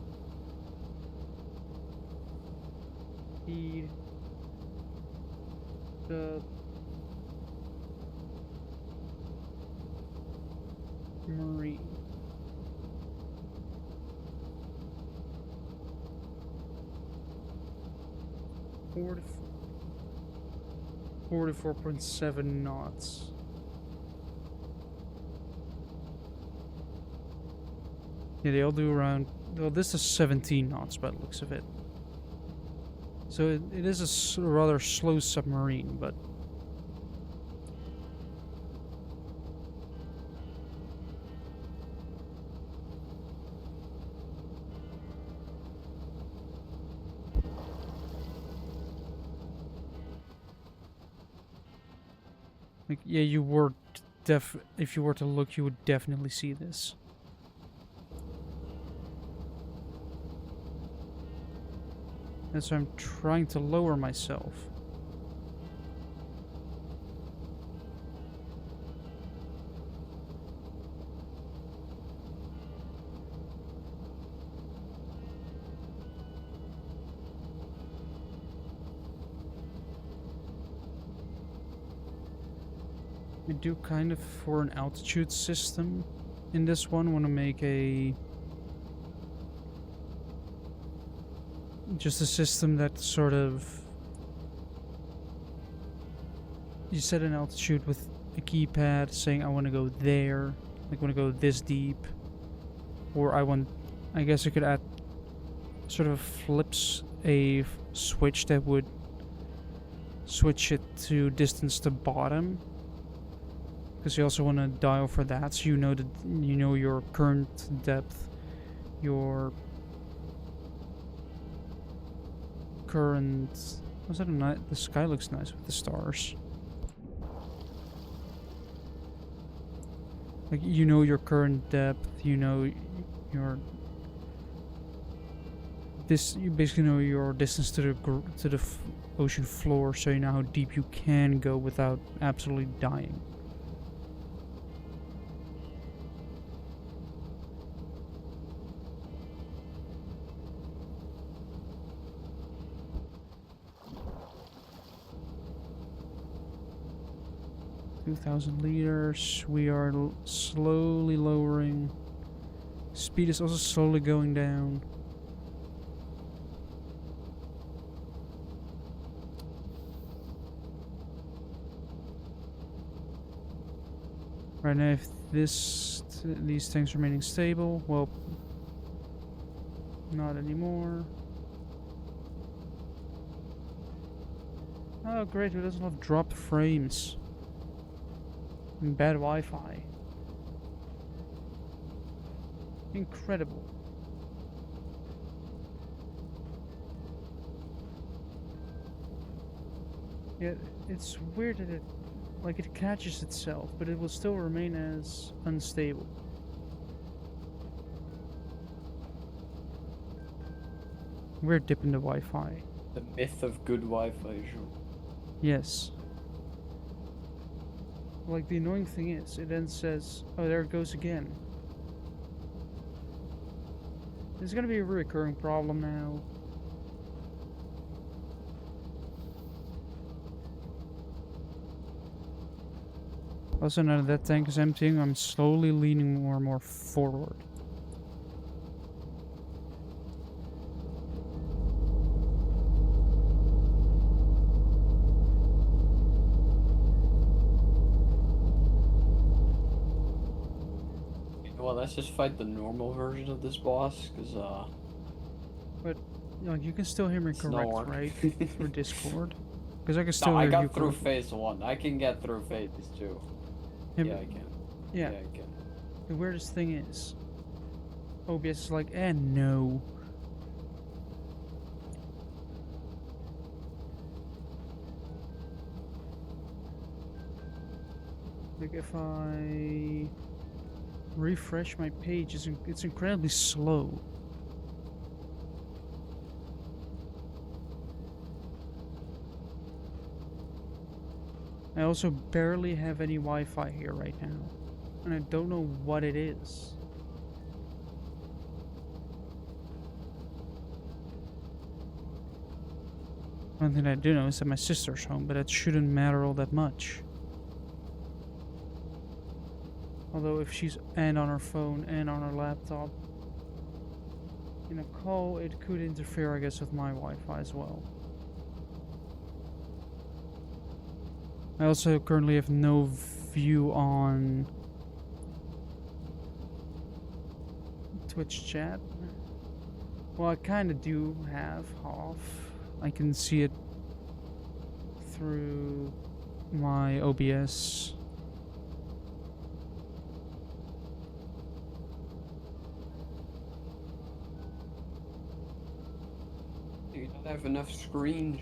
speed submarine. 44.7 knots. Yeah, they all do around. Well, this is 17 knots by the looks of it. So it is a rather slow submarine, but. Like, yeah, you were if you were to look, you would definitely see this. That's why I'm trying to lower myself. I do kind of, for an altitude system in this one, want to make just a system that sort of, you set an altitude with a keypad saying I want to go there, like I want to go this deep, or I guess I could add sort of a switch that would switch it to distance to bottom. Because you also want to dial for that, so you know your current depth, your current. What's that? The sky looks nice with the stars. Like you know your current depth, you know your you basically know your distance to the ocean floor, so you know how deep you can go without absolutely dying. $2,000 liters. We are slowly lowering. Speed is also slowly going down. Right now, if these things remaining stable, well, not anymore. Oh, great! Who doesn't love dropped frames? And bad Wi-Fi. Incredible. Yeah, it's weird that Like, it catches itself, but it will still remain as unstable. We're dipping the Wi-Fi. The myth of good Wi-Fi. Yes. Like, the annoying thing is, it then says, oh, there it goes again. This is gonna be a recurring problem now. Also, now that that tank is emptying, I'm slowly leaning more and more forward. Well, let's just fight the normal version of this boss, because, But, you can still hear me it's correct, no work. right? Through Discord? Because I can still No, hear I you got through correct. phase 1. I can get through phase 2. Yeah, Yeah, I can. yeah. I can. The weirdest thing is, OBS is like, no. Like, if I refresh my page, it's incredibly slow. I also barely have any Wi-Fi here right now, and I don't know what it is. One thing I do know is that my sister's home, but that shouldn't matter all that much. Although if she's on her phone and on her laptop in a call, it could interfere, I guess, with my Wi-Fi as well. I also currently have no view on Twitch chat. Well, I kind of do have half. I can see it through my OBS. You don't have enough screens.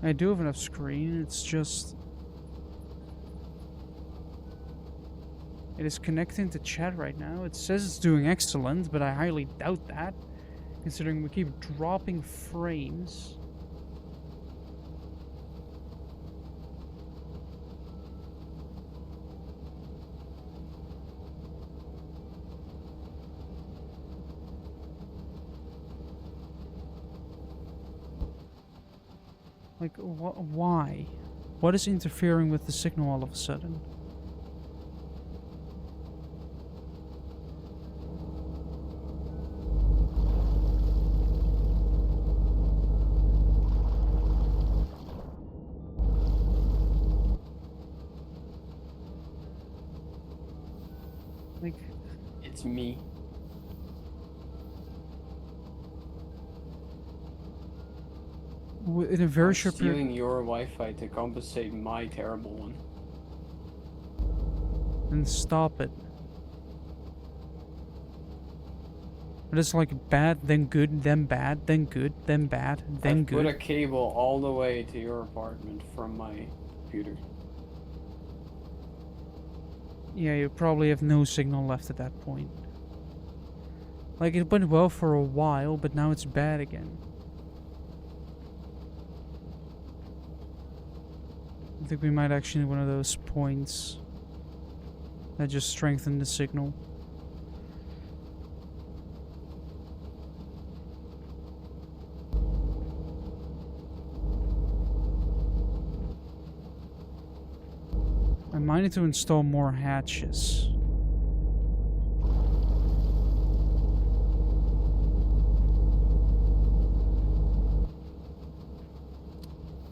I do have enough screen, it's just... It is connecting to chat right now. It says it's doing excellent, but I highly doubt that, considering we keep dropping frames. Like, why? What is interfering with the signal all of a sudden? Like, It's me. in a very I'm short period... stealing your Wi-Fi to compensate my terrible one. Then stop it. But it's like bad, then good, then bad, then good, then bad, then I've good. put a cable all the way to your apartment from my computer. Yeah, you probably have no signal left at that point. Like, it went well for a while, but now it's bad again. I think we might actually need one of those points that just strengthen the signal. I might need to install more hatches.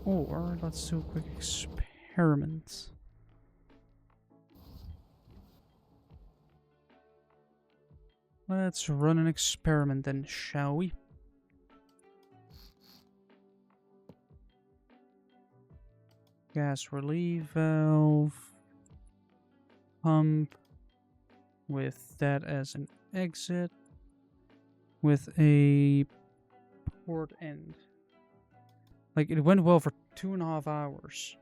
Or let's do a quick experiment. Let's run an experiment then, shall we? Gas relief valve. Pump. With that as an exit. With a port end. Like, it went well for 2.5 hours.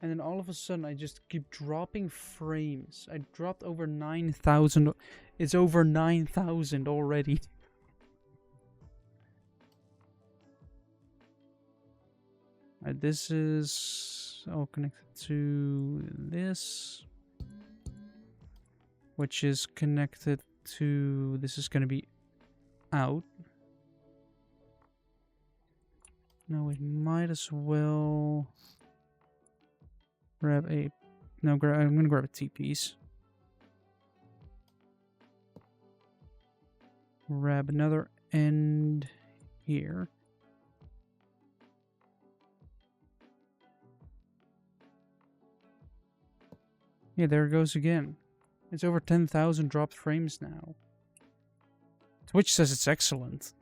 And then all of a sudden, I just keep dropping frames. I dropped over 9,000. It's over 9,000 already. Alright, this is all connected to this. Which is connected to... This is going to be out. Now we might as well... Grab a... No, I'm going to grab a T-piece. Grab another end here. Yeah, there it goes again. It's over 10,000 dropped frames now. Twitch says it's excellent.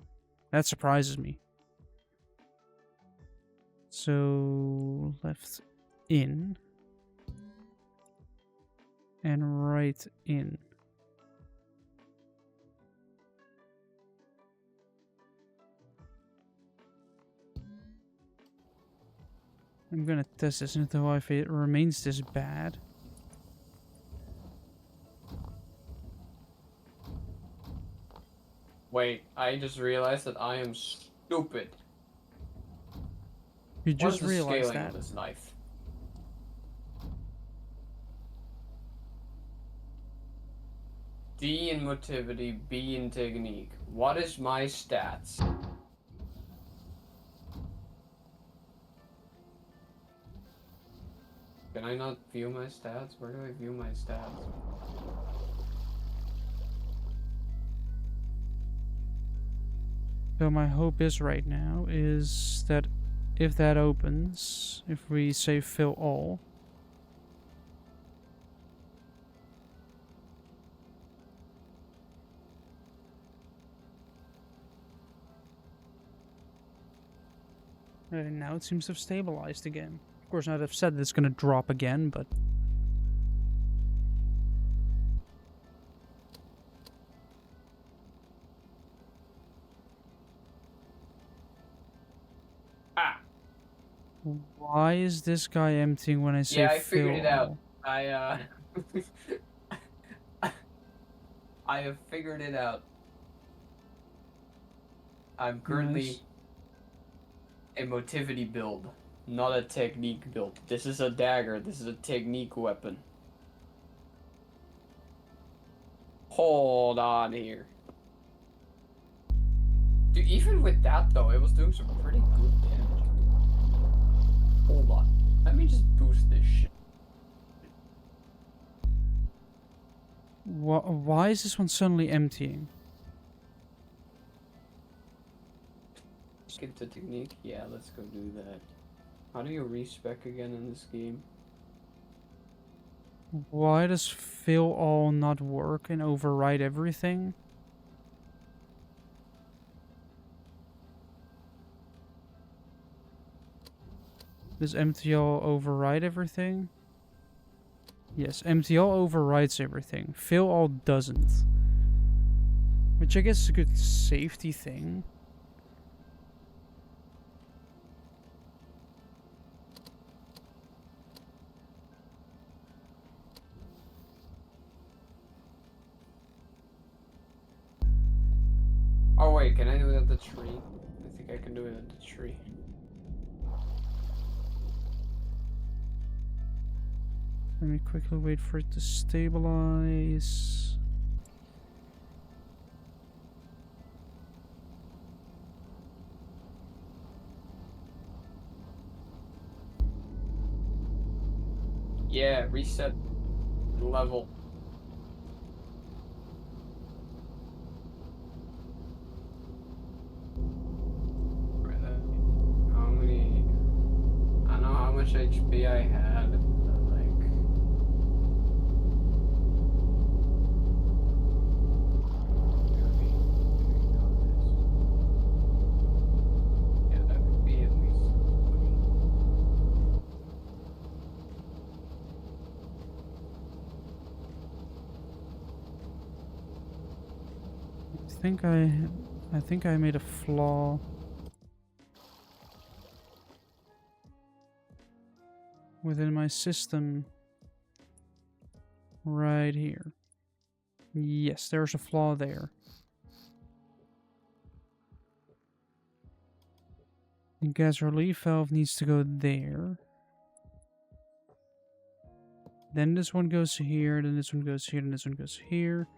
That surprises me. So, left in. And right in. I'm gonna test this until if it remains this bad. Wait, I just realized that I am stupid. You What's just the realized scaling that. of this knife? D in motivity, B in technique. What is my stats? Can I not view my stats? Where do I view my stats? So my hope is right now is that if that opens, if we say fill all, and now it seems to have stabilized again. Of course, I'd have said that it's going to drop again, but... Ah! Why is this guy emptying when I say Yeah, I fill figured it out. all? I have figured it out. I'm currently Nice. a motivity build, not a technique build. This is a dagger, this is a technique weapon. Hold on here. Dude, even with that though, it was doing some pretty good damage. Hold on. Let me just boost this shit. Why is this one suddenly emptying? Skip the technique? Yeah, let's go do that. How do you respec again in this game? Why does fill all not work and override everything? Does empty all override everything? Yes, empty all overrides everything. Fill all doesn't. Which I guess is a good safety thing. Oh wait, can I do it at the tree? I think I can do it at the tree. Let me quickly wait for it to stabilize. Yeah, reset level. How many? I know how much HP I had. But like, yeah, that would be at least 20. I think I made a flaw. within my system right here. Yes, there's a flaw there. The gas relief valve needs to go there. Then this one goes here, then this one goes here, then this one goes here.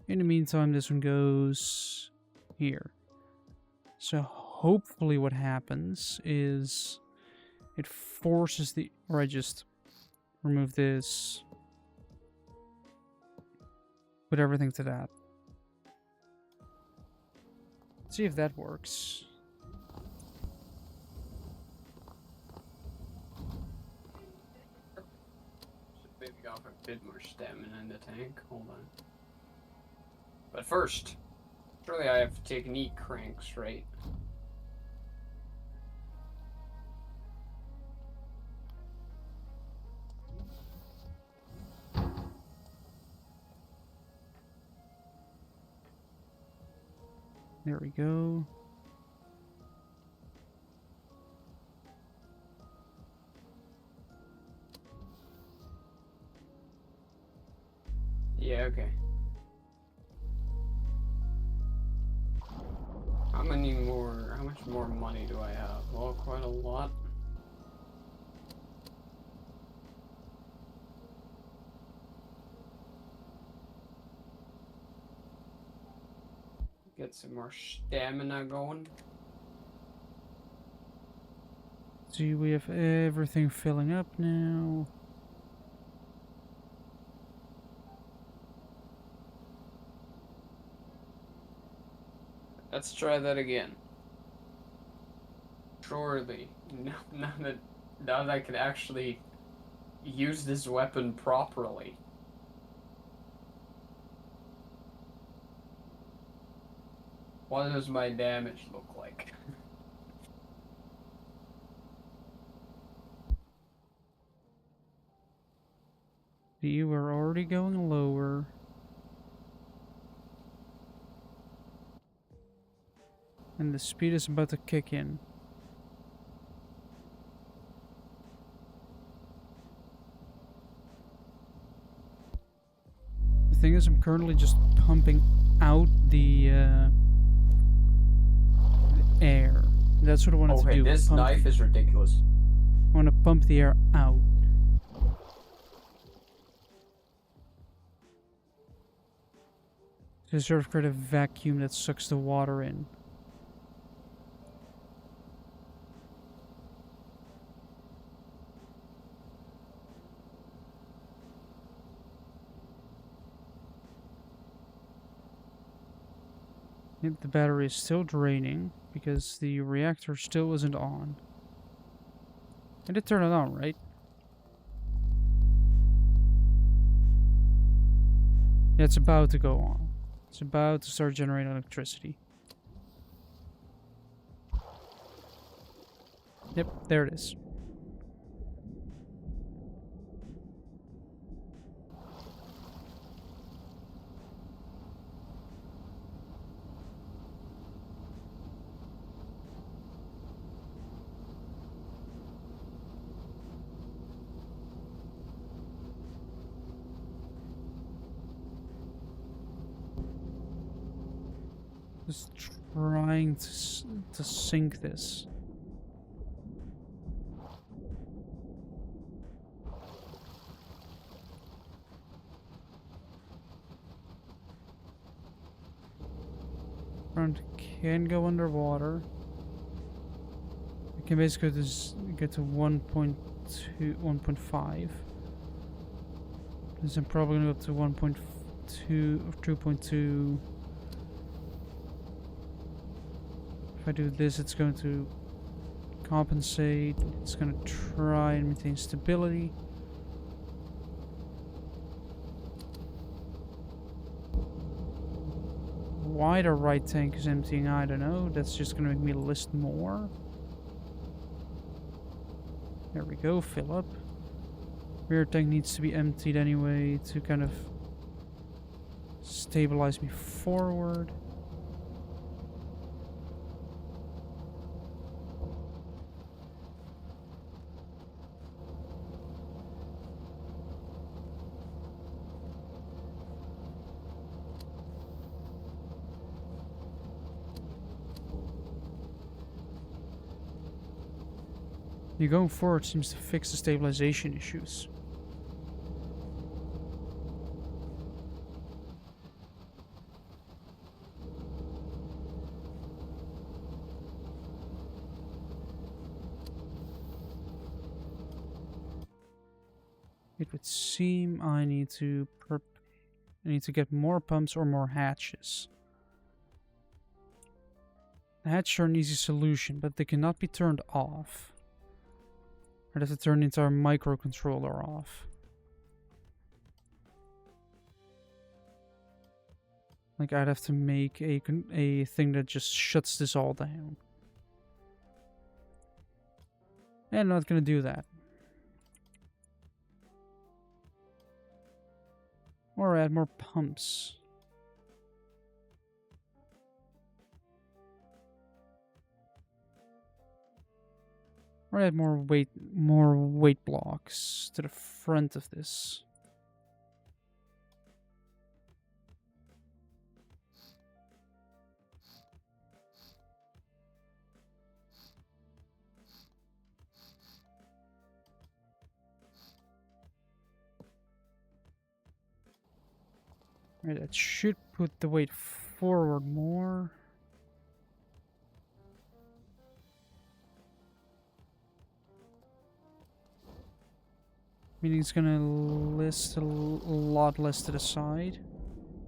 In the meantime, this one goes here. So hopefully what happens is it forces the... Or I just remove this. Put everything to that. See if that works. Should maybe go for a bit more stamina in the tank. Hold on. But first, surely I have technique cranks, right? There we go. Yeah, okay. How much more money do I have? Well, quite a lot. Get some more stamina going. See, we have everything filling up now. Let's try that again. Surely, now that I can actually use this weapon properly. What does my damage look like? You are already going lower. And the speed is about to kick in. The thing is, I'm currently just pumping out the air. That's what I wanted to do. Okay, this knife is ridiculous. I want to pump the air out. To sort of create a vacuum that sucks the water in. Yep, the battery is still draining because the reactor still isn't on. I did turn it on, right? Yeah, it's about to go on. It's about to start generating electricity. Yep, there it is. Just trying to sink this. Front can go underwater. I can basically just get to 1.2, 1.5. Because I'm probably gonna go up to 1.2 or 2.2. If I do this, it's going to compensate. It's going to try and maintain stability. Why the right tank is emptying, I don't know. That's just going to make me list more. There we go, fill up. Rear tank needs to be emptied anyway to kind of stabilize me forward. You going forward seems to fix the stabilization issues. It would seem I need to get more pumps or more hatches. The hatches are an easy solution, but they cannot be turned off. I'd have to turn the entire microcontroller off. Like, I'd have to make a thing that just shuts this all down. And I'm not gonna do that. Or add more pumps. Or add more weight blocks to the front of this. Right, that should put the weight forward more. Meaning it's gonna list a lot less to the side.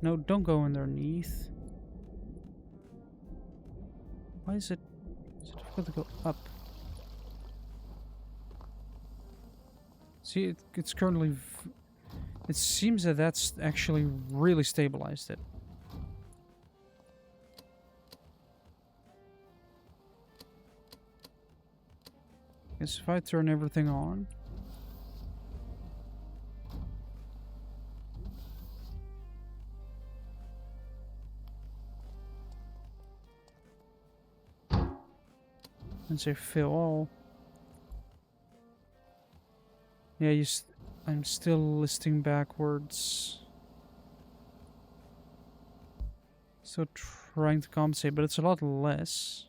No, don't go underneath. Why is it difficult to go up? See, it's currently... It seems that that's actually really stabilized it. Guess if I turn everything on... and say fill all. Yeah, I'm still listing backwards. Still trying to compensate, but it's a lot less.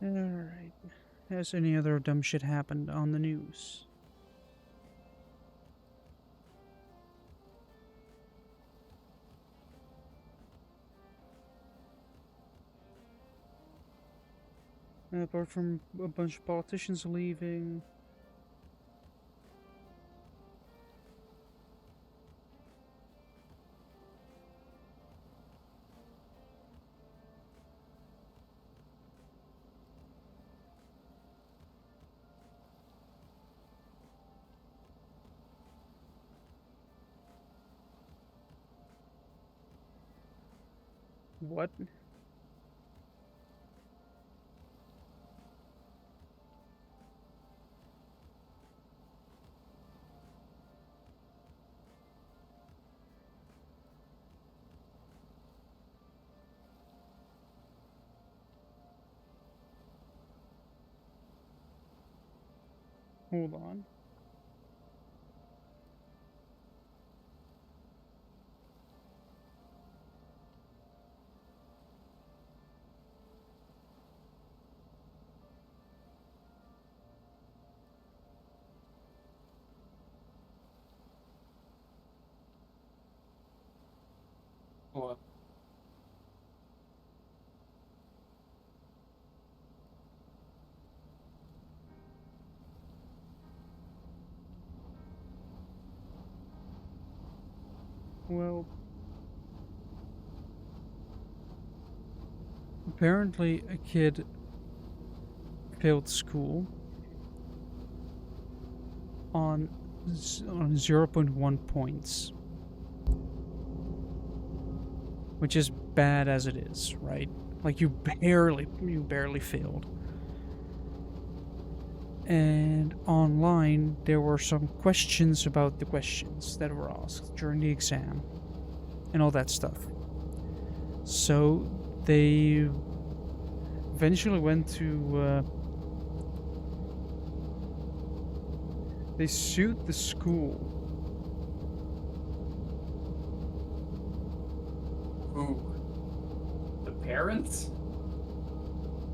Alright. Has any other dumb shit happened on the news? Apart from a bunch of politicians leaving. What? Hold on. What? Well, apparently a kid failed school on 0.1 points. which is bad as it is, right? Like you barely failed. And online, there were some questions about the questions that were asked during the exam and all that stuff. So they eventually went to they sued the school. Who? The parents?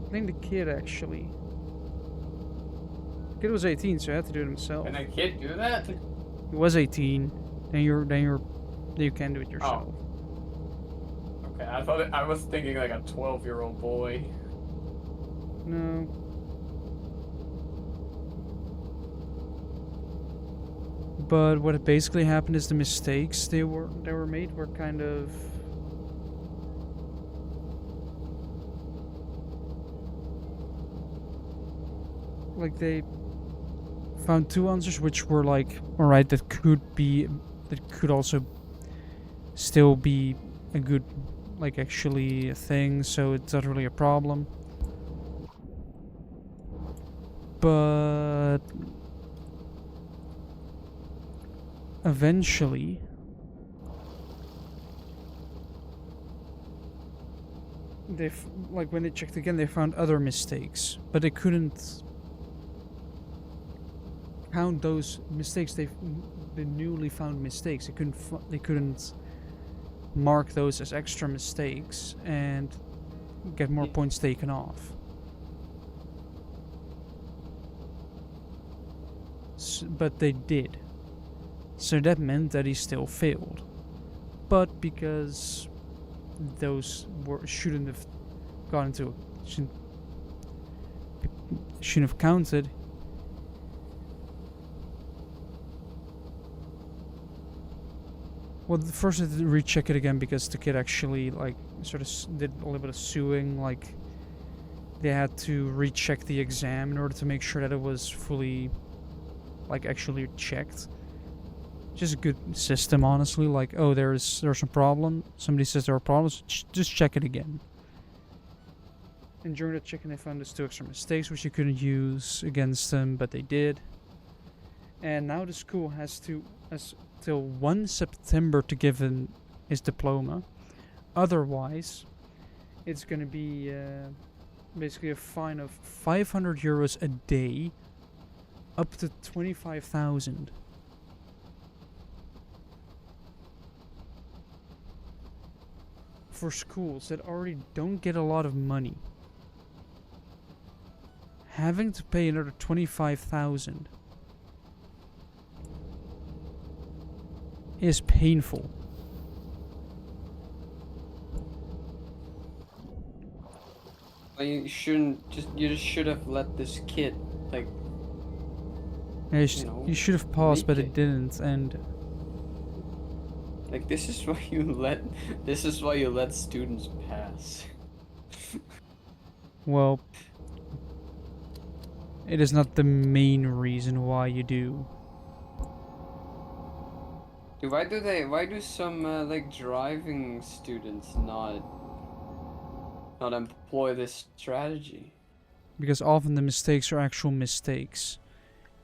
I think the kid actually. The kid was 18, so he had to do it himself. Can a kid do that? He was 18, then you can do it yourself. Oh. Okay, I was thinking like a 12-year-old boy. No. But what basically happened is the mistakes they were made were kind of like they found two answers which were like, alright, that could also still be a good, like, actually a thing, so it's not really a problem. But eventually when they checked again, they found other mistakes, but they couldn't count those mistakes. The newly found mistakes. They couldn't mark those as extra mistakes and get more points taken off. But they did. So that meant that he still failed. But because those shouldn't have gone into shouldn't have counted. Well, first I had to recheck it again because the kid actually like sort of did a little bit of suing. Like they had to recheck the exam in order to make sure that it was fully, like, actually checked. Just a good system, honestly. Like, oh, there's a problem. Somebody says there are problems. Just check it again. And during the checking, they found those two extra mistakes, which you couldn't use against them, but they did. And now the school has till 1 September to give him his diploma. Otherwise, it's going to be basically a fine of 500 euros a day, up to 25,000. For schools that already don't get a lot of money, having to pay another 25,000 is painful. Well, you just should have let this kid, like, Yeah, you should have paused, but make it didn't, and like this is why you let students pass. well, it is not the main reason why you do. Dude, why do some like driving students not employ this strategy? Because often the mistakes are actual mistakes.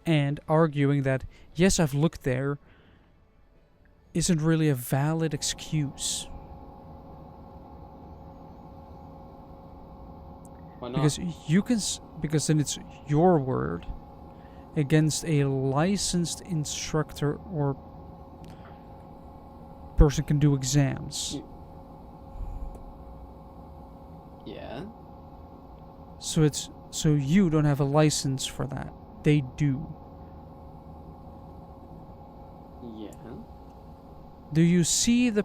And arguing that, yes, I've looked there, isn't really a valid excuse. Why not? Because then it's your word against a licensed instructor or person can do exams. Yeah. So you don't have a license for that. They do. Yeah. Do you see the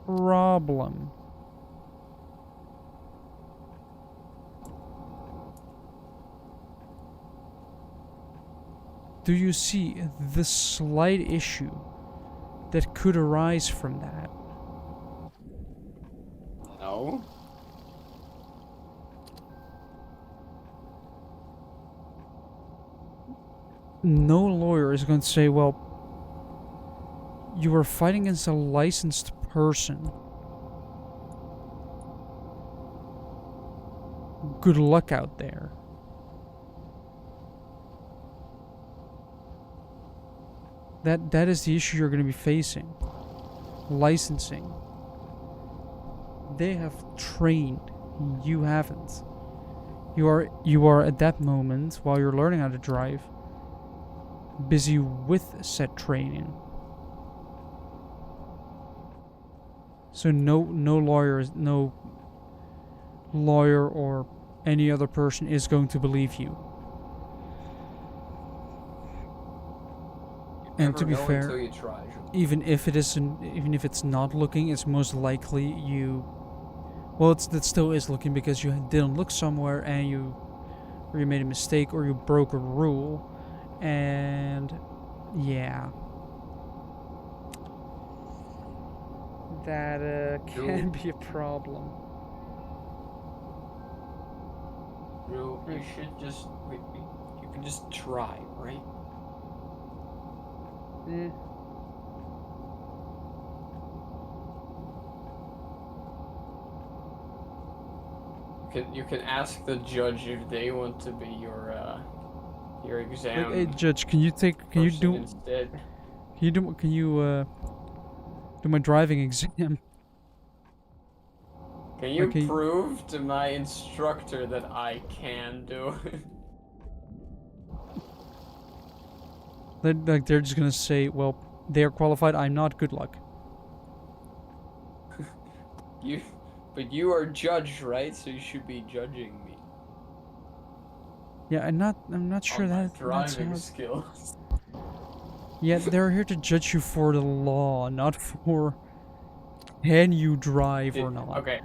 problem? Do you see the slight issue that could arise from that? No. No lawyer is going to say, well, you were fighting against a licensed person. good luck out there. That is the issue you're going to be facing. Licensing. They have trained. You haven't. You are at that moment, while you're learning how to drive, busy with said training. So no lawyer or any other person is going to believe you. And to be fair, you try. even if it's not looking, it's most likely you. Well, it still is looking because you didn't look somewhere and you made a mistake or you broke a rule, and yeah, that can be a problem. You should just you can just try, right? Eh. You can ask the judge if they want to be your exam. Hey, judge, can you do instead? can you do my driving exam? Can you Okay. prove to my instructor that I can do it? They're just gonna say, well, they are qualified. I'm not. Good luck. But you are judge, right? So you should be judging me. Yeah, I'm not sure on my that's driving how. skills. Yeah, they're here to judge you for the law, not for can you drive or not. Okay.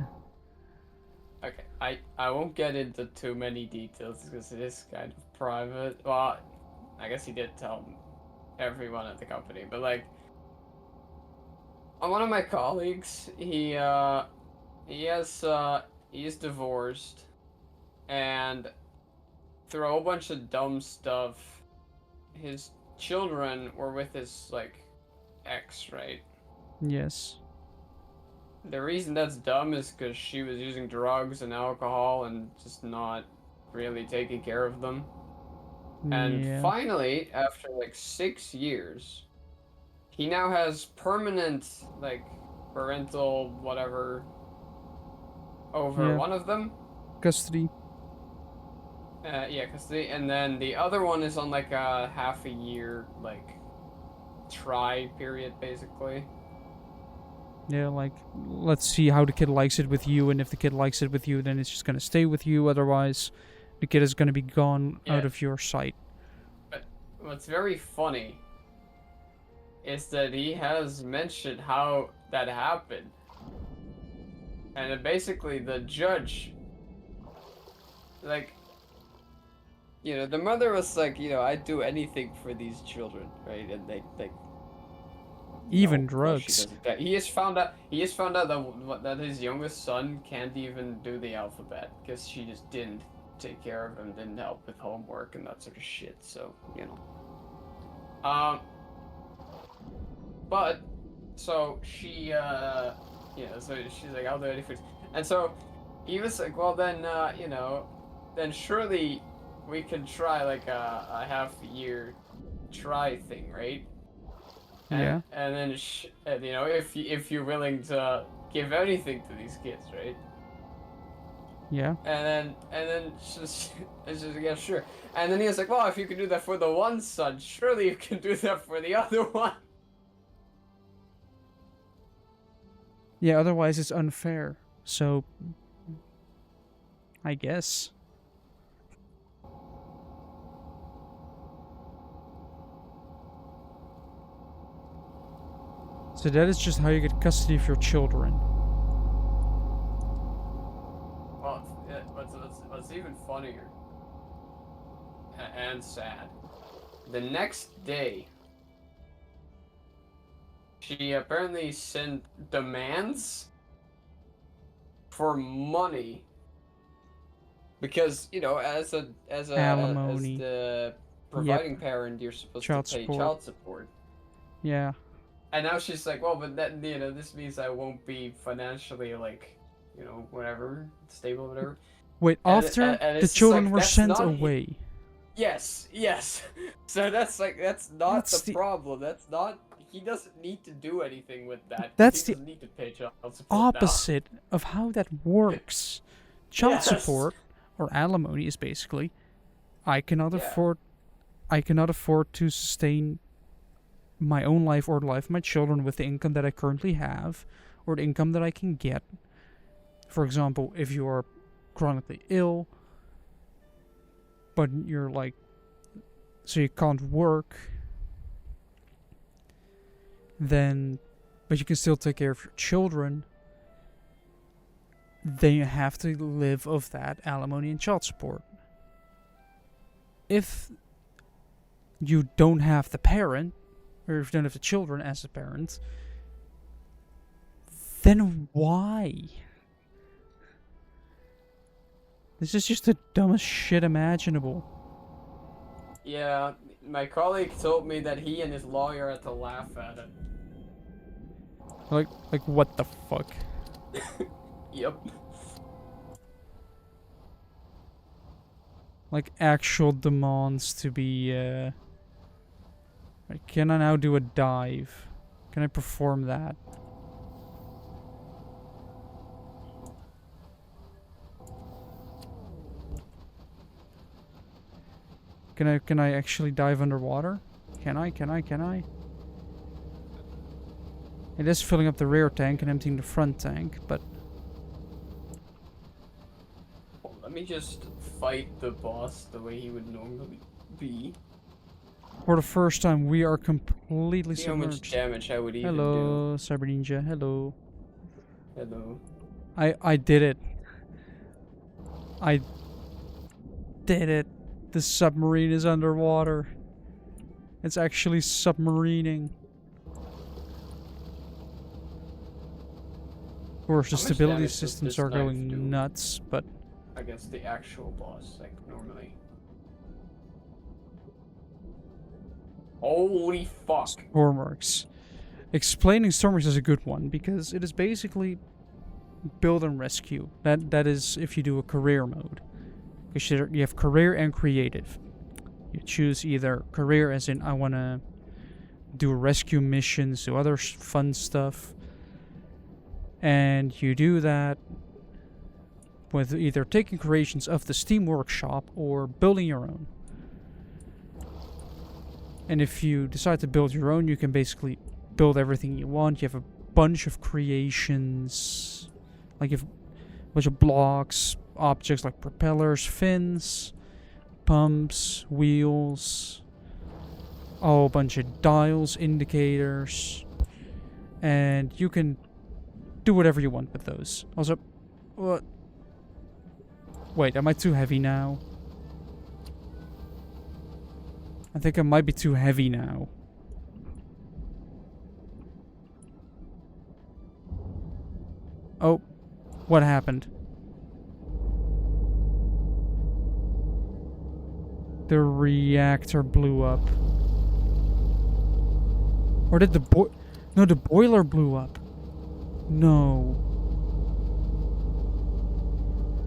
I won't get into too many details because it is kind of private. Well, I guess he did tell everyone at the company, but like, one of my colleagues, he's divorced, and through a whole bunch of dumb stuff, his children were with his like ex, right? Yes. The reason that's dumb is because she was using drugs and alcohol and just not really taking care of them. And Yeah. finally, after like 6 years, he now has permanent, like, parental whatever over one of them. Custody. Yeah, custody. And then the other one is on like a half a year, like, try period, basically. Yeah, like, let's see how the kid likes it with you, and if the kid likes it with you, then it's just gonna stay with you, otherwise, the kid is gonna be gone out of your sight. But what's very funny is that he has mentioned how that happened. And then basically the judge, like, the mother was like, I'd do anything for these children, right? And they even drugs. He has found out that his youngest son can't even do the alphabet because she just didn't take care of him, didn't help with homework and that sort of shit. So but so she so she's like, I'll do anything. And so he was like, well then then surely we can try like a half year try thing, right? Yeah. And then if you're willing to give anything to these kids, right? Yeah. And then she's like, yeah, sure. And then he was like, well, if you can do that for the one son, surely you can do that for the other one. Yeah, otherwise it's unfair. So, I guess. So that is just how you get custody of your children. Well, what's even funnier and sad, the next day, she apparently sent demands for money because as Alimony. the providing parent, you're supposed to pay child support. Yeah. And now she's like, well, but that this means I won't be financially like, whatever, stable, whatever. Wait, after and the it's just children like, were that's sent not away. Yes, yes. So that's not That's the the problem. That's not. He doesn't need to do anything with that because he that's the doesn't need to pay child support now. opposite of how that works. Child Yes. support or alimony is basically I cannot Yeah. afford to sustain my own life or the life of my children with the income that I currently have or the income that I can get. For example, if you are chronically ill but you're like so you can't work, then but you can still take care of your children, then you have to live of that alimony and child support. If you don't have the parent, or if you don't have the children as a parent, then why? This is just the dumbest shit imaginable. Yeah. My colleague told me that he and his lawyer had to laugh at it. Like what the fuck? Yep. Like actual demands to be like, can I now do a dive? Can I perform that? Can I actually dive underwater? Can I? It is filling up the rear tank and emptying the front tank, but Well, let me just fight the boss the way he would normally be. for the first time we are completely See how much submerged. damage I would even do. Hello, Cyber Ninja. Hello. Hello. I did it. I did it. The submarine is underwater. It's actually submarining. Of course, the How much stability damage does systems this are knife going do? nuts, but Against the actual boss, like normally. Holy fuck. Stormworks. Explaining Stormworks is a good one because it is basically build and rescue. That is if you do a career mode. Because you have career and creative. You choose either career as in I want to do rescue missions, do other fun stuff. And you do that with either taking creations of the Steam Workshop or building your own. And if you decide to build your own, you can basically build everything you want. You have a bunch of creations. Like you have a bunch of blocks, objects like propellers, fins, pumps, wheels, a whole bunch of dials, indicators. And you can do whatever you want with those. Also, what? Wait, am I too heavy now? I think I might be too heavy now. Oh, what happened? The reactor blew up. Or did the No, the boiler blew up. No.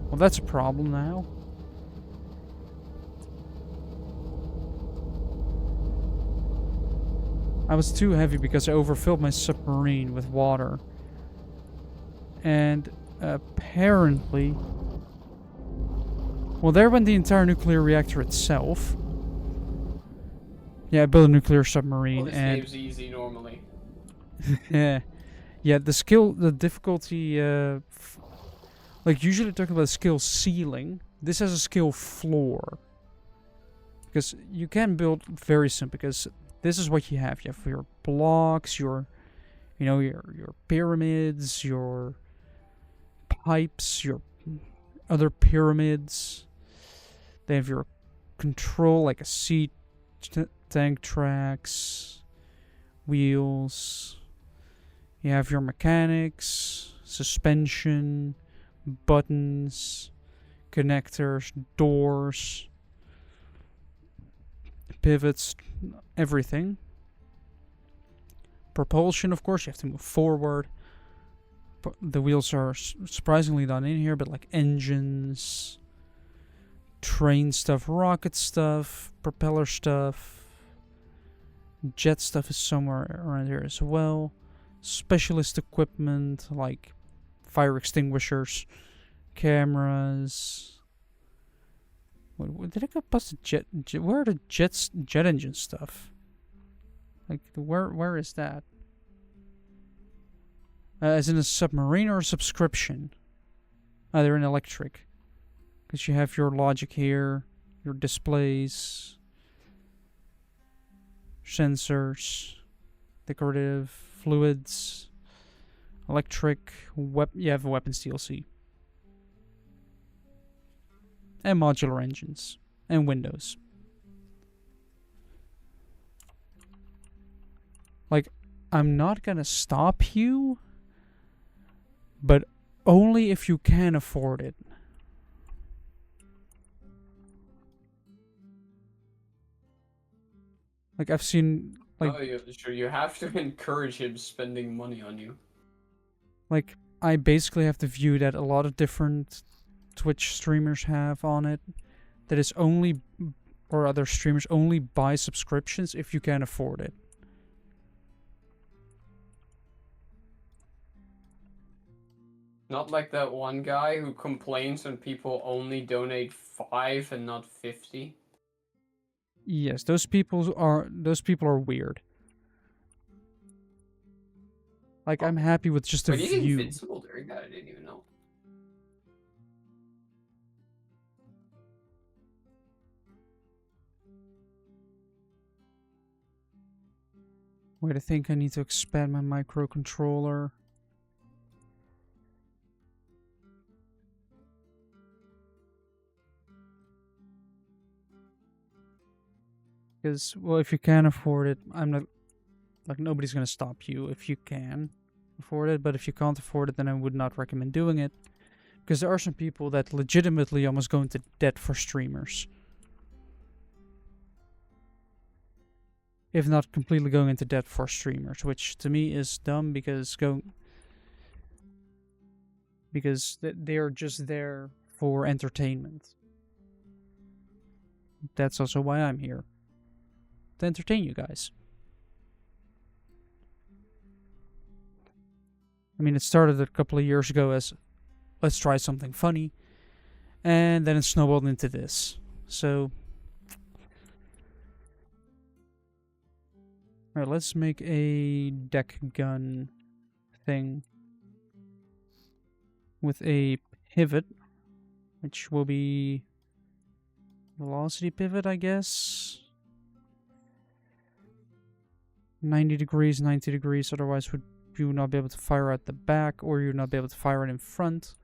Well, that's a problem now. I was too heavy because I overfilled my submarine with water. And apparently... Well, there went the entire nuclear reactor itself. Yeah, I built a nuclear submarine Well, this and... game's easy normally. Yeah. Yeah, the difficulty, like usually talking about skill ceiling, this has a skill floor. Because you can build very simple, because this is what you have. You have your blocks, your pyramids, your pipes, your other pyramids. They have your control, like a seat, tank tracks, wheels. You have your mechanics, suspension, buttons, connectors, doors, pivots, everything. Propulsion, of course, you have to move forward. the wheels are surprisingly not in here, but like engines, train stuff, rocket stuff, propeller stuff, jet stuff is somewhere around here as well. Specialist equipment like fire extinguishers, cameras. What did I go past the jet? Where are the jet engine stuff? Like where is that? As in a submarine or a subscription? They're in electric. Because you have your logic here, your displays, sensors, decorative, fluids, electric, you have a weapons DLC. And modular engines. And windows. Like, I'm not gonna stop you, but only if you can afford it. Like, I've seen, like... Oh, sure, you have to encourage him spending money on you. Like, I basically have the view that a lot of different Twitch streamers have on it. That is only... Or other streamers only buy subscriptions if you can afford it. Not like that one guy who complains when people only donate 5 and not 50. Yes, those people are weird. Like, I'm happy with just a But he's view. invincible during that, I didn't even know. Wait, I think I need to expand my microcontroller. Because, well, if you can afford it, I'm not... Like, nobody's gonna stop you if you can afford it. But if you can't afford it, then I would not recommend doing it. Because there are some people that legitimately almost go into debt for streamers. If not completely going into debt for streamers. Which, to me, is dumb because they are just there for entertainment. That's also why I'm here. To entertain you guys. I mean, it started a couple of years ago as, let's try something funny. And then it snowballed into this. So... Alright, let's make a deck gun thing. With a pivot. Which will be... velocity pivot, I guess. 90 degrees, 90 degrees, otherwise you would not be able to fire at the back, or you would not be able to fire it in front.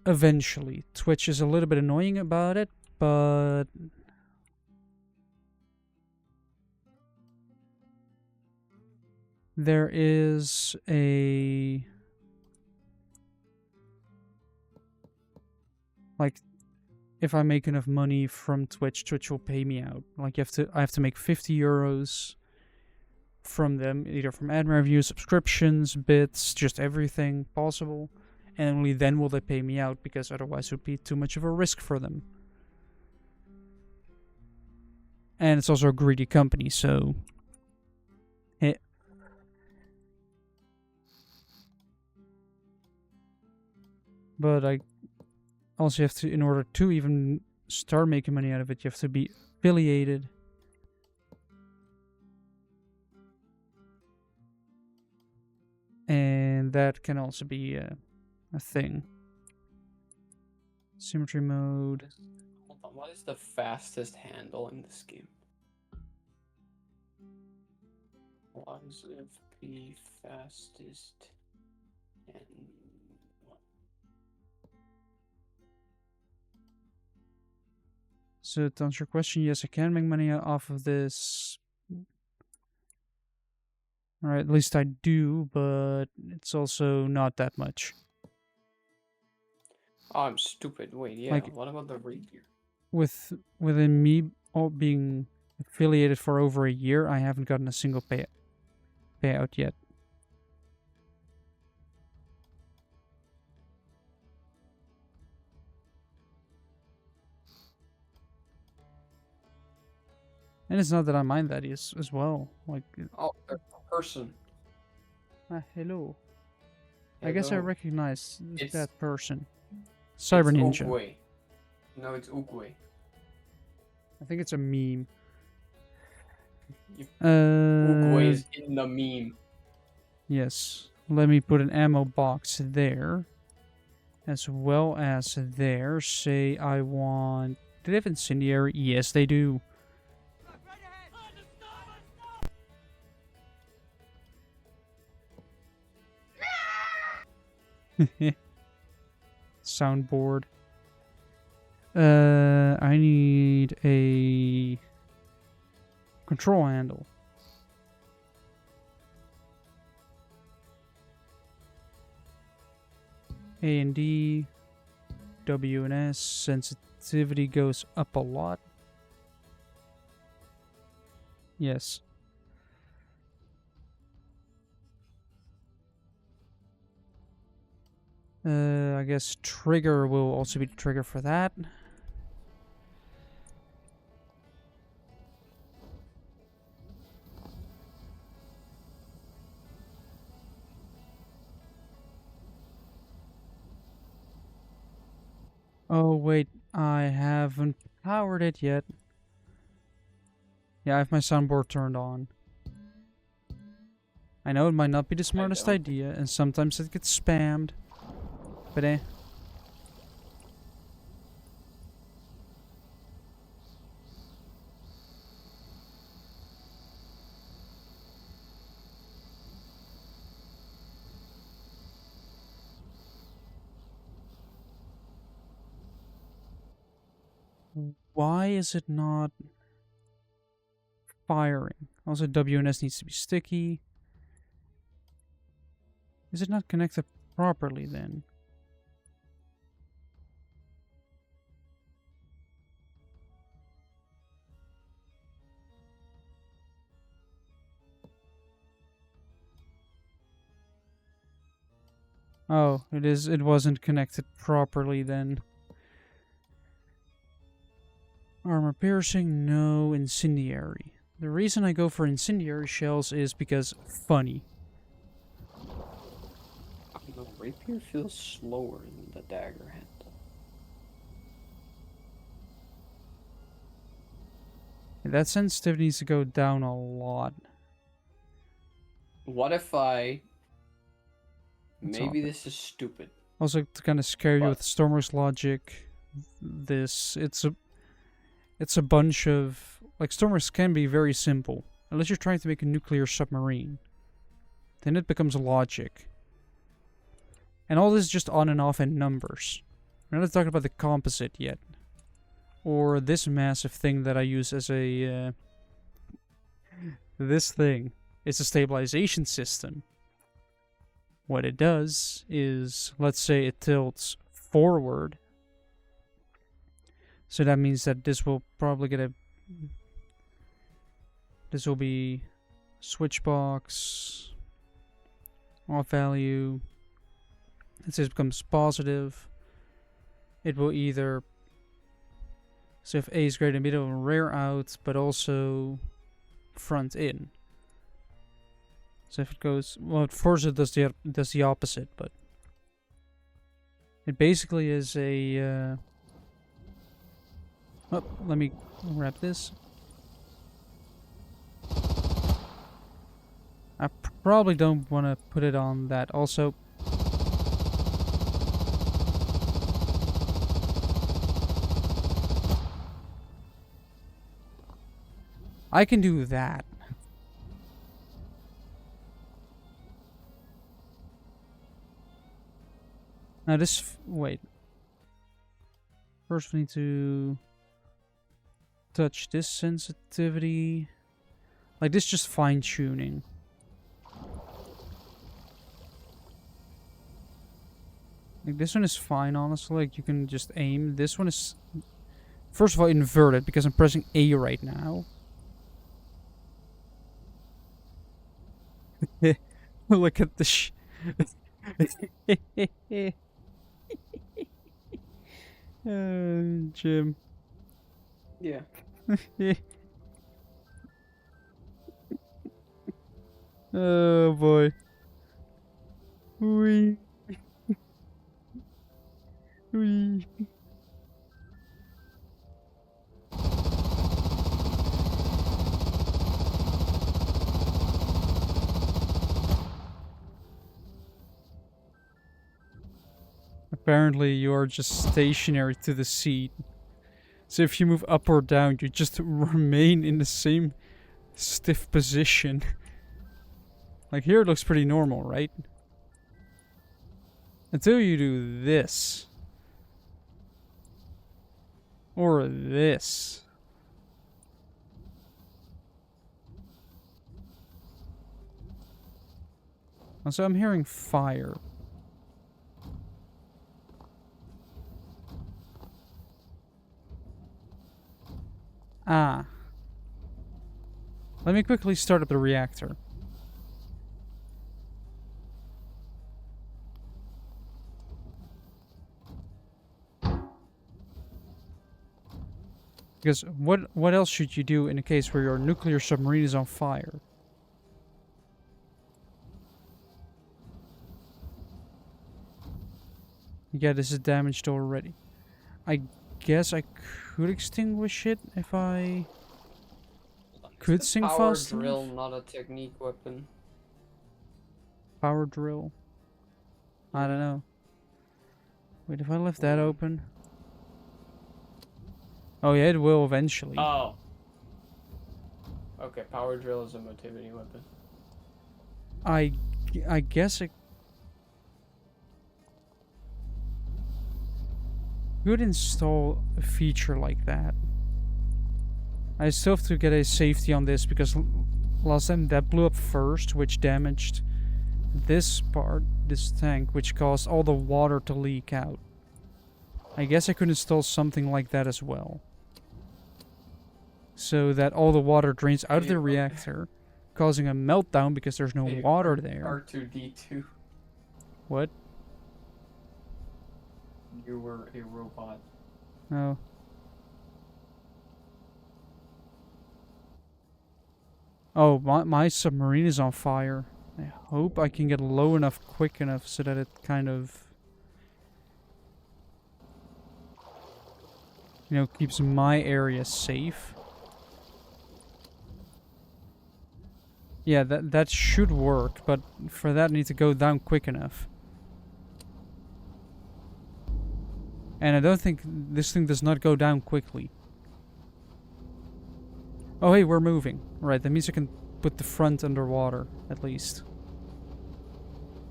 Eventually. Twitch is a little bit annoying about it, but... There is a... Like... If I make enough money from Twitch, Twitch will pay me out. Like I have to make 50 euros from them, either from ad revenue, subscriptions, bits, just everything possible. And only then will they pay me out, because otherwise it would be too much of a risk for them. And it's also a greedy company, so... But I also have to, in order to even start making money out of it, you have to be affiliated. And that can also be a thing. Symmetry mode. Hold on, what is the fastest handle in this game? What is the fastest handle? So to answer your question, yes, I can make money off of this. Alright, at least I do, but it's also not that much. Oh, I'm stupid. Wait, yeah, Like, what about the rapier? Within me being affiliated for over a year, I haven't gotten a single pay. pay out yet. And it's not that I mind that as well. Like, Oh, there's a person. hello. I guess I Hello. recognize It's- that person. Cyber It's Ninja. Oogway. No, it's Oogway. I think it's a meme. You- Oogway is in the meme. Yes. Let me put an ammo box there. As well as there. Say I want... Do they have incendiary? Yes, they do. Soundboard. I need a control handle. A and D, W and S. Sensitivity goes up a lot. Yes. I guess trigger will also be the trigger for that. Oh wait, I haven't powered it yet. Yeah, I have my soundboard turned on. I know it might not be the smartest idea, and sometimes it gets spammed. But why is it not firing? Also, WNS needs to be sticky. Is it not connected properly then? Oh, it is. It wasn't connected properly then. Armor piercing, no. Incendiary. The reason I go for incendiary shells is because funny. The rapier feels slower than the dagger hand. That sensitivity needs to go down a lot. What if I... What's Maybe up? this is stupid. Also, to kind of scare you What? with Stormworks logic, it's a bunch of... Like, Stormworks can be very simple. Unless you're trying to make a nuclear submarine. Then it becomes logic. And all this is just on and off in numbers. We're not talking about the composite yet. Or this massive thing that I use as a... this thing. It's a stabilization system. What it does is, let's say it tilts forward. So that means that this will probably get a... This will be switch box, off value. Let's say it becomes positive. It will either... So if A is greater than B, it will rear out, but also front in. So if it goes... Well, at first it does the opposite, but... It basically is a... Oh, let me wrap this. I probably don't want to put it on that. Also... I can do that. Now this... Wait. First we need to... touch this sensitivity. Like this just fine-tuning. Like this one is fine, honestly. Like you can just aim. This one is... First of all, inverted because I'm pressing A right now. Look at the Jim. Yeah. Oh boy. Wee. Wee. Apparently you are just stationary to the seat. So if you move up or down, you just remain in the same stiff position. Like here it looks pretty normal, right? Until you do this. Or this. Also, I'm hearing fire. Ah. Let me quickly start up the reactor. Because what else should you do in a case where your nuclear submarine is on fire? Yeah, this is damaged already. I guess I could extinguish it if I could sing Power fast drill, enough. not a technique weapon. Power drill. I don't know. Wait, if I left that open. Oh yeah, it will eventually. Oh. Okay, power drill is a motivity weapon. I guess it could install a feature like that. I still have to get a safety on this because last time that blew up first, which damaged this part, this tank, which caused all the water to leak out. I guess I could install something like that as well. So that all the water drains out of the reactor, causing a meltdown because there's no water there. R2-D2. What? You were a robot. Oh. Oh, my submarine is on fire. I hope I can get low enough quick enough so that it kind of, you know, keeps my area safe. Yeah, that should work, but for that I need to go down quick enough. And I don't think this thing does not go down quickly. Oh hey, we're moving. Right, that means I can put the front underwater, at least.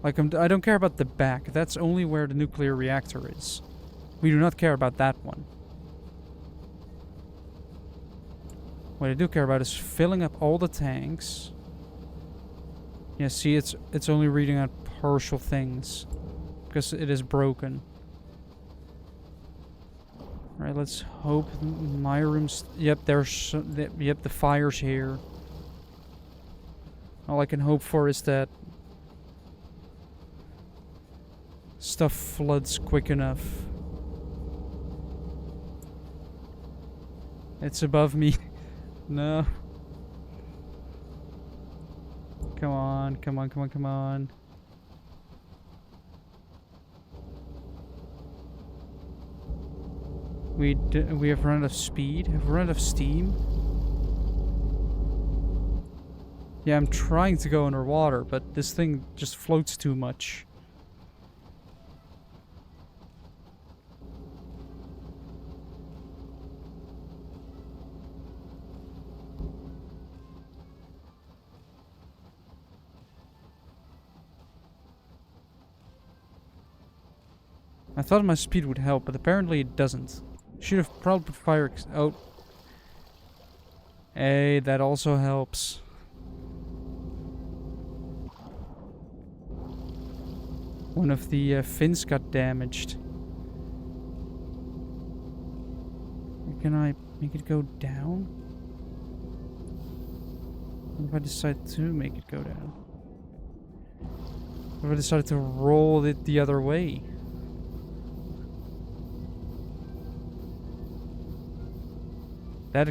Like, I don't care about the back. That's only where the nuclear reactor is. We do not care about that one. What I do care about is filling up all the tanks. Yeah, see, it's only reading out partial things. Because it is broken. Right, let's hope my room's... Yep, yep, the fire's here. All I can hope for is that stuff floods quick enough. It's above me. No. Come on, come on, come on, come on. We have run out of speed. Have we run out of steam? Yeah, I'm trying to go underwater, but this thing just floats too much. I thought my speed would help, but apparently it doesn't. Should have probably put fire oh. Hey, that also helps. One of the fins got damaged. Can I make it go down? What if I decide to make it go down? I decided to roll it the other way. That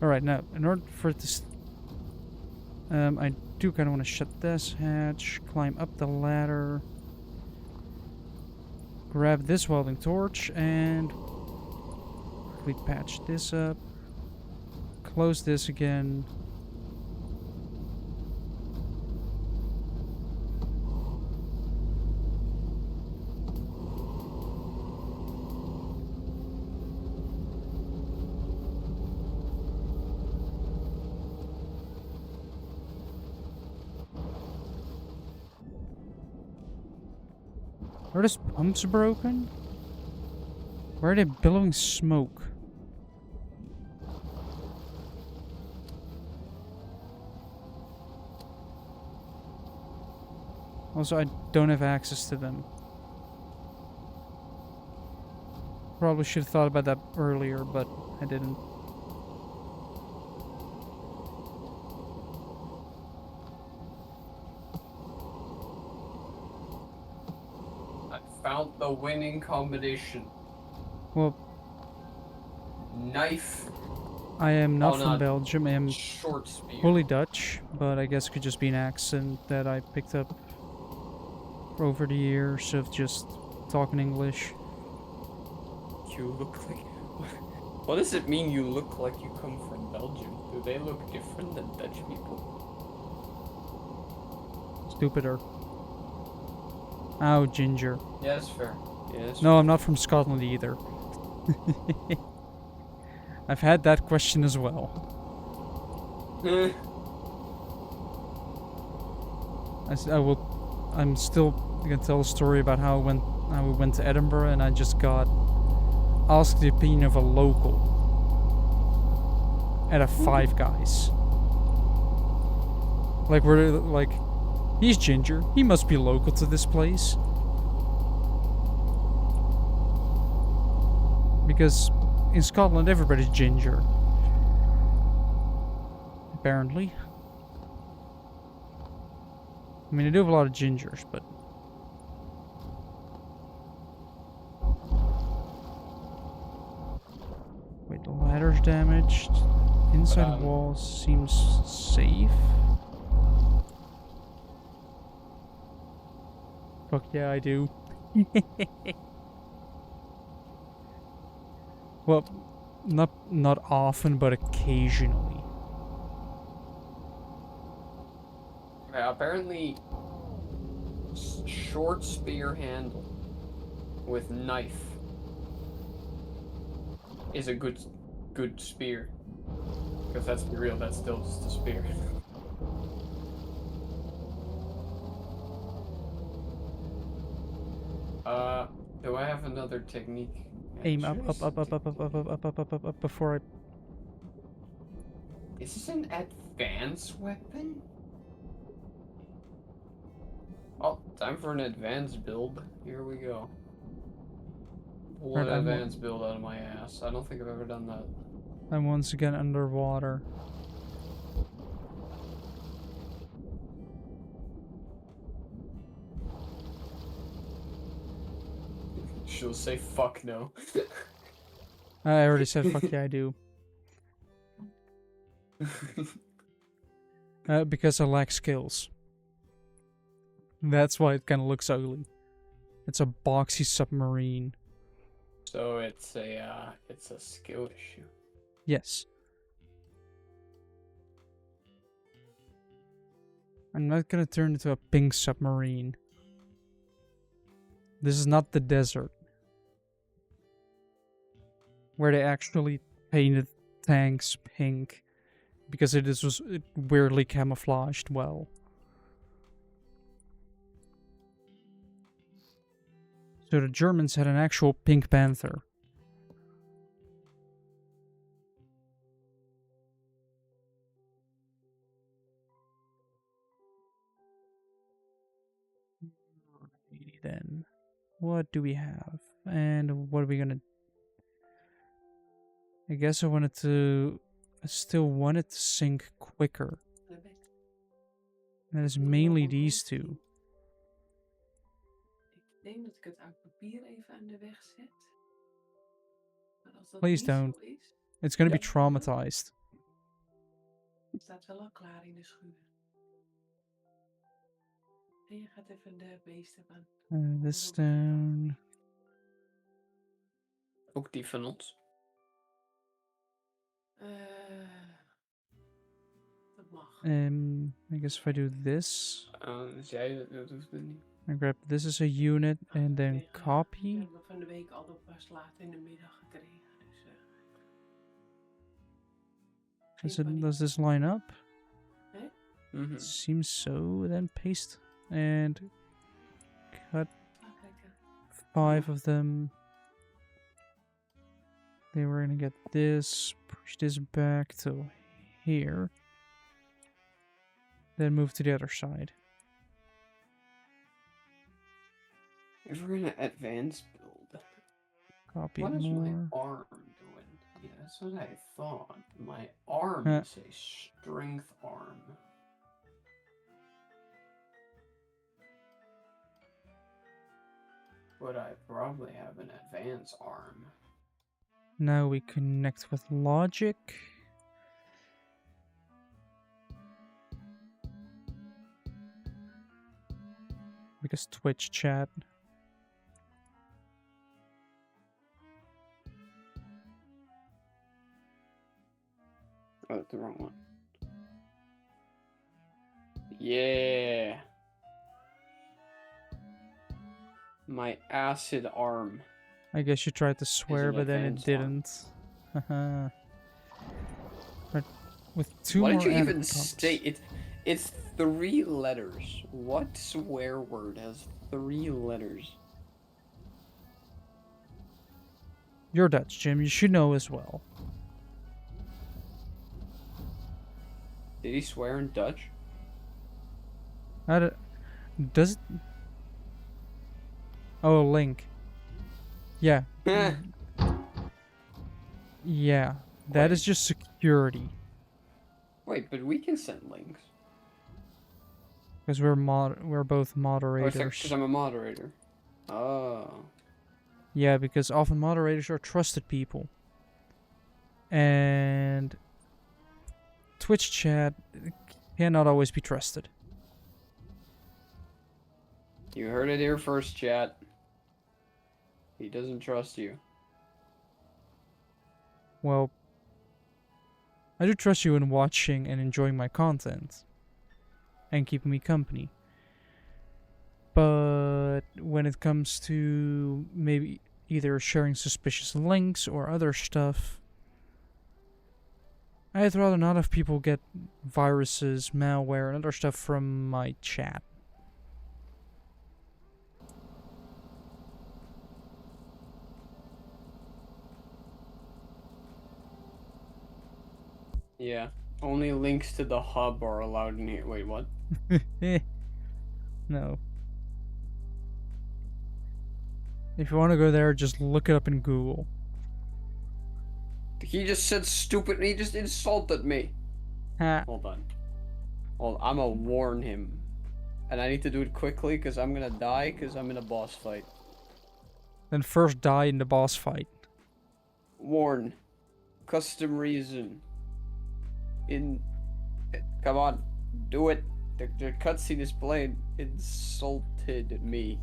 Alright, now, in order for it to... I do kind of want to shut this hatch, climb up the ladder, grab this welding torch, and quickly patch this up, close this again. Are these pumps broken? Why are they billowing smoke? Also, I don't have access to them. Probably should have thought about that earlier, but I didn't. Found the winning combination. Well, Knife. I am not from not Belgium. I am short spear. fully Dutch, but I guess it could just be an accent that I picked up over the years of just talking English. You look like... What does it mean you look like you come from Belgium? Do they look different than Dutch people? Stupider. Ow, ginger. Yeah, that's fair. Yeah, that's No, I'm not from Scotland either. I've had that question as well. fair. I'm still gonna tell a story about how we went to Edinburgh and I just got asked the opinion of a local at a Five Guys. Like he's ginger. He must be local to this place. Because in Scotland everybody's ginger. Apparently. I mean, I do have a lot of gingers, but... Wait, the ladder's damaged. Inside wall seems safe. Fuck yeah, I do. Well, not often, but occasionally. Yeah, apparently, short spear handle with knife is a good spear. Because let's be real, that's still just a spear. Do I have another technique? Aim up before I... Is this an advanced weapon? Oh, time for an advanced build. Here we go. Pull an advanced build out of my ass. I don't think I've ever done that. I'm once again underwater. She'll say fuck no. I already said fuck yeah, I do. Because I lack skills. That's why it kind of looks ugly. It's a boxy submarine. So it's a skill issue. Yes. I'm not gonna turn into a pink submarine. This is not the desert. Where they actually painted tanks pink. Because it weirdly camouflaged well. So the Germans had an actual Pink Panther. Then, what do we have? And what are we gonna... I guess I still wanted to sink quicker. That is mainly these two. Ik denk dat ik het oud papier even aan de weg zet. Maar als dat Please niet don't. zo is, It's gonna be Yep. traumatized. staat wel al klaar in de schuur. En je gaat even de beesten aan. This down. Ook die van ons. Dat mag. I guess if I do this, Dus jij dat hoeft het niet. I grab this as a unit and then Ik copy. heb van de week al pas laat in de middag gekregen. Dus, Does this line up? Mhm. Seems so. Then paste and cut kijken. 5 of them. Then we're gonna get this, push this back to here. Then move to the other side. If we're gonna advance build, Copy what is more. my arm doing? Yeah, that's what I thought. My arm Huh. is a strength arm. But I probably have an advance arm. Now we connect with logic. Because Twitch chat. Oh, the wrong one. Yeah. My acid arm. I guess you tried to swear, an but then it advanced arm. didn't. Haha. But with two Why more did you even added pumps- state it? It's 3 letters. What swear word has 3 letters? You're Dutch, Jim. You should know as well. Did he swear in Dutch? Does it? Oh, link. Yeah. Yeah. That is Wait. just security. Wait, but we can send links. Because we're both Oh, moderators. because I'm a moderator. Oh. Yeah, because often moderators are trusted people. And Twitch chat cannot always be trusted. You heard it here first, chat. He doesn't trust you. Well, I do trust you in watching and enjoying my content. And keeping me company. But when it comes to maybe either sharing suspicious links or other stuff, I'd rather not have people get viruses, malware, and other stuff from my chat. Yeah. Only links to the hub are allowed in here. Wait, what? No. If you want to go there, just look it up in Google. He just said stupid. He just insulted me. Ha. Hold on. Hold. I'm gonna warn him, and I need to do it quickly because I'm gonna die because I'm in a boss fight. Then first die in the boss fight. Warn. Custom reason. Come on, do it. The cutscene is playing. Insulted me.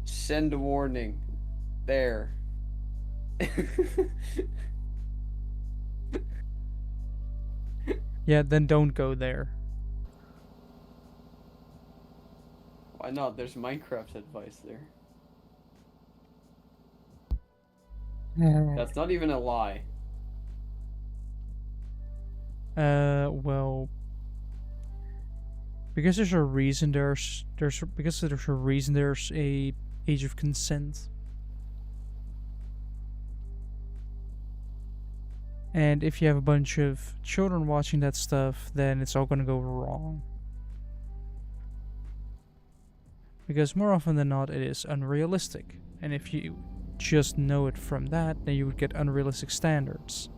Send a warning. There. Yeah, then don't go there. Why not? There's Minecraft advice there. That's not even a lie. Well, because there's a reason there's a age of consent. And if you have a bunch of children watching that stuff, then it's all gonna go wrong. Because more often than not, it is unrealistic. And if you just know it from that, then you would get unrealistic standards.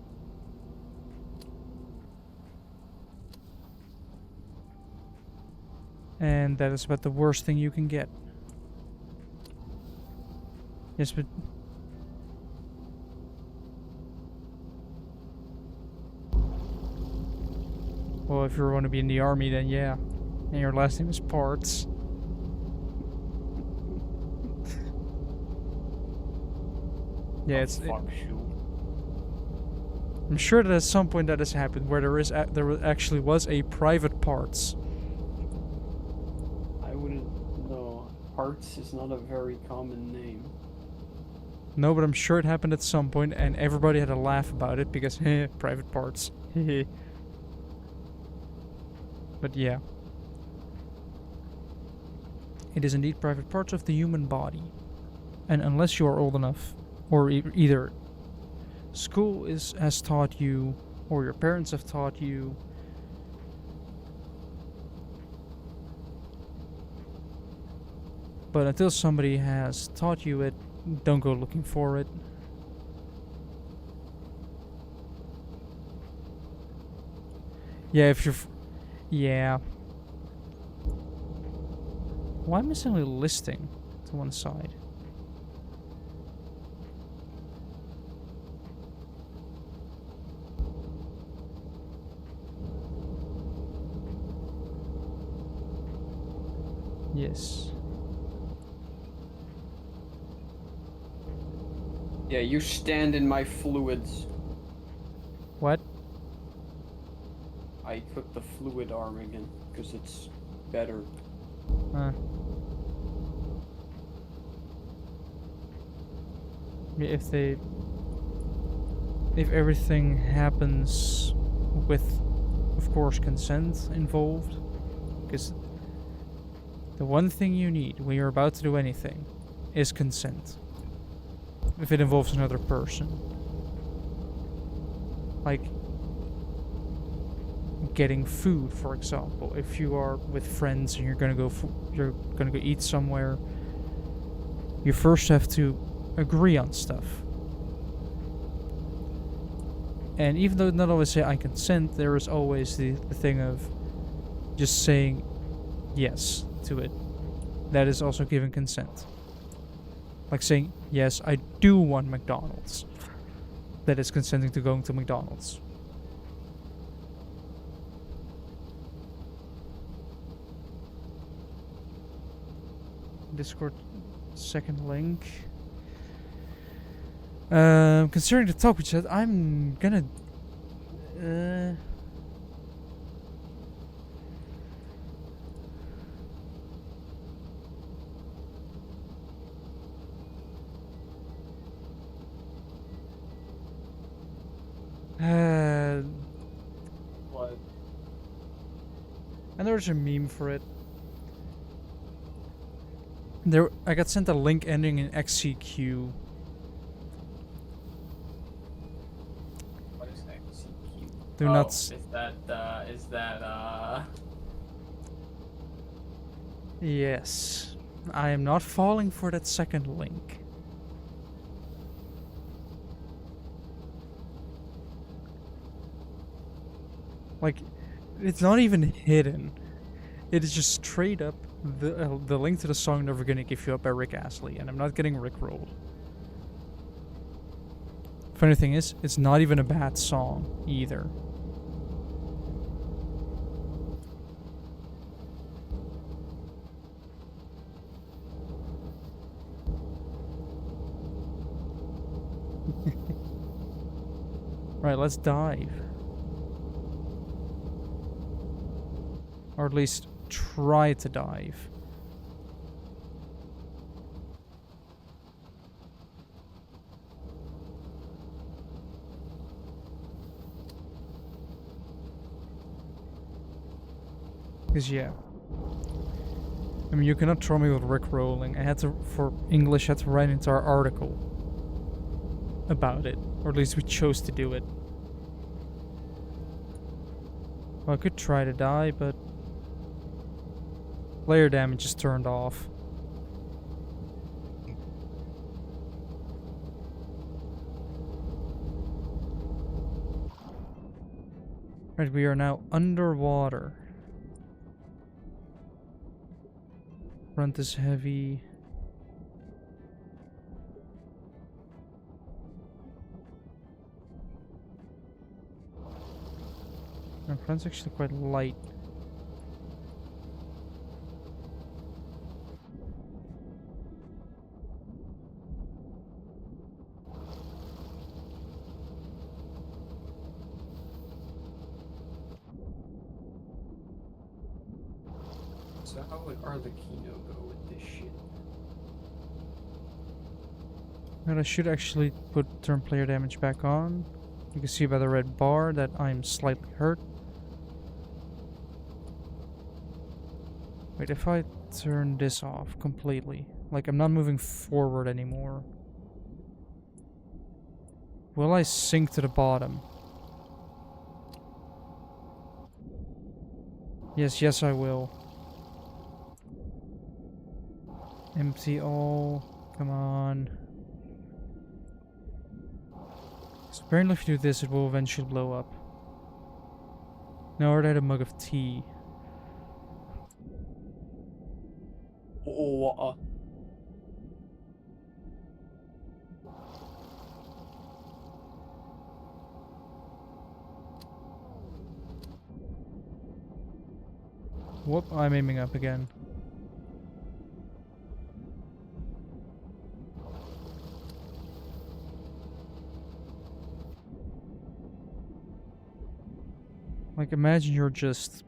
And that is about the worst thing you can get. Yes, but... Well, if you want to be in the army, then yeah. And your last name is Parts. Yeah, it's... Fuck you. I'm sure that at some point that has happened, where there actually was a private Parts. I wouldn't know. Parts is not a very common name. No, but I'm sure it happened at some point, and everybody had a laugh about it, because, private Parts. But yeah. It is indeed private parts of the human body. And unless you are old enough, or either school has taught you, or your parents have taught you, but until somebody has taught you it, don't go looking for it. Yeah, if you're... Yeah. Why am I suddenly listing to one side? Yes. Yeah, you stand in my fluids. What? I put the fluid arm again, because it's better. If everything happens with, of course, consent involved, because the one thing you need when you're about to do anything is consent. If it involves another person. Like getting food, for example. If you are with friends and you're gonna go eat somewhere, you first have to agree on stuff. And even though not always say I consent, there is always the thing of just saying yes to it. That is also giving consent. Like saying, yes, I do want McDonald's. That is consenting to going to McDonald's. Discord second link. Considering the talk we said, I'm gonna What? and there's a meme for it. I got sent a link ending in XCQ. What is XCQ? Do not. Is that Yes. I am not falling for that second link. Like, it's not even hidden. It is just straight up the link to the song Never Gonna Give You Up by Rick Astley, and I'm not getting rickrolled. Funny thing is, it's not even a bad song either. Right, let's dive. Or at least try to dive. Because yeah. I mean, you cannot troll me with rickrolling. I had to, for English, I had to write an entire article about it. Or at least we chose to do it. Well, I could try to die, but layer damage is turned off. Right, we are now underwater. Front is heavy. No, front's actually quite light. So how would Arlecchino go with this shit? And I should actually put turn player damage back on. You can see by the red bar that I'm slightly hurt. Wait, if I turn this off completely, like I'm not moving forward anymore, will I sink to the bottom? Yes, I will. Empty all. Come on. So apparently if you do this, it will eventually blow up. Now I already had a mug of tea. Oh, Whoop, I'm aiming up again. Like, imagine you're just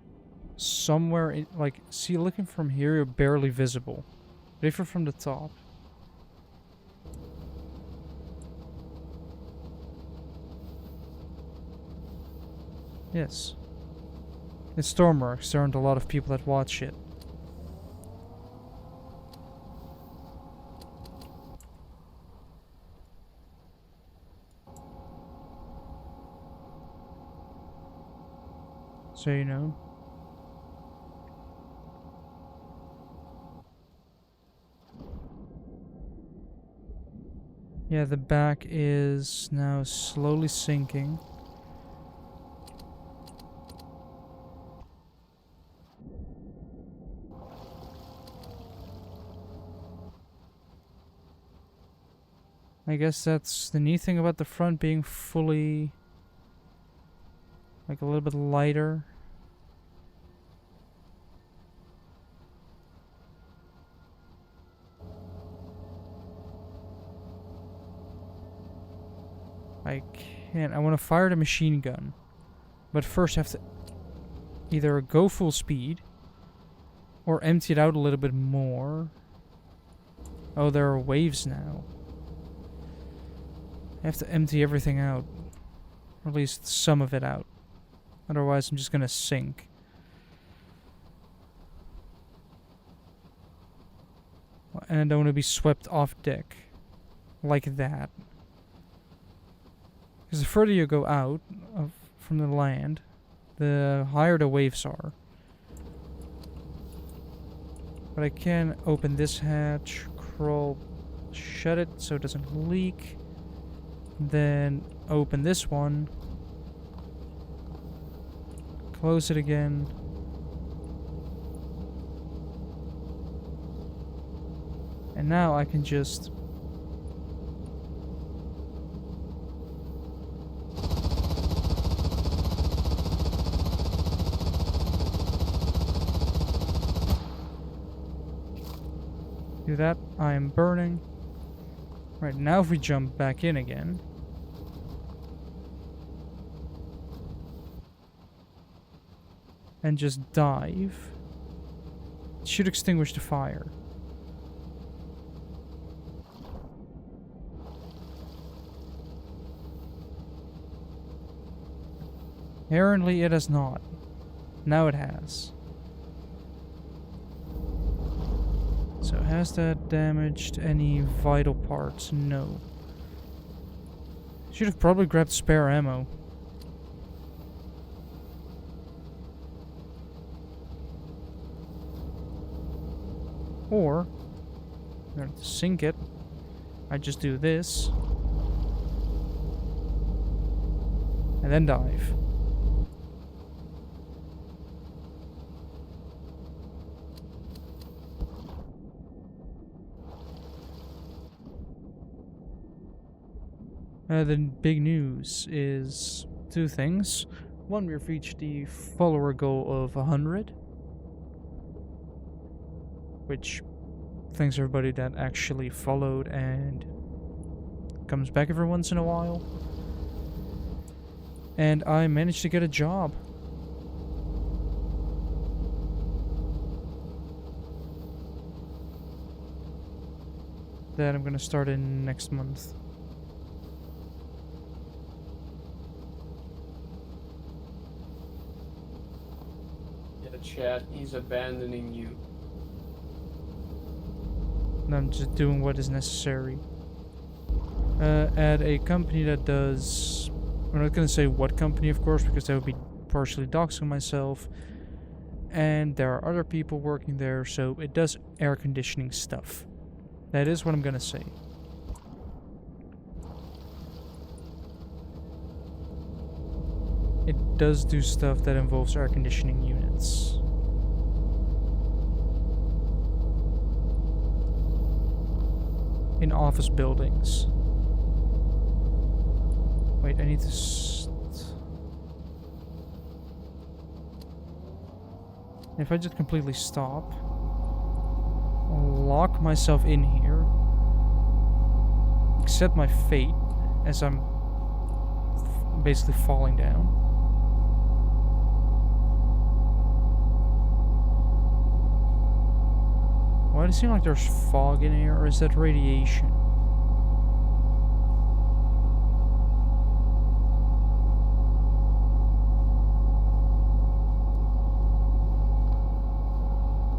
somewhere in, like, see, looking from here, you're barely visible. But if you're from the top. Yes. It's Stormworks, there aren't a lot of people that watch it. So you know. Yeah, the back is now slowly sinking. I guess that's the neat thing about the front being fully, like, a little bit lighter. I can't. I want to fire the machine gun. But first I have to either go full speed or empty it out a little bit more. Oh, there are waves now. I have to empty everything out. Or at least some of it out. Otherwise I'm just gonna sink. And I don't want to be swept off deck. Like that. Because the further you go out from the land, the higher the waves are. But I can open this hatch, crawl, shut it so it doesn't leak. Then open this one. Close it again. And now I can just... do that. I am burning. Right, now if we jump back in again. And just dive. It should extinguish the fire. Apparently it has not. Now it has. So has that damaged any vital parts? No. Should have probably grabbed spare ammo. Or, I'm going to sink it. I just do this. And then dive. The big news is two things. One, we've reached the follower goal of 100. Which, thanks everybody that actually followed and comes back every once in a while. And I managed to get a job. That I'm gonna start in next month. Yeah, chat, he's abandoning you. And I'm just doing what is necessary. At a company that does... I'm not gonna say what company, of course, because that would be partially doxing myself. And there are other people working there, so it does air conditioning stuff. That is what I'm gonna say. It does do stuff that involves air conditioning units. In office buildings. Wait, I need to... If I just completely stop... lock myself in here, accept my fate as I'm basically falling down. Why does it seem like there's fog in here, or is that radiation?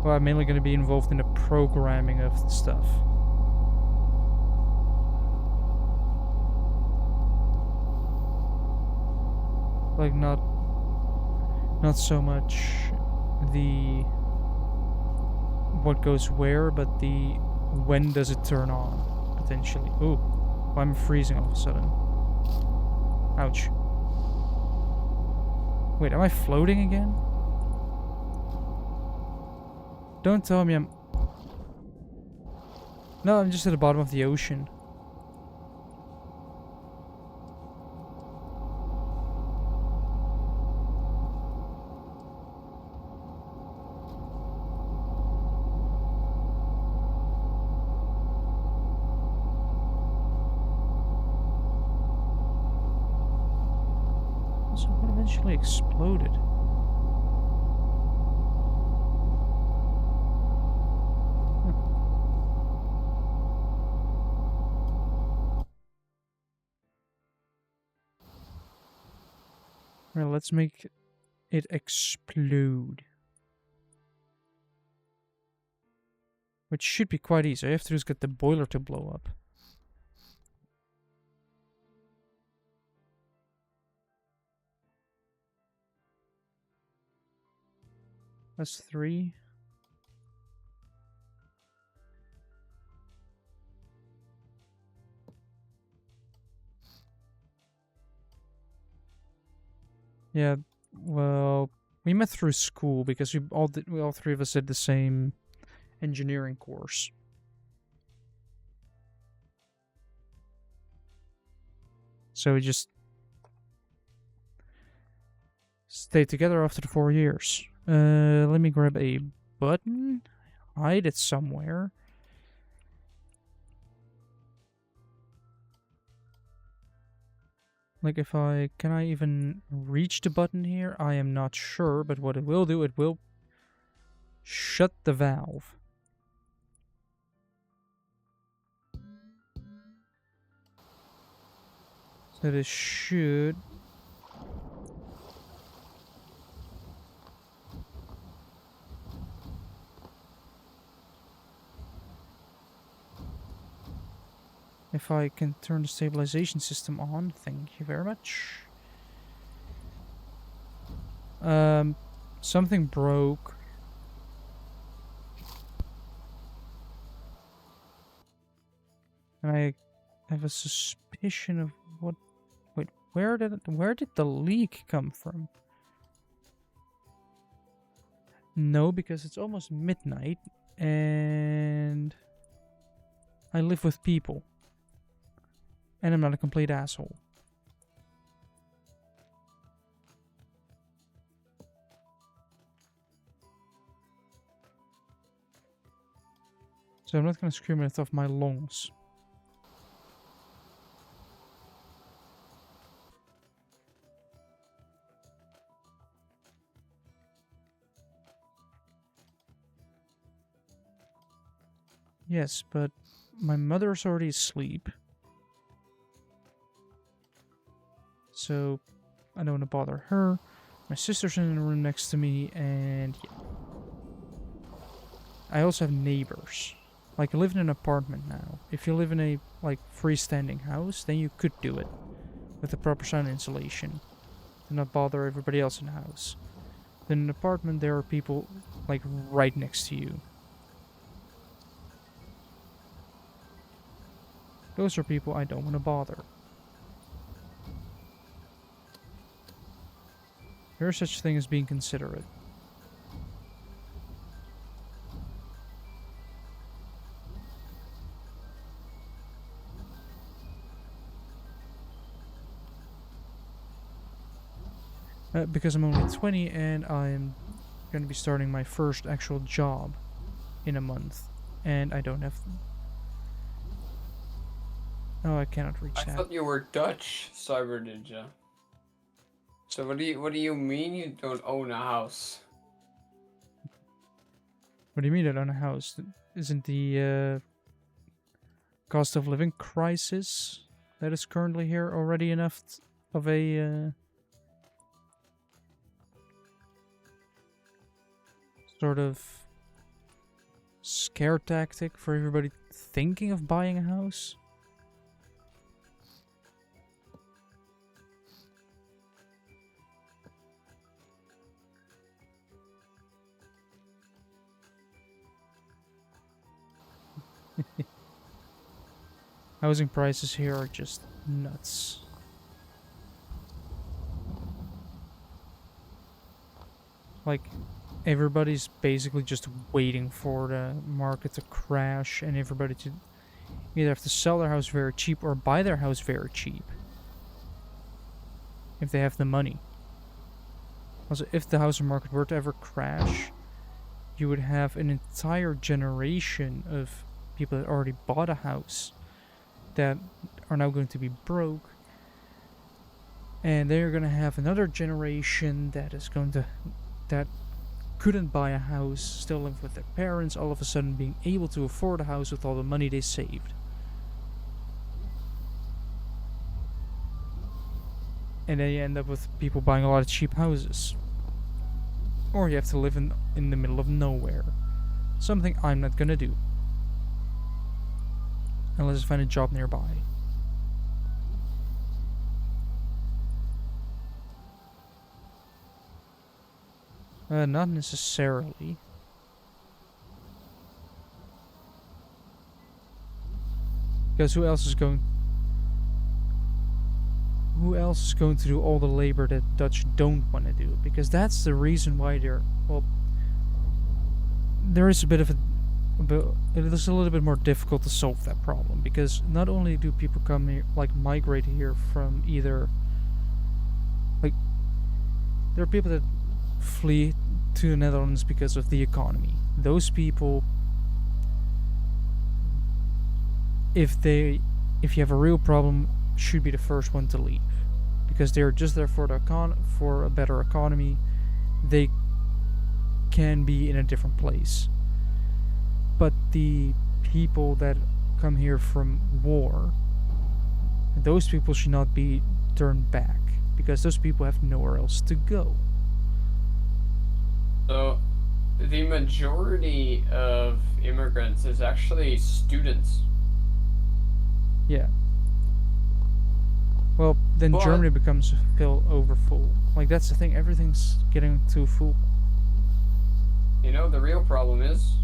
Well, I'm mainly going to be involved in the programming of the stuff. Like, not so much the what goes where, but the when does it turn on, potentially. Ooh, I'm freezing all of a sudden. Ouch. Wait, am I floating again? Don't tell me I'm... No, I'm just at the bottom of the ocean. So what eventually exploded? Well, let's make it explode. Which should be quite easy. All I have to do is get the boiler to blow up. That's 3. Yeah, well, we met through school because we all 3 of us did the same engineering course. So we just stayed together after the 4 years. Let me grab a button, hide it somewhere. Like can I even reach the button here? I am not sure, but what it will do, it will shut the valve. So this should... If I can turn the stabilization system on, thank you very much. Something broke. And I have a suspicion of what... Wait, where did the leak come from? No, because it's almost midnight, and I live with people. And I'm not a complete asshole. So I'm not gonna scream it off my lungs. Yes, but my mother's already asleep. So I don't want to bother her. My sister's in the room next to me, and yeah. I also have neighbors. Like, I live in an apartment now. If you live in a, like, freestanding house, then you could do it. With the proper sound insulation. To not bother everybody else in the house. Then in an apartment, there are people, like, right next to you. Those are people I don't want to bother. There is such thing as being considerate. Because I'm only 20 and I'm going to be starting my first actual job in a month. And I don't have... Oh, I cannot reach I that. thought you were Dutch, Cyber Ninja. So what do you mean you don't own a house? What do you mean I don't own a house? Isn't the cost of living crisis that is currently here already enough of a sort of scare tactic for everybody thinking of buying a house? Housing prices here are just nuts. Like, everybody's basically just waiting for the market to crash and everybody to either have to sell their house very cheap or buy their house very cheap. If they have the money. Also, if the housing market were to ever crash, you would have an entire generation of people that already bought a house that are now going to be broke, and they're going to have another generation that couldn't buy a house, still live with their parents, all of a sudden being able to afford a house with all the money they saved. And then you end up with people buying a lot of cheap houses. Or you have to live in the middle of nowhere. Something I'm not gonna do. Unless I find a job nearby. Not necessarily. Because who else is going to do all the labor that Dutch don't want to do? Because that's the reason why they're, well, there is a bit of it is a little bit more difficult to solve that problem, because not only do people come here, like, migrate here from either, like, there are people that flee to the Netherlands because of the economy. Those people, if you have a real problem, should be the first one to leave, because they're just there for for a better economy. They can be in a different place. But the people that come here from war, those people should not be turned back, because those people have nowhere else to go. So, the majority of immigrants is actually students. Yeah. Well, then But Germany becomes over full. Like, that's the thing, everything's getting too full. you know, the real problem is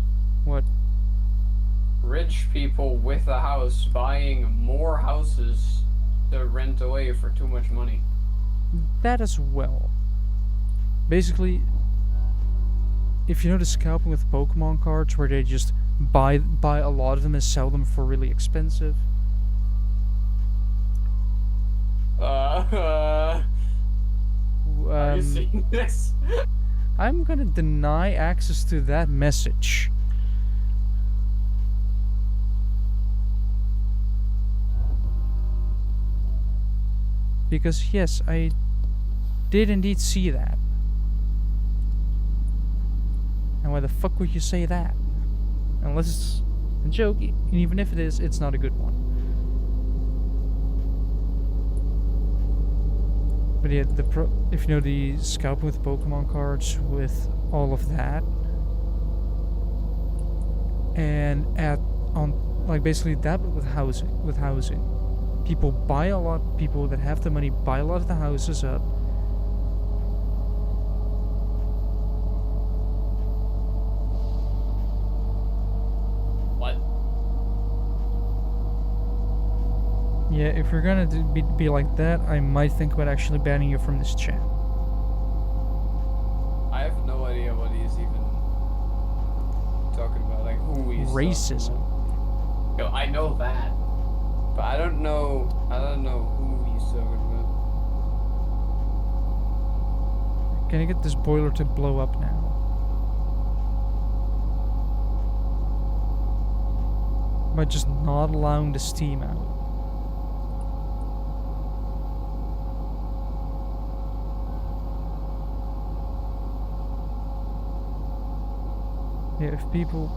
What? rich people with a house buying more houses to rent away for too much money. That as well. Basically, if you know the scalping with Pokemon cards, where they just buy a lot of them and sell them for really expensive, Are you seeing this? I'm gonna deny access to that message. Because yes, I did indeed see that. And why the fuck would you say that? Unless it's a joke, and even if it is, it's not a good one. But yeah, if you know the scalping with Pokemon cards, with all of that, and like basically that, but with housing, people buy a lot. People that have the money buy a lot of the houses up. What? Yeah, if you're gonna be like that, I might think about actually banning you from this chat. I have no idea what he's even talking about. Like who he's Racism. talking about. Yo, I know that, but I don't know. I don't know who he's talking about. Can I get this boiler to blow up now? By just not allowing the steam out. Yeah, if people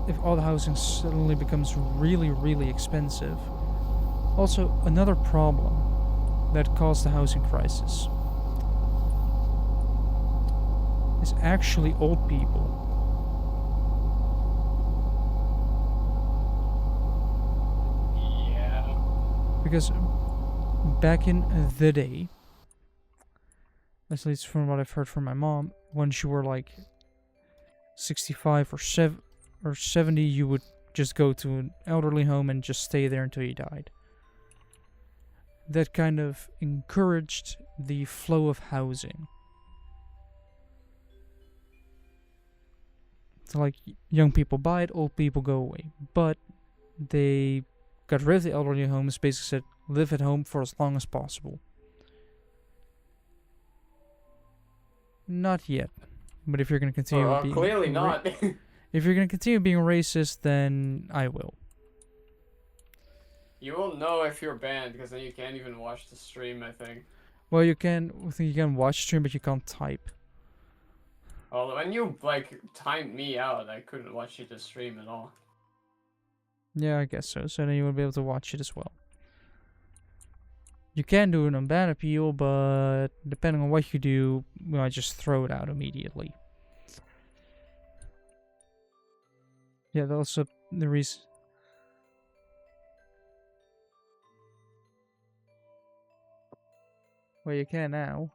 if all the housing suddenly becomes really, really expensive. Also, another problem that caused the housing crisis is actually old people. Yeah. Because back in the day, at least from what I've heard from my mom, when you were like 65 or 70, you would just go to an elderly home and just stay there until you died. That kind of encouraged the flow of housing. So like young people buy it, old people go away. But they got rid of the elderly homes, basically said live at home for as long as possible. Not yet. But if you're gonna continue being Clearly not. if you're gonna continue being racist, then I will. You will know if you're banned because then you can't even watch the stream. I think. Well, you can watch stream, but you can't type. Well, when you like timed me out, I couldn't watch you the stream at all. Yeah, I guess so. So then you will be able to watch it as well. You can do an unban appeal, but depending on what you do, we might just throw it out immediately. Yeah, that's also the reason. Well, you can now.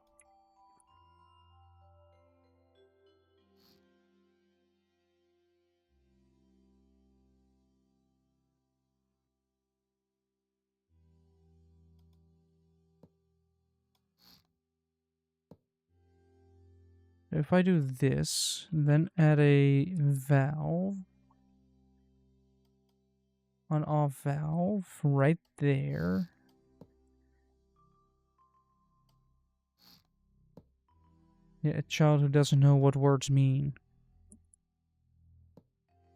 If I do this, then add a valve, on off valve right there. Yeah, a child who doesn't know what words mean.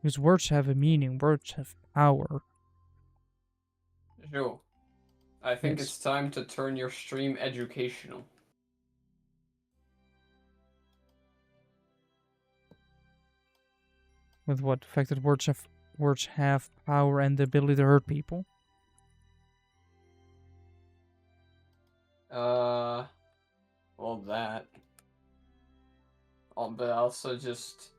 Because words have a meaning, words have power. Sure. I think Yes. it's time to turn your stream educational. With what? The fact that words have power and the ability to hurt people. Well that. But also just.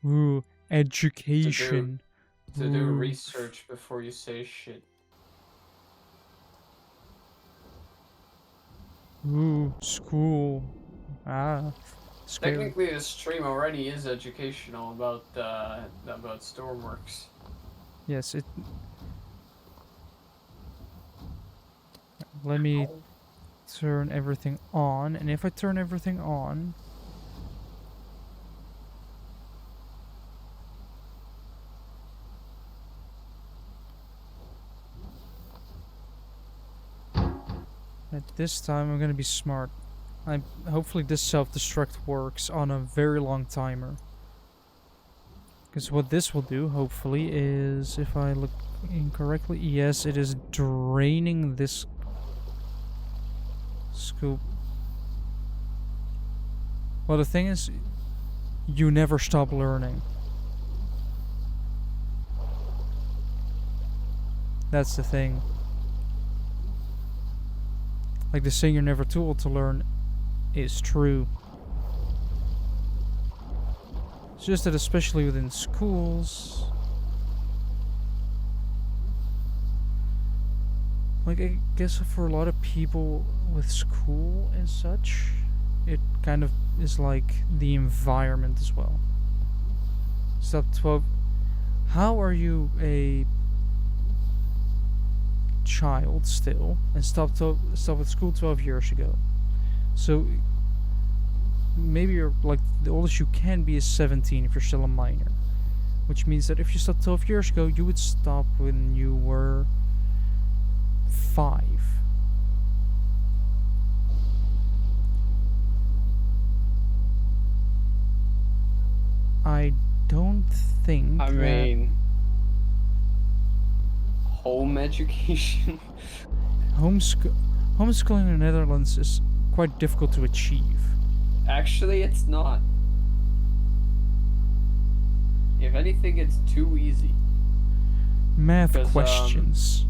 Ooh, education. To do Ooh. research before you say shit. Ooh, school. Ah, scary. Technically, this stream already is educational about Stormworks. Yes, it. Let me turn everything on, and if I turn everything on, At this time, I'm gonna be smart. Hopefully this self-destruct works on a very long timer. Because what this will do, hopefully, is, if I look incorrectly, yes, it is draining this scoop. Well, the thing is, you never stop learning. That's the thing. Like the saying, you're never too old to learn, is true. It's just that, especially within schools, like, I guess for a lot of people with school and such, it kind of is like the environment as well. Stop 12. How are you a child still and stopped at school 12 years ago? So maybe you're like, the oldest you can be is 17 if you're still a minor, which means that if you stopped 12 years ago, you would stop when you were 5. I don't think I mean, home education. Homeschooling in the Netherlands is quite difficult to achieve. Actually, it's not. If anything, it's too easy. Math 'Cause, questions.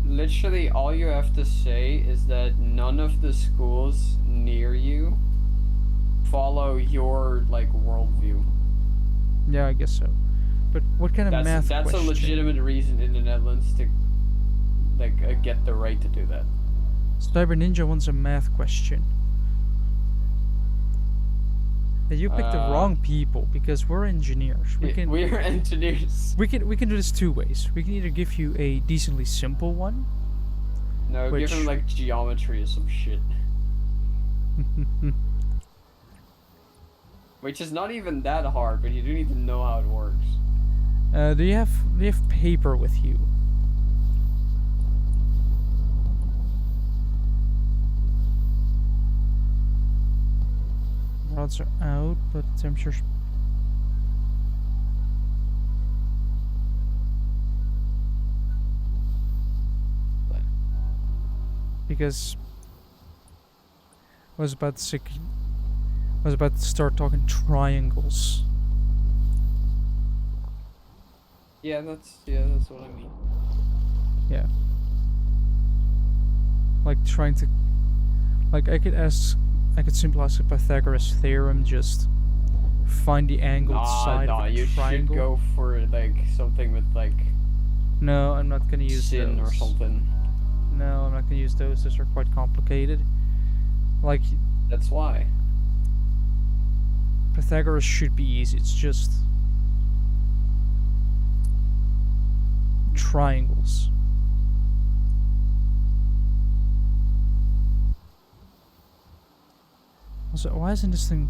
Literally, all you have to say is that none of the schools near you follow your like worldview. Yeah, I guess so. But what kind of math That's question? a legitimate reason in the Netherlands to like get the right to do that. Cyber Ninja wants a math question. Hey, you picked the wrong people because we're engineers. We're engineers. We can do this 2 ways. We can either give you a decently simple one. No, give him like geometry or some shit. Which is not even that hard, but you do need to know how it works. Do you have paper with you? Rods are out, but temperature's... Because I was about to start talking triangles. Yeah, that's what I mean. Yeah. Like trying to, like I could simply ask a Pythagoras theorem, just find the angled side of a you triangle. should go for like something with like No, I'm not gonna use sin those. or something. No, I'm not gonna use those. Those are quite complicated. Like That's why. Pythagoras should be easy. It's just triangles. Also, why isn't this thing...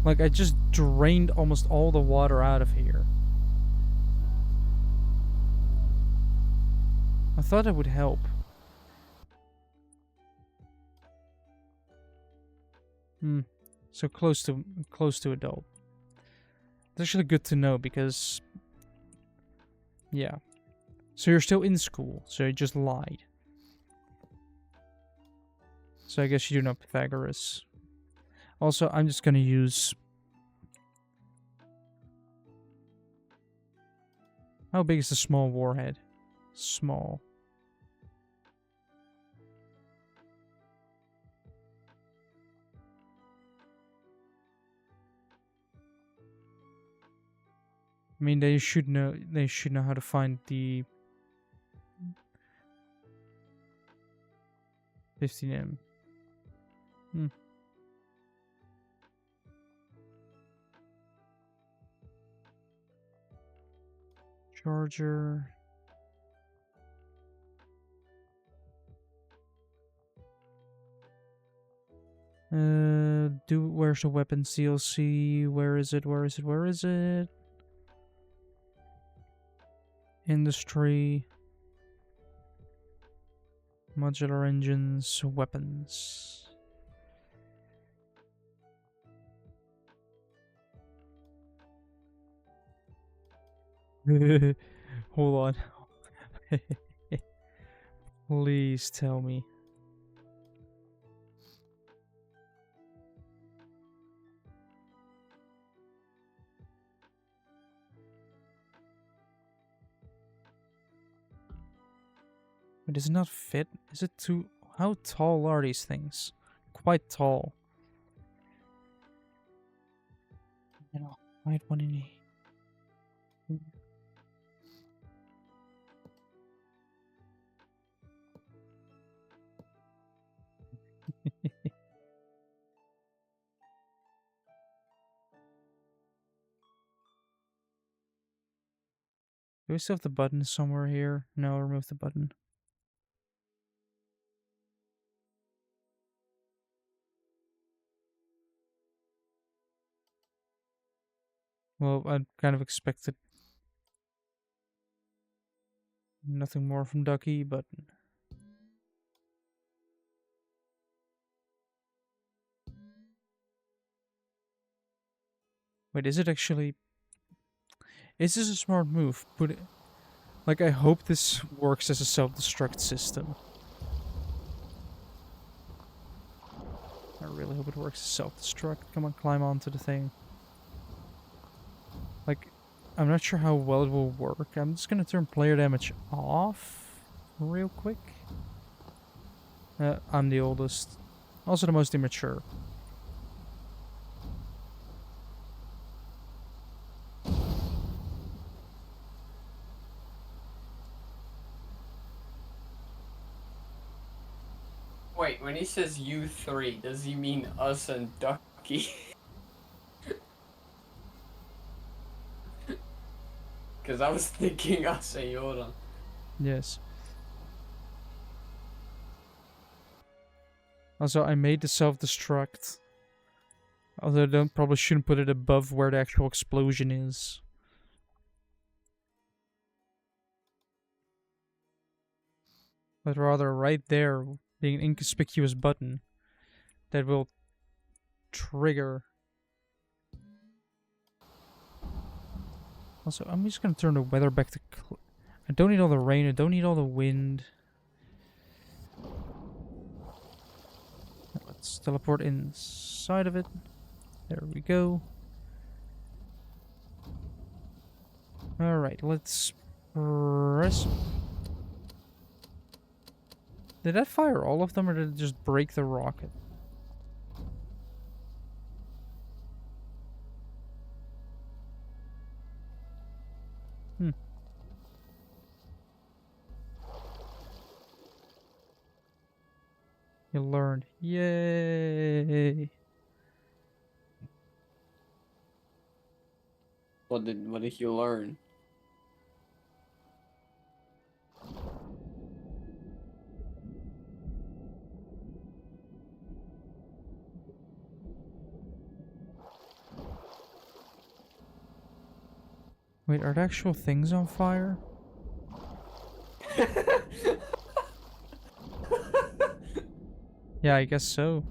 Like, I just drained almost all the water out of here. I thought it would help. So close to adult. It's actually good to know because... Yeah. So you're still in school, so you just lied. So I guess you do know Pythagoras. Also, I'm just gonna use... How big is the small warhead? Small. I mean, they should know how to find the 15M. Charger. Where's the weapon CLC? Where is it? Industry. Modular engines. Weapons. Hold on. Please tell me. It does not fit. Is it too... How tall are these things? Quite tall. You know, hide one in here. Do we still have the button somewhere here? No, remove the button. Well, I kind of expected nothing more from Ducky, but... Wait, is it actually... Is this a smart move? Put it... Like, I hope this works as a self-destruct system. I really hope it works as self-destruct. Come on, climb onto the thing. Like, I'm not sure how well it will work. I'm just gonna turn player damage off real quick. I'm the oldest. Also the most immature. Wait, when he says you three, does he mean us and Ducky? Because I was thinking us and Yoda. Yes. Also, I made the self-destruct. Although I probably shouldn't put it above where the actual explosion is. But rather right there, being an inconspicuous button that will trigger. Also, I'm just gonna turn the weather back to... I don't need all the rain, I don't need all the wind. Let's teleport inside of it. There we go. Alright, let's press... Did that fire all of them, or did it just break the rocket? You learned. Yay! What did you learn? Wait, are the actual things on fire? Yeah, I guess so.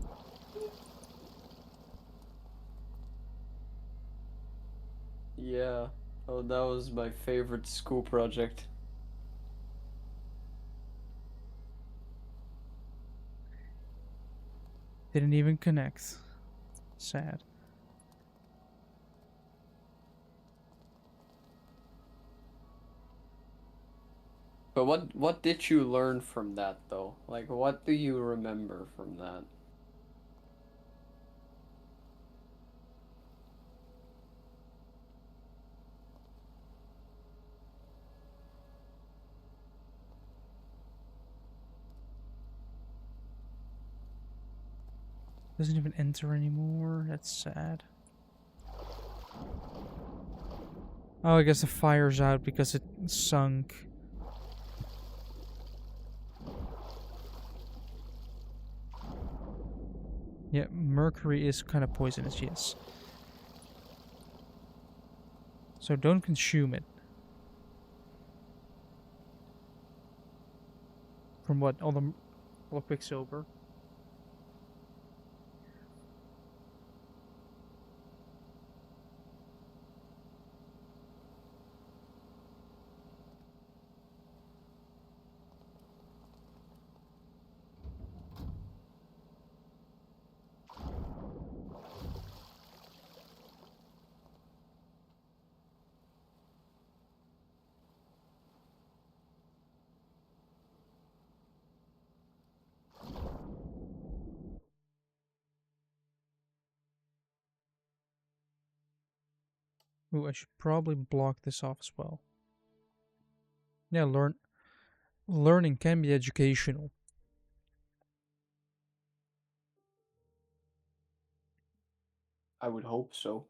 Yeah. Oh, that was my favorite school project. Didn't even connect. Sad. But what did you learn from that though? Like what do you remember from that? Doesn't even enter anymore. That's sad. Oh, I guess the fire's out because it sunk. Yeah, mercury is kind of poisonous, yes. So don't consume it. From what? All the Quicksilver. Ooh, I should probably block this off as well. Yeah, learning can be educational. I would hope so.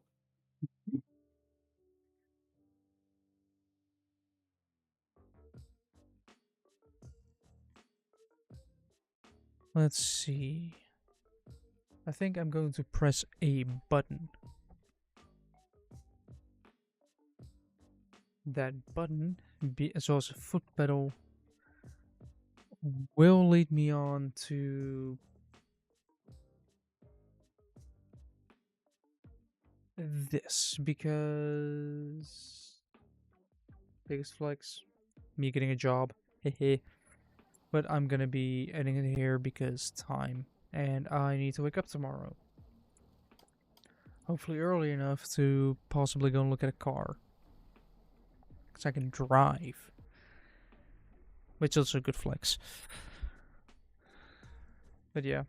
Let's see. I think I'm going to press a button. That button, as well as a foot pedal, will lead me on to this, because biggest flex, me getting a job, hehe. But I'm gonna be ending it here because time, and I need to wake up tomorrow. Hopefully early enough to possibly go and look at a car, because I can drive, which is also a good flex. But yeah,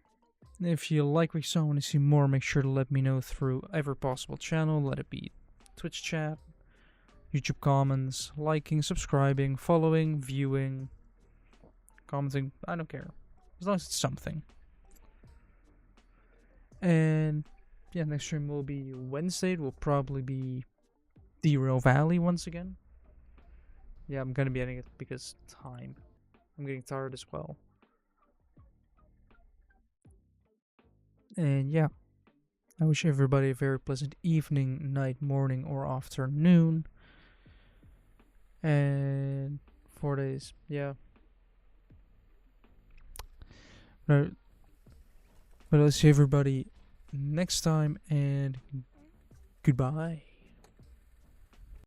if you like what you saw and want to see more, make sure to let me know through every possible channel. Let it be Twitch chat, YouTube comments, liking, subscribing, following, viewing, commenting. I don't care, as long as it's something. And yeah, next stream will be Wednesday. It will probably be Derail Valley once again. Yeah, I'm gonna be ending it because time. I'm getting tired as well. And yeah, I wish everybody a very pleasant evening, night, morning, or afternoon. And 4 days, yeah. But I'll see everybody next time, and goodbye.